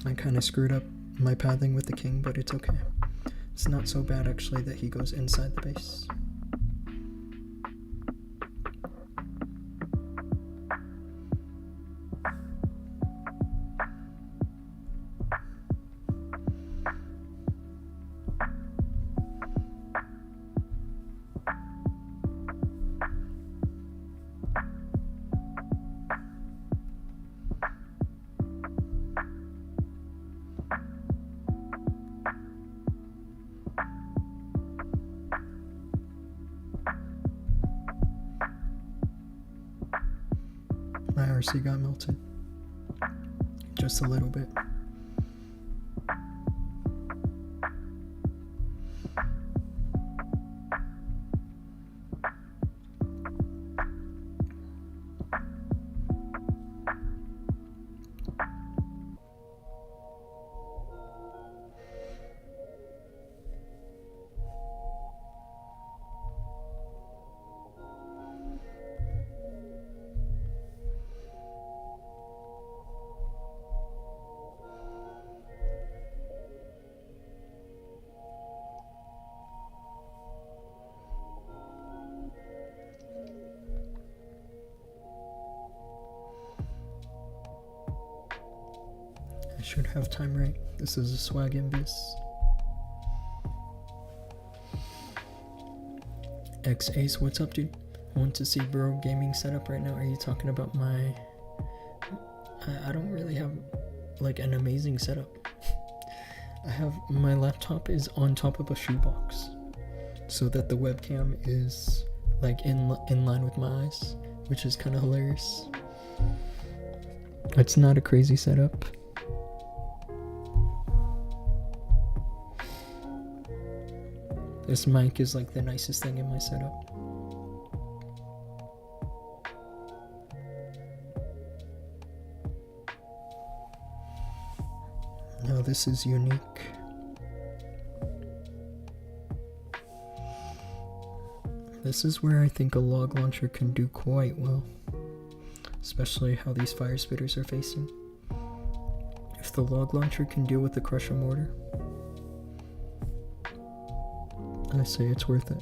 I kind of screwed up my pathing with the king, but it's okay. It's not so bad actually that he goes inside the base. My RC got melted. Just a little bit. I should have time right. This is a swag invis. X Ace, what's up, dude? I want to see bro gaming setup right now. Are you talking about my... I don't really have like an amazing setup. I have my laptop is on top of a shoebox so that the webcam is like in line with my eyes, which is kind of hilarious. It's not a crazy setup. This mic is like the nicest thing in my setup. Now this is unique. This is where I think a log launcher can do quite well. Especially how these fire spitters are facing. If the log launcher can deal with the crusher mortar, I say it's worth it.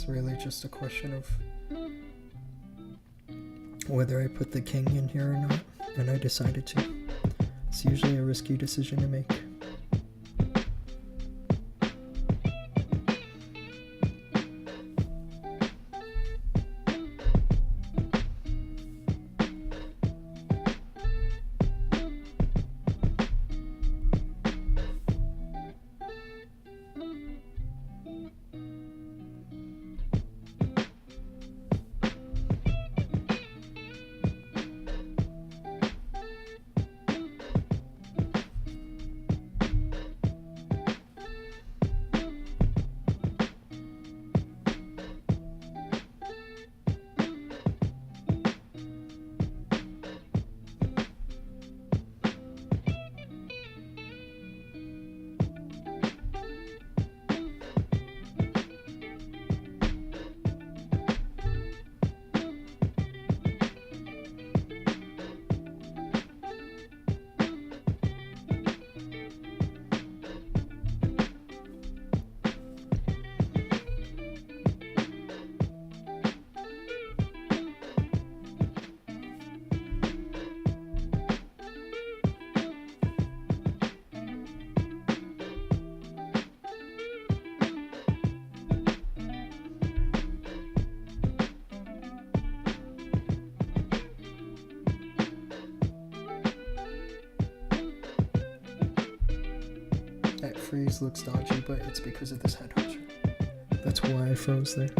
It's really just a question of whether I put the king in here or not, and I decided to. It's usually a risky decision to make. That freeze looks dodgy, but it's because of this head hunter. That's why I froze there.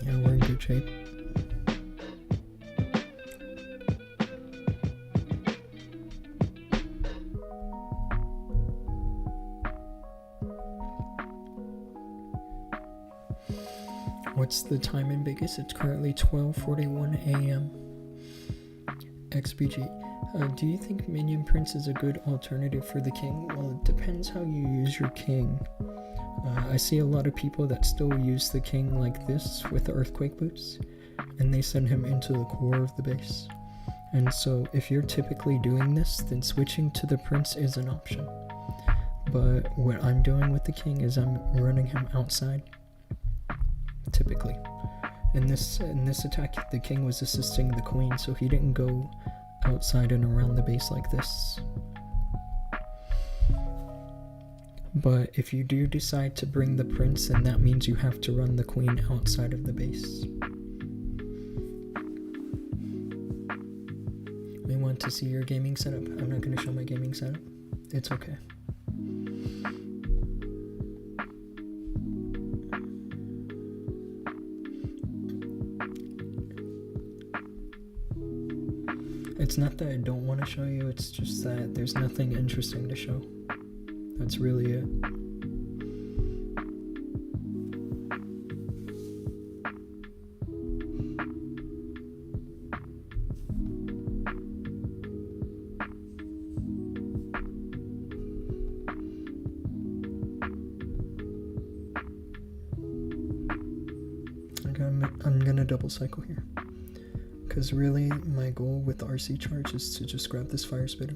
Yeah, we're in good shape. What's the time in Vegas? It's currently 12:41 a.m. XBG. Do you think Minion Prince is a good alternative for the king? Well, it depends how you use your king. I see a lot of people that still use the king like this with the earthquake boots, and they send him into the core of the base. And so if you're typically doing this, then switching to the prince is an option. But what I'm doing with the king is I'm running him outside, typically. In this attack, the king was assisting the queen, so he didn't go outside and around the base like this. But if you do decide to bring the prince, then that means you have to run the queen outside of the base. We want to see your gaming setup. I'm not going to show my gaming setup. It's okay. It's not that I don't want to show you, it's just that there's nothing interesting to show. That's really it. I'm gonna double cycle here. Because really, my goal with the RC charge is to just grab this fire spitter.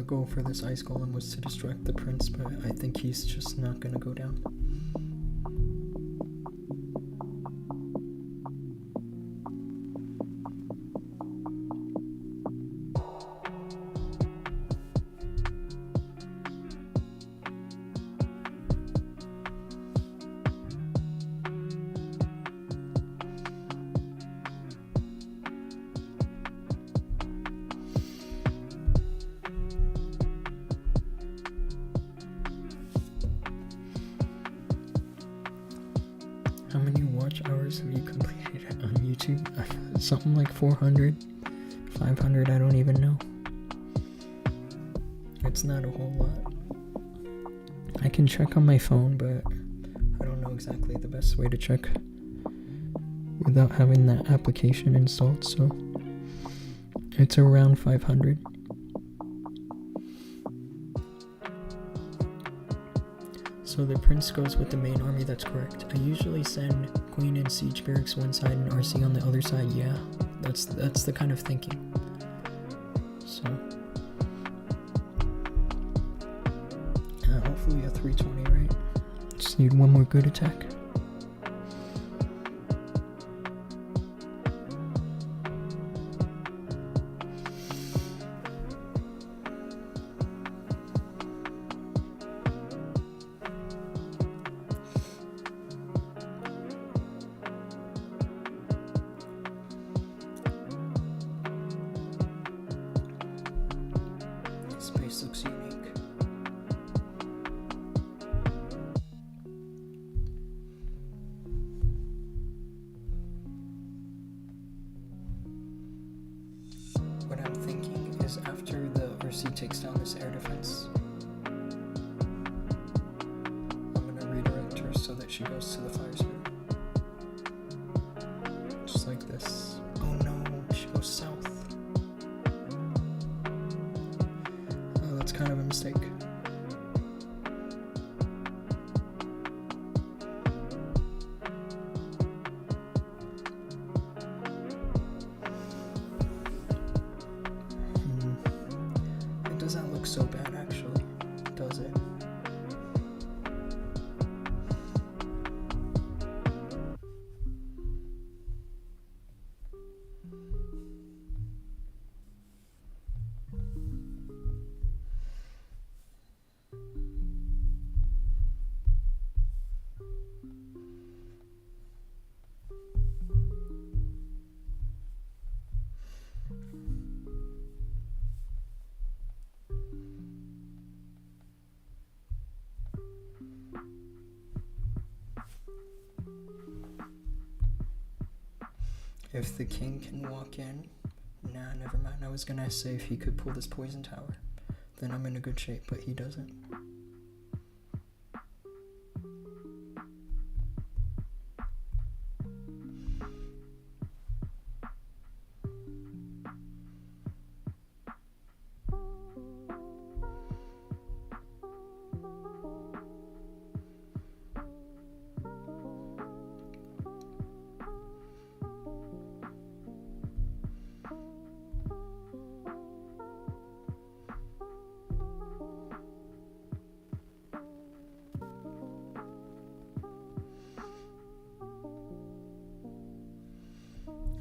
The goal for this ice golem was to distract the prince, but I think he's just not gonna go down. How many watch hours have you completed on YouTube? Something like 400, 500, I don't even know. It's not a whole lot. I can check on my phone, but I don't know exactly the best way to check without having that application installed, so it's around 500. So the prince goes with the main army, that's correct. I usually send queen and siege barracks one side and RC on the other side, yeah. That's the kind of thinking. So hopefully a 320, right? Just need one more good attack. Space looks unique. What I'm thinking is after the RC takes down this air defense, I'm gonna redirect her so that she goes to the fire spirit. Just like this. Oh no, she goes south. That's kind of a mistake. It doesn't look so bad actually, does it? If the king can walk in, nah, never mind. I was gonna say if he could pull this poison tower, then I'm in a good shape, but he doesn't.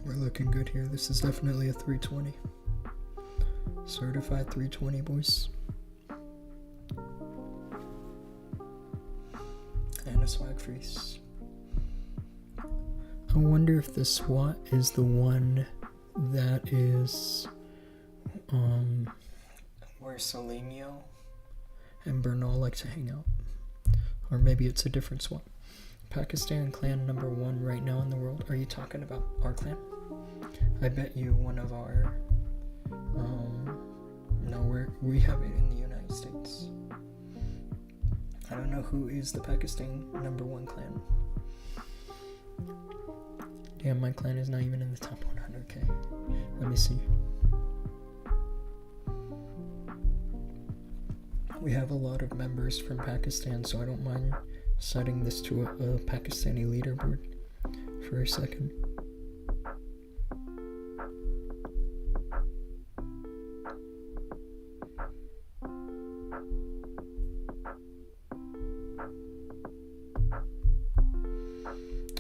We're looking good here. This is definitely a 320. Certified 320, boys. And a swag freeze. I wonder if the SWAT is the one that is where Salimio and Bernal like to hang out. Or maybe it's a different SWAT. Pakistan clan #1 right now in the world. Are you talking about our clan? I bet you one of our no, we have it in the United States. I don't know who is the Pakistan #1 clan. Damn, my clan is not even in the top 100k. Let me see. We have a lot of members from Pakistan, so I don't mind setting this to a Pakistani leaderboard for a second.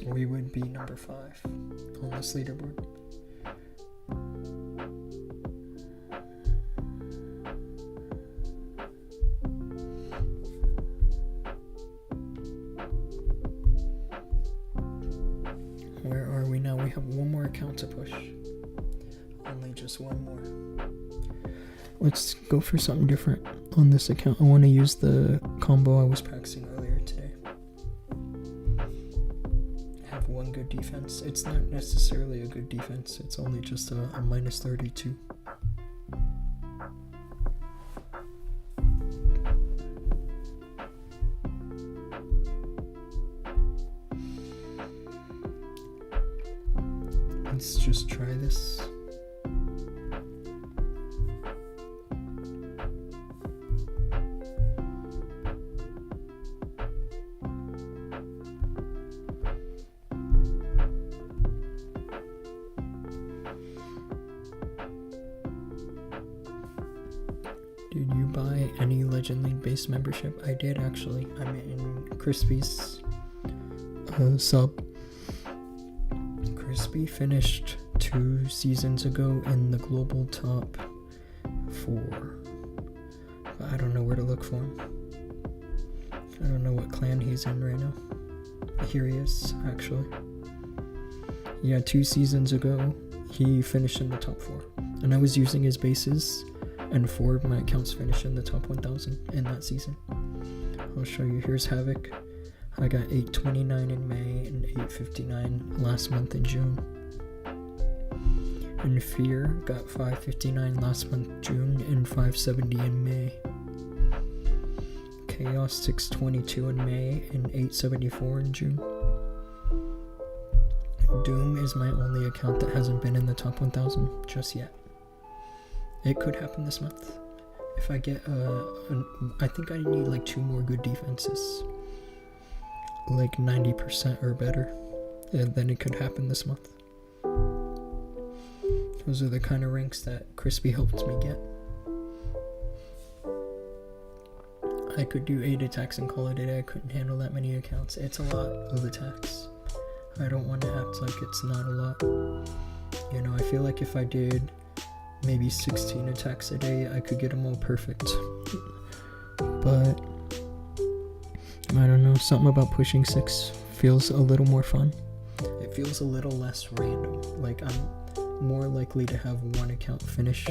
we would be number 5 on this leaderboard. Where are we now? We have one more account to push. Only just one more. Let's go for something different on this account. I want to use the combo I was practicing earlier today. I have one good defense. It's not necessarily a good defense. It's only just a minus 32. Let's just try this. Did you buy any Legend League base membership? I did actually. I'm in Crispy's sub. Crispy finished 2 seasons ago in the global top 4. But I don't know where to look for him. I don't know what clan he's in right now. Here he is, actually. Yeah, 2 seasons ago, he finished in the top 4. And I was using his bases, and 4 of my accounts finished in the top 1000 in that season. I'll show you. Here's Havoc. I got 829 in May and 859 last month in June. And Fear got 559 last month June and 570 in May. Chaos 622 in May and 874 in June. Doom is my only account that hasn't been in the top 1000 just yet. It could happen this month. If I get I think I need like 2 more good defenses. Like 90% or better, and then it could happen this month. Those are the kind of ranks that Crispy helped me get. I could do 8 attacks and call it a day. I couldn't handle that many accounts. It's a lot of attacks. I don't want to act like it's not a lot. You know, I feel like if I did maybe 16 attacks a day, I could get them all perfect. But I don't know, something about pushing 6 feels a little more fun. It feels a little less random. Like I'm more likely to have one account finish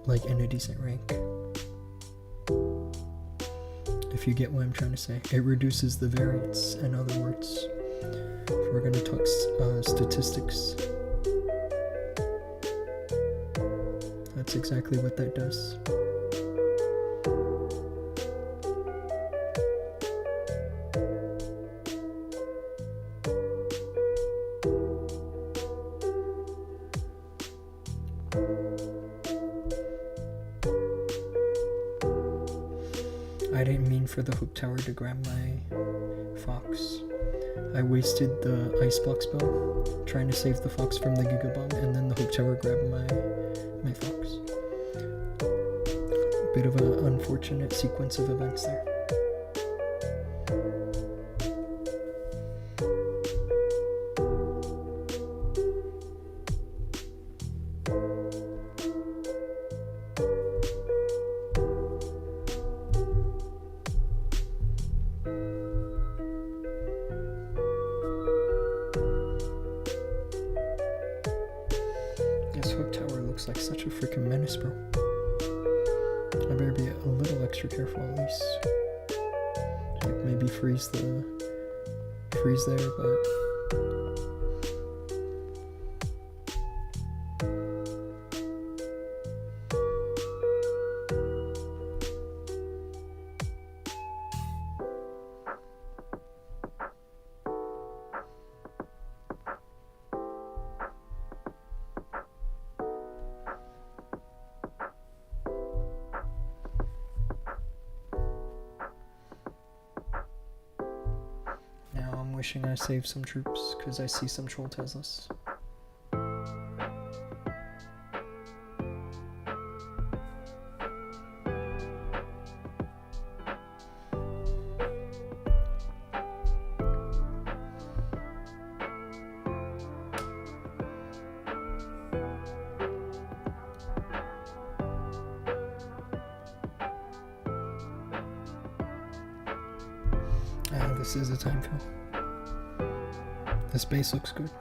like in a decent rank. If you get what I'm trying to say. It reduces the variance, in other words. If we're gonna talk statistics. That's exactly what that does. I didn't mean for the hook tower to grab my fox. I wasted the ice block spell trying to save the fox from the Giga Bomb, and then the hook tower grabbed my fox. Bit of an unfortunate sequence of events there. This hook tower looks like such a freaking menace, bro. I better be a little extra careful at least. Like maybe freeze there, but wishing I saved some troops, because I see some troll Teslas. this is a time fill. This base looks good.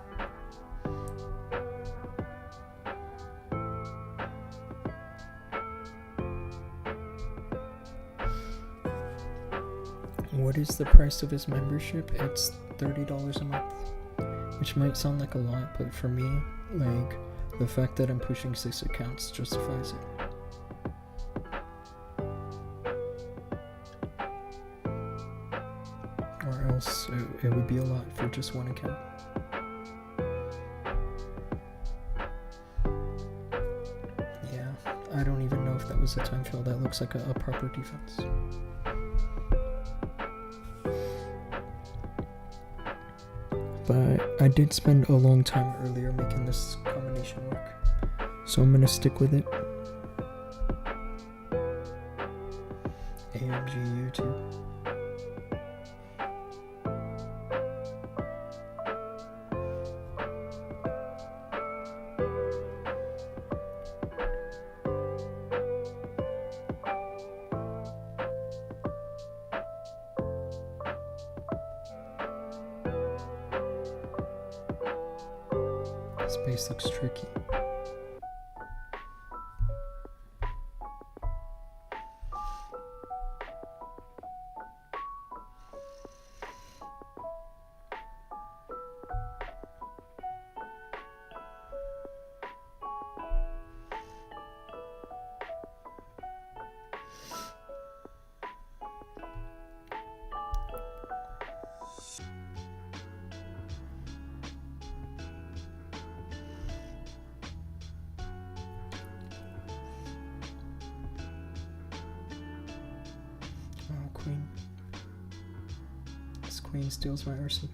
What is the price of his membership? It's $30 a month, which might sound like a lot, but for me, like, the fact that I'm pushing 6 accounts justifies it. Or else it would be a lot for just one account. Yeah, I don't even know if that was a time fill. That looks like a proper defense. But I did spend a long time earlier making this combination work, so I'm gonna stick with it. AMG YouTube. This base looks tricky. Oh, queen. This queen steals my RC.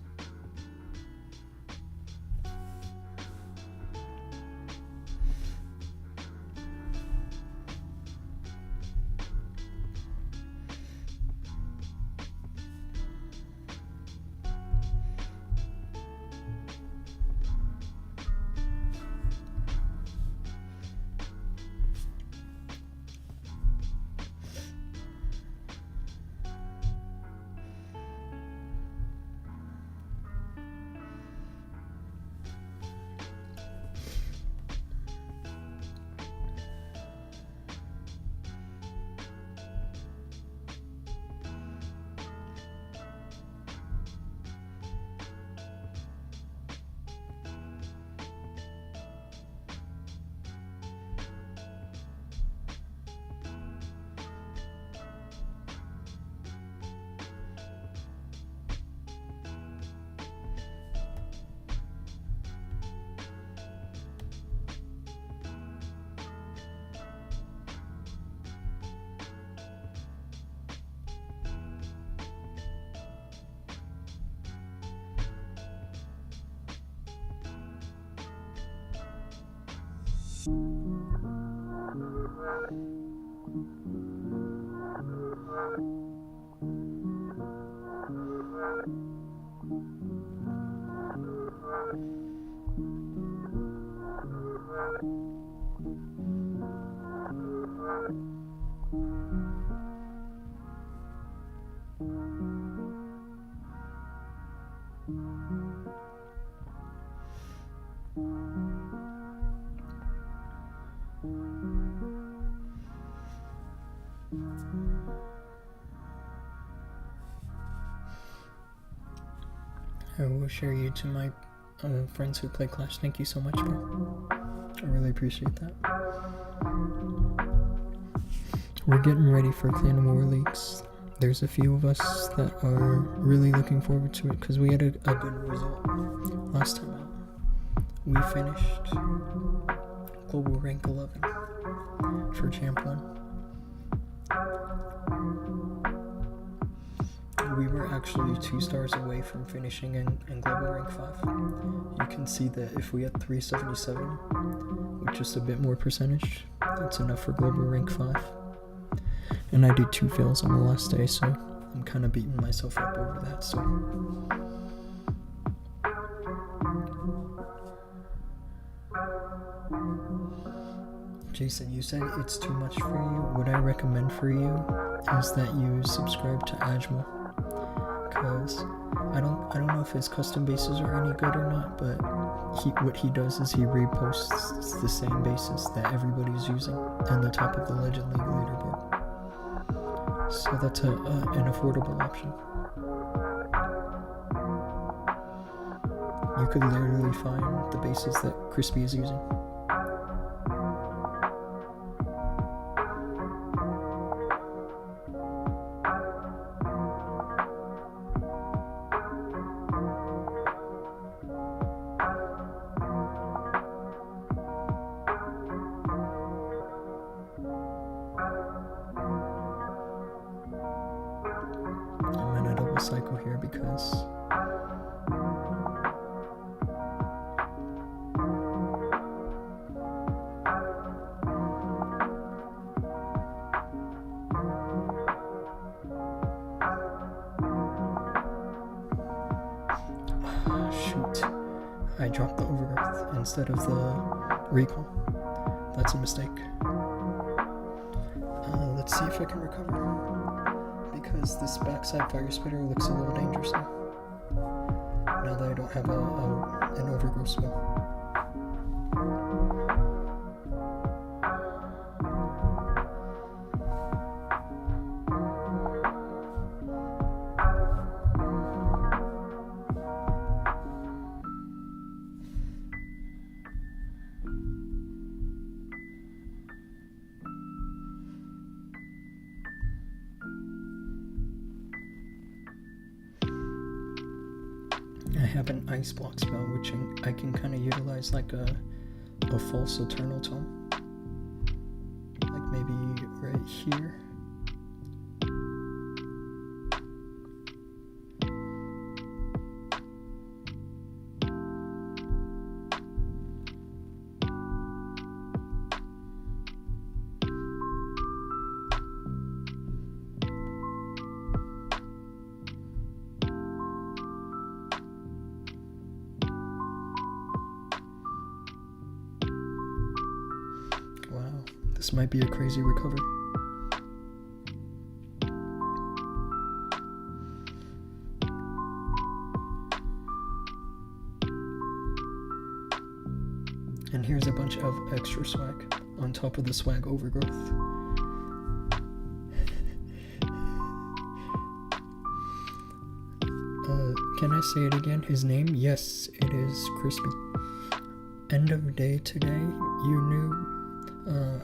I will share you to my friends who play Clash. Thank you so much, bro. I really appreciate that. We're getting ready for Clan War Leagues. There's a few of us that are really looking forward to it because we had a good result last time out. We finished global rank 11 for Champ 1. We were actually 2 stars away from finishing in global rank 5. You can see that if we had 377 with just a bit more percentage, that's enough for global rank 5. And I did 2 fails on the last day, so I'm kind of beating myself up over that. So Jason, you said it's too much for you. What I recommend for you is that you subscribe to Ajmal, because I don't know if his custom bases are any good or not, but what he does is he reposts the same bases that everybody's using on the top of the Legend League leaderboard. So that's an affordable option. You could literally find the bases that Crispy is using. I'm gonna double cycle here because I dropped the overgrowth instead of the recall. That's a mistake. Let's see if I can recover, because this backside fire spitter looks a little dangerous now that I don't have an overgrowth spell. I have an ice block spell, which I can kind of utilize like a false eternal tome, like maybe right here. This might be a crazy recovery. And here's a bunch of extra swag on top of the swag overgrowth. Can I say it again? His name? Yes, it is Crispy. End of day today, you knew.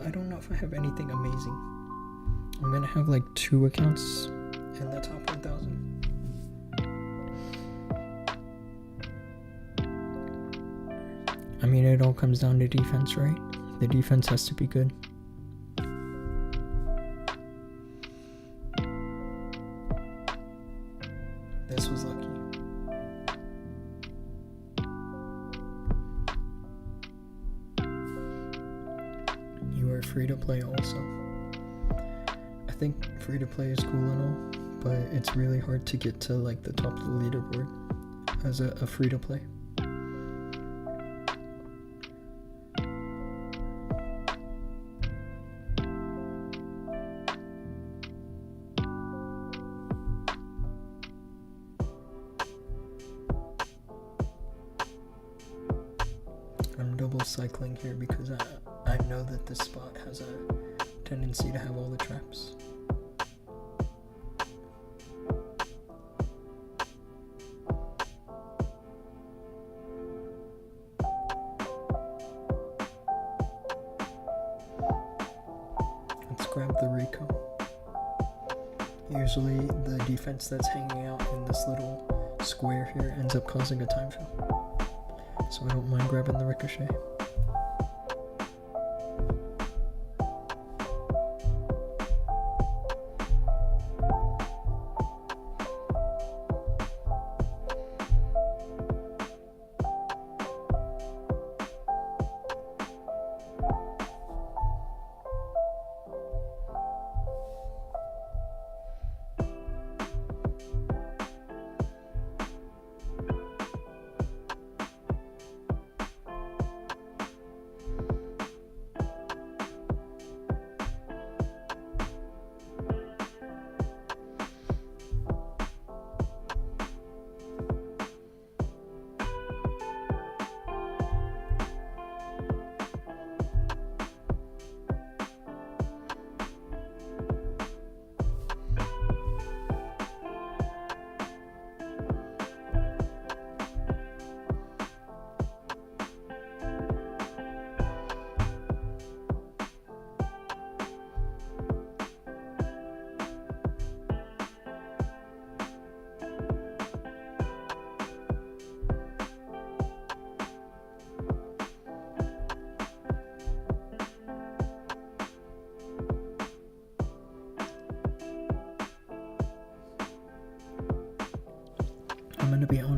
I don't know if I have anything amazing. I'm gonna have like 2 accounts in the top 1,000. I mean, it all comes down to defense, right? The defense has to be good. This was lucky. Free to play also. I think free to play is cool and all, but it's really hard to get to like the top of the leaderboard as a free to play. I'm double cycling here because I know that this spot has a tendency to have all the traps. Let's grab the Rico. Usually the defense that's hanging out in this little square here ends up causing a time fail. So I don't mind grabbing the Ricochet.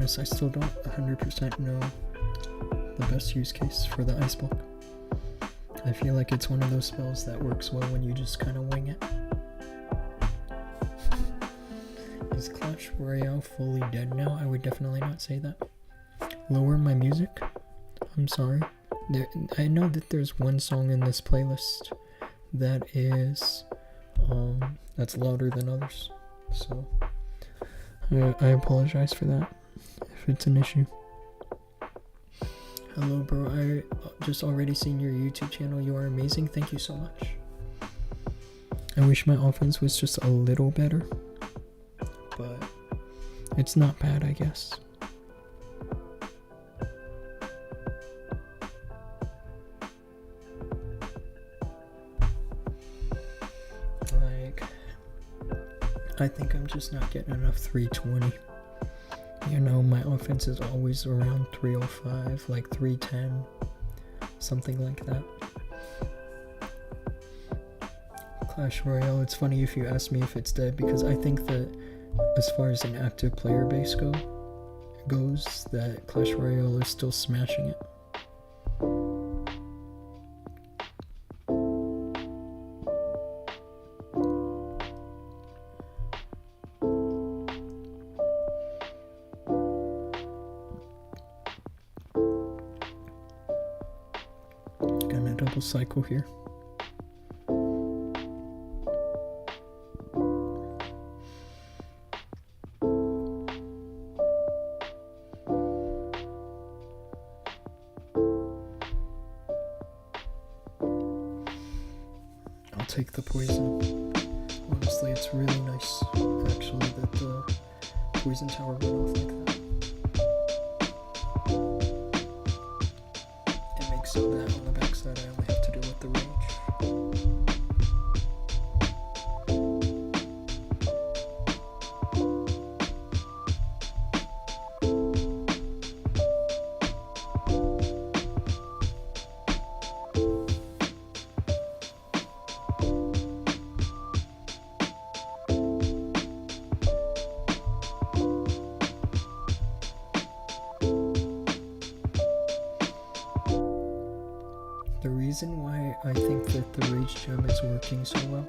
honest, I still don't 100% know the best use case for the Ice Block. I feel like it's one of those spells that works well when you just kind of wing it. Is Clash Royale fully dead now? I would definitely not say that. Lower my music? I'm sorry. I know that there's one song in this playlist that is that's louder than others, so I apologize for that if it's an issue. Hello bro, I just already seen your YouTube channel. You are amazing. Thank you so much. I wish my offense was just a little better, but it's not bad, I guess. I think I'm just not getting enough 320. You know, my offense is always around 305, like 310, something like that. Clash Royale, it's funny if you ask me if it's dead, because I think that as far as an active player base goes, that Clash Royale is still smashing it. Double cycle here. I'll take the poison. Honestly, it's really nice actually that the poison tower went off like that. It makes so that on the backside I only have to do with the rage. The reason why I think that the Rage Gem is working so well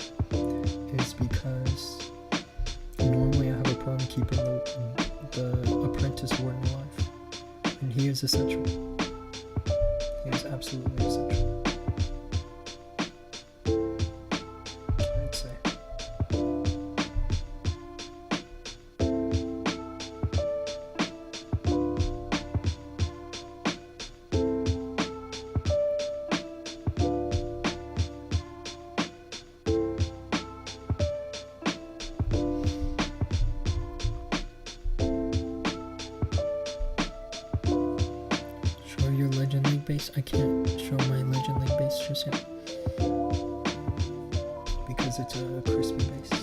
is because normally I have a problem keeping the Apprentice Warden alive, and he is essential. He is absolutely essential. I'd say. Your Legend League base? I can't show my Legend League base just yet because it's a crispy base.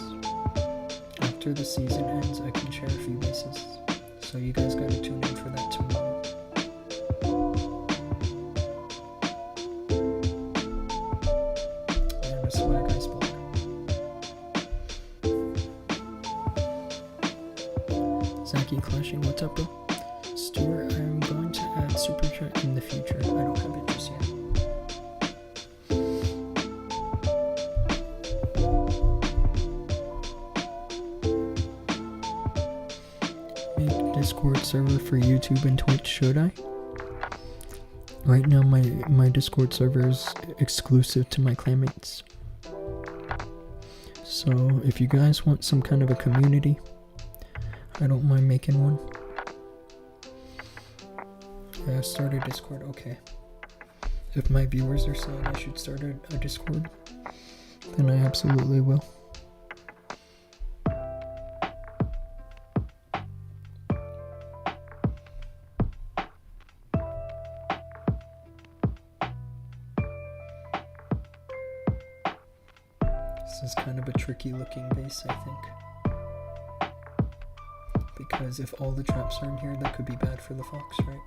After the season ends, I can share a few bases, so you guys gotta tune in for that tomorrow. And a swag ice block. Zaki clashing, what's up bro? Stuart, I'm going to add Super Chat in the future. I don't have it just yet. Make Discord server for YouTube and Twitch, should I? Right now my Discord server is exclusive to my clanmates. So if you guys want some kind of a community, I don't mind making one. Yeah, start a Discord, okay. If my viewers are saying I should start a Discord, then I absolutely will. This is kind of a tricky looking base, I think. Because if all the traps are in here, that could be bad for the fox, right?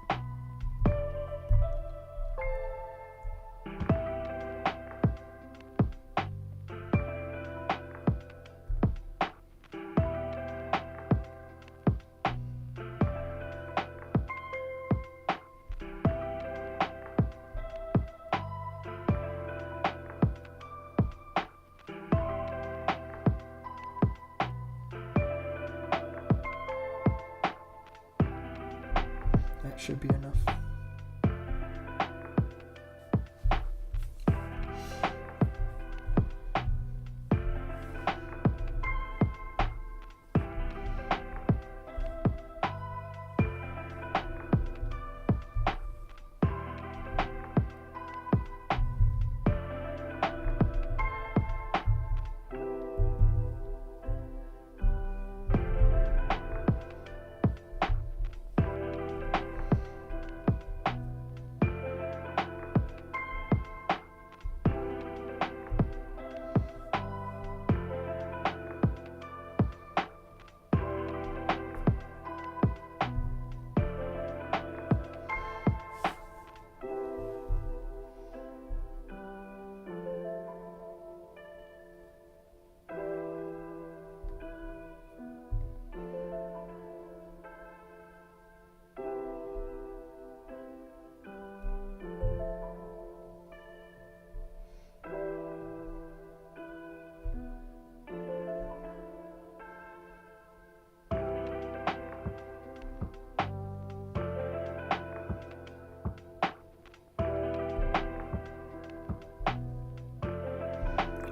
That should be enough.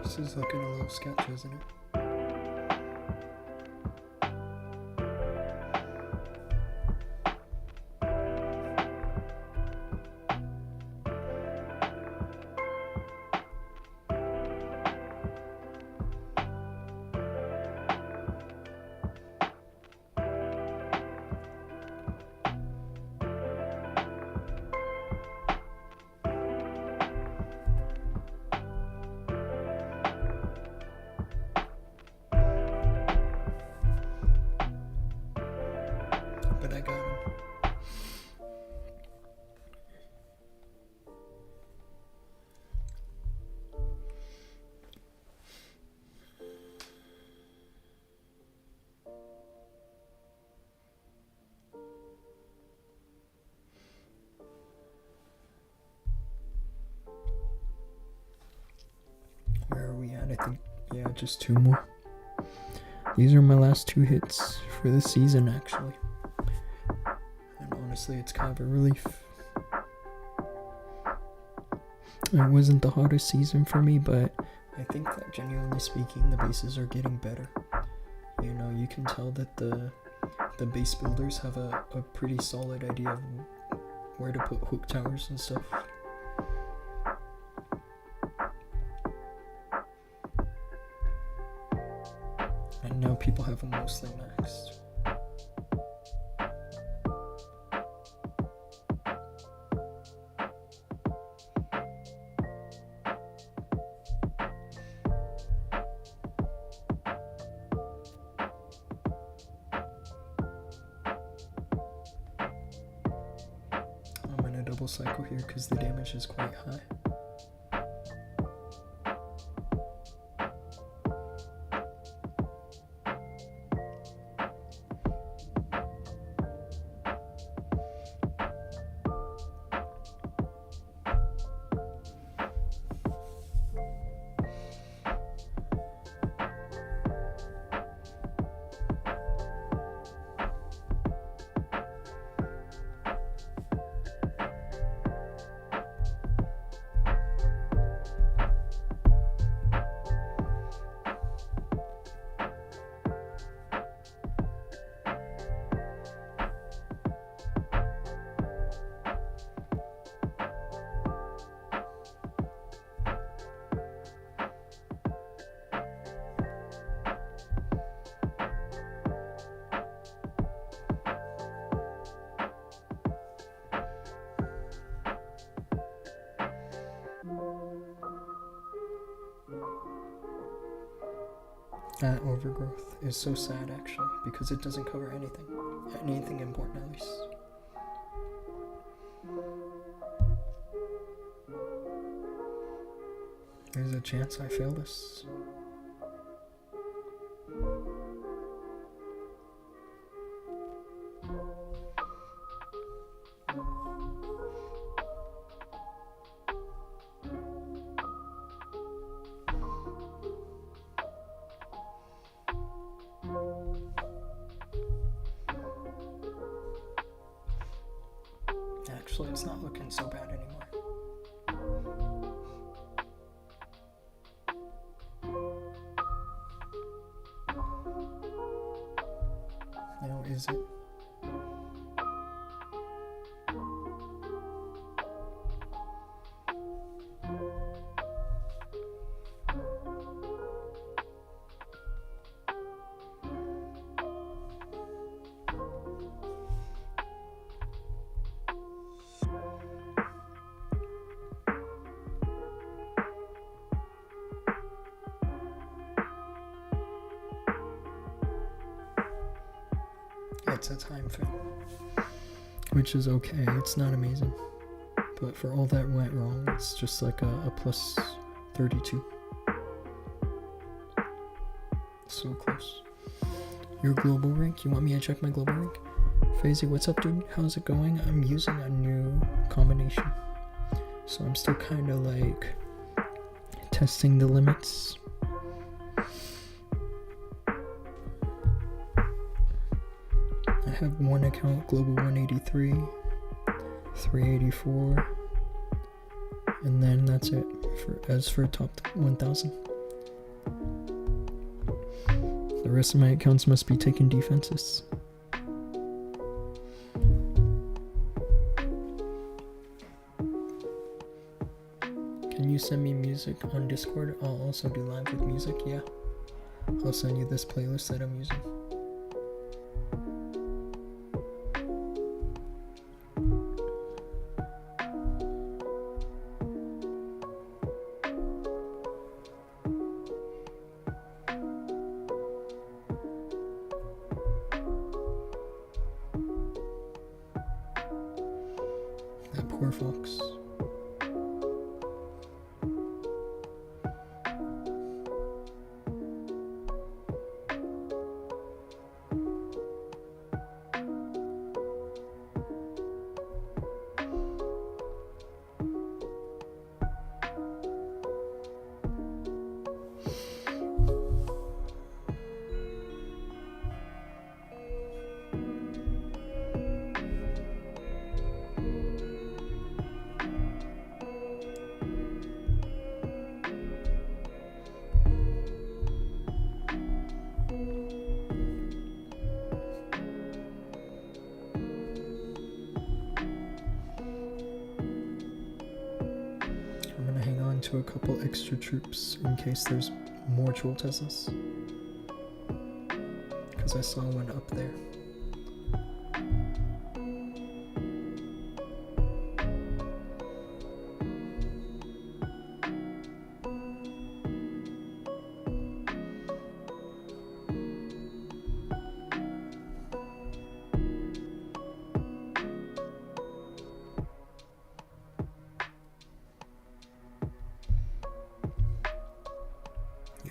This is looking a little sketchy, isn't it? But I got him. Where are we at? I think, yeah, just 2 more. These are my last 2 hits for the season, actually. And honestly, it's kind of a relief. It wasn't the hottest season for me, but I think that genuinely speaking, the bases are getting better. You know, you can tell that the base builders have a pretty solid idea of where to put hook towers and stuff. And now people have them mostly maxed. I'm gonna double cycle here because the damage is quite high. That overgrowth is so sad, actually, because it doesn't cover anything important at least. There's a chance I fail this. Actually, it's not looking so bad anymore. Now, is it? It's a time fill, which is okay. It's not amazing, but for all that went wrong, it's just like a plus 32. So close. Your global rank? You want me to check my global rank? Fazy, what's up, dude? How's it going? I'm using a new combination, so I'm still kind of like testing the limits. I have one account, global 183, 384, and then that's it as for top 1000. The rest of my accounts must be taking defenses. Can you send me music on Discord? I'll also do live with music, yeah. I'll send you this playlist that I'm using. That poor fox. To a couple extra troops in case there's more troll Teslas, because I saw one up there.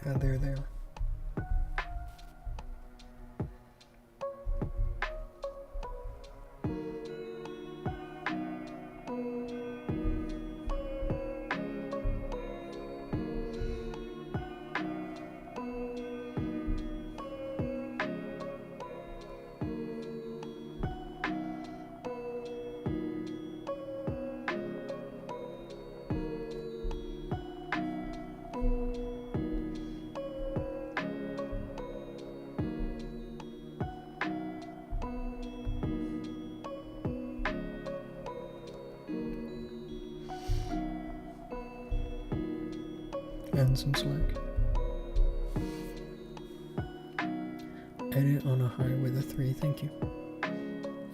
Yeah, they're there. And some swag. Edit on a high with a 3, thank you.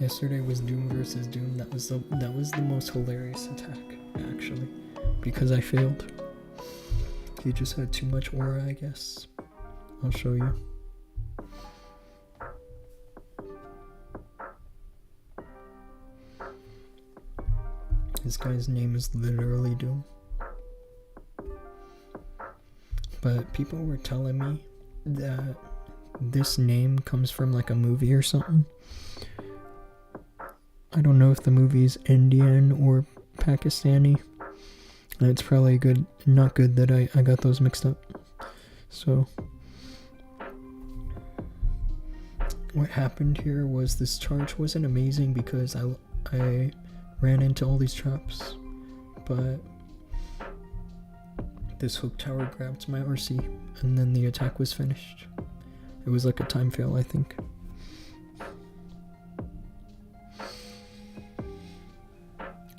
Yesterday was Doom versus Doom. That was the most hilarious attack, actually, because I failed. He just had too much aura, I guess. I'll show you. This guy's name is literally Doom. But people were telling me that this name comes from like a movie or something. I don't know if the movie's Indian or Pakistani. And it's probably not good that I got those mixed up. So what happened here was this charge wasn't amazing because I ran into all these traps, but this hook tower grabbed my RC, and then the attack was finished. It was like a time fail, I think.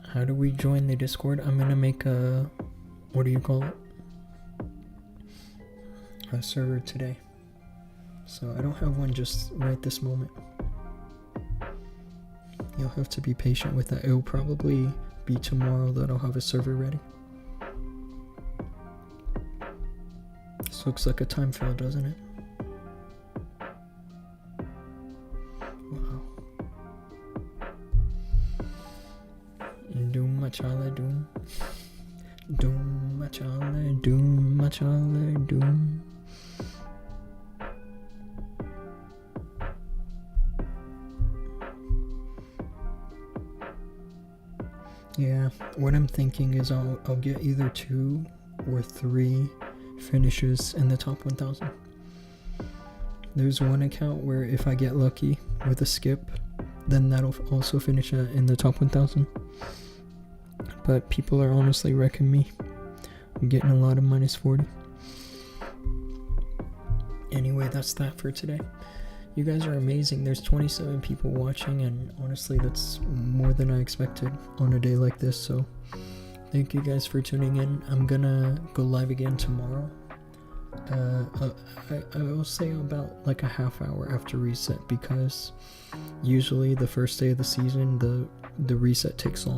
How do we join the Discord? I'm gonna make a, what do you call it? A server today. So I don't have one just right this moment. You'll have to be patient with that. It'll probably be tomorrow that I'll have a server ready. This looks like a time fail, doesn't it? Wow. Doom machala doom. Doom machala doom machala doom. Yeah, what I'm thinking is I'll get either 2 or 3 finishes in the top 1000. There's one account where if I get lucky with a skip, then that'll also finish in the top 1000. But people are honestly wrecking me. I'm getting a lot of -40. Anyway, that's that for today. You guys are amazing. There's 27 people watching, and honestly that's more than I expected on a day like this, so thank you guys for tuning in. I'm gonna go live again tomorrow. I will say about like a half hour after reset, because usually the first day of the season the reset takes long.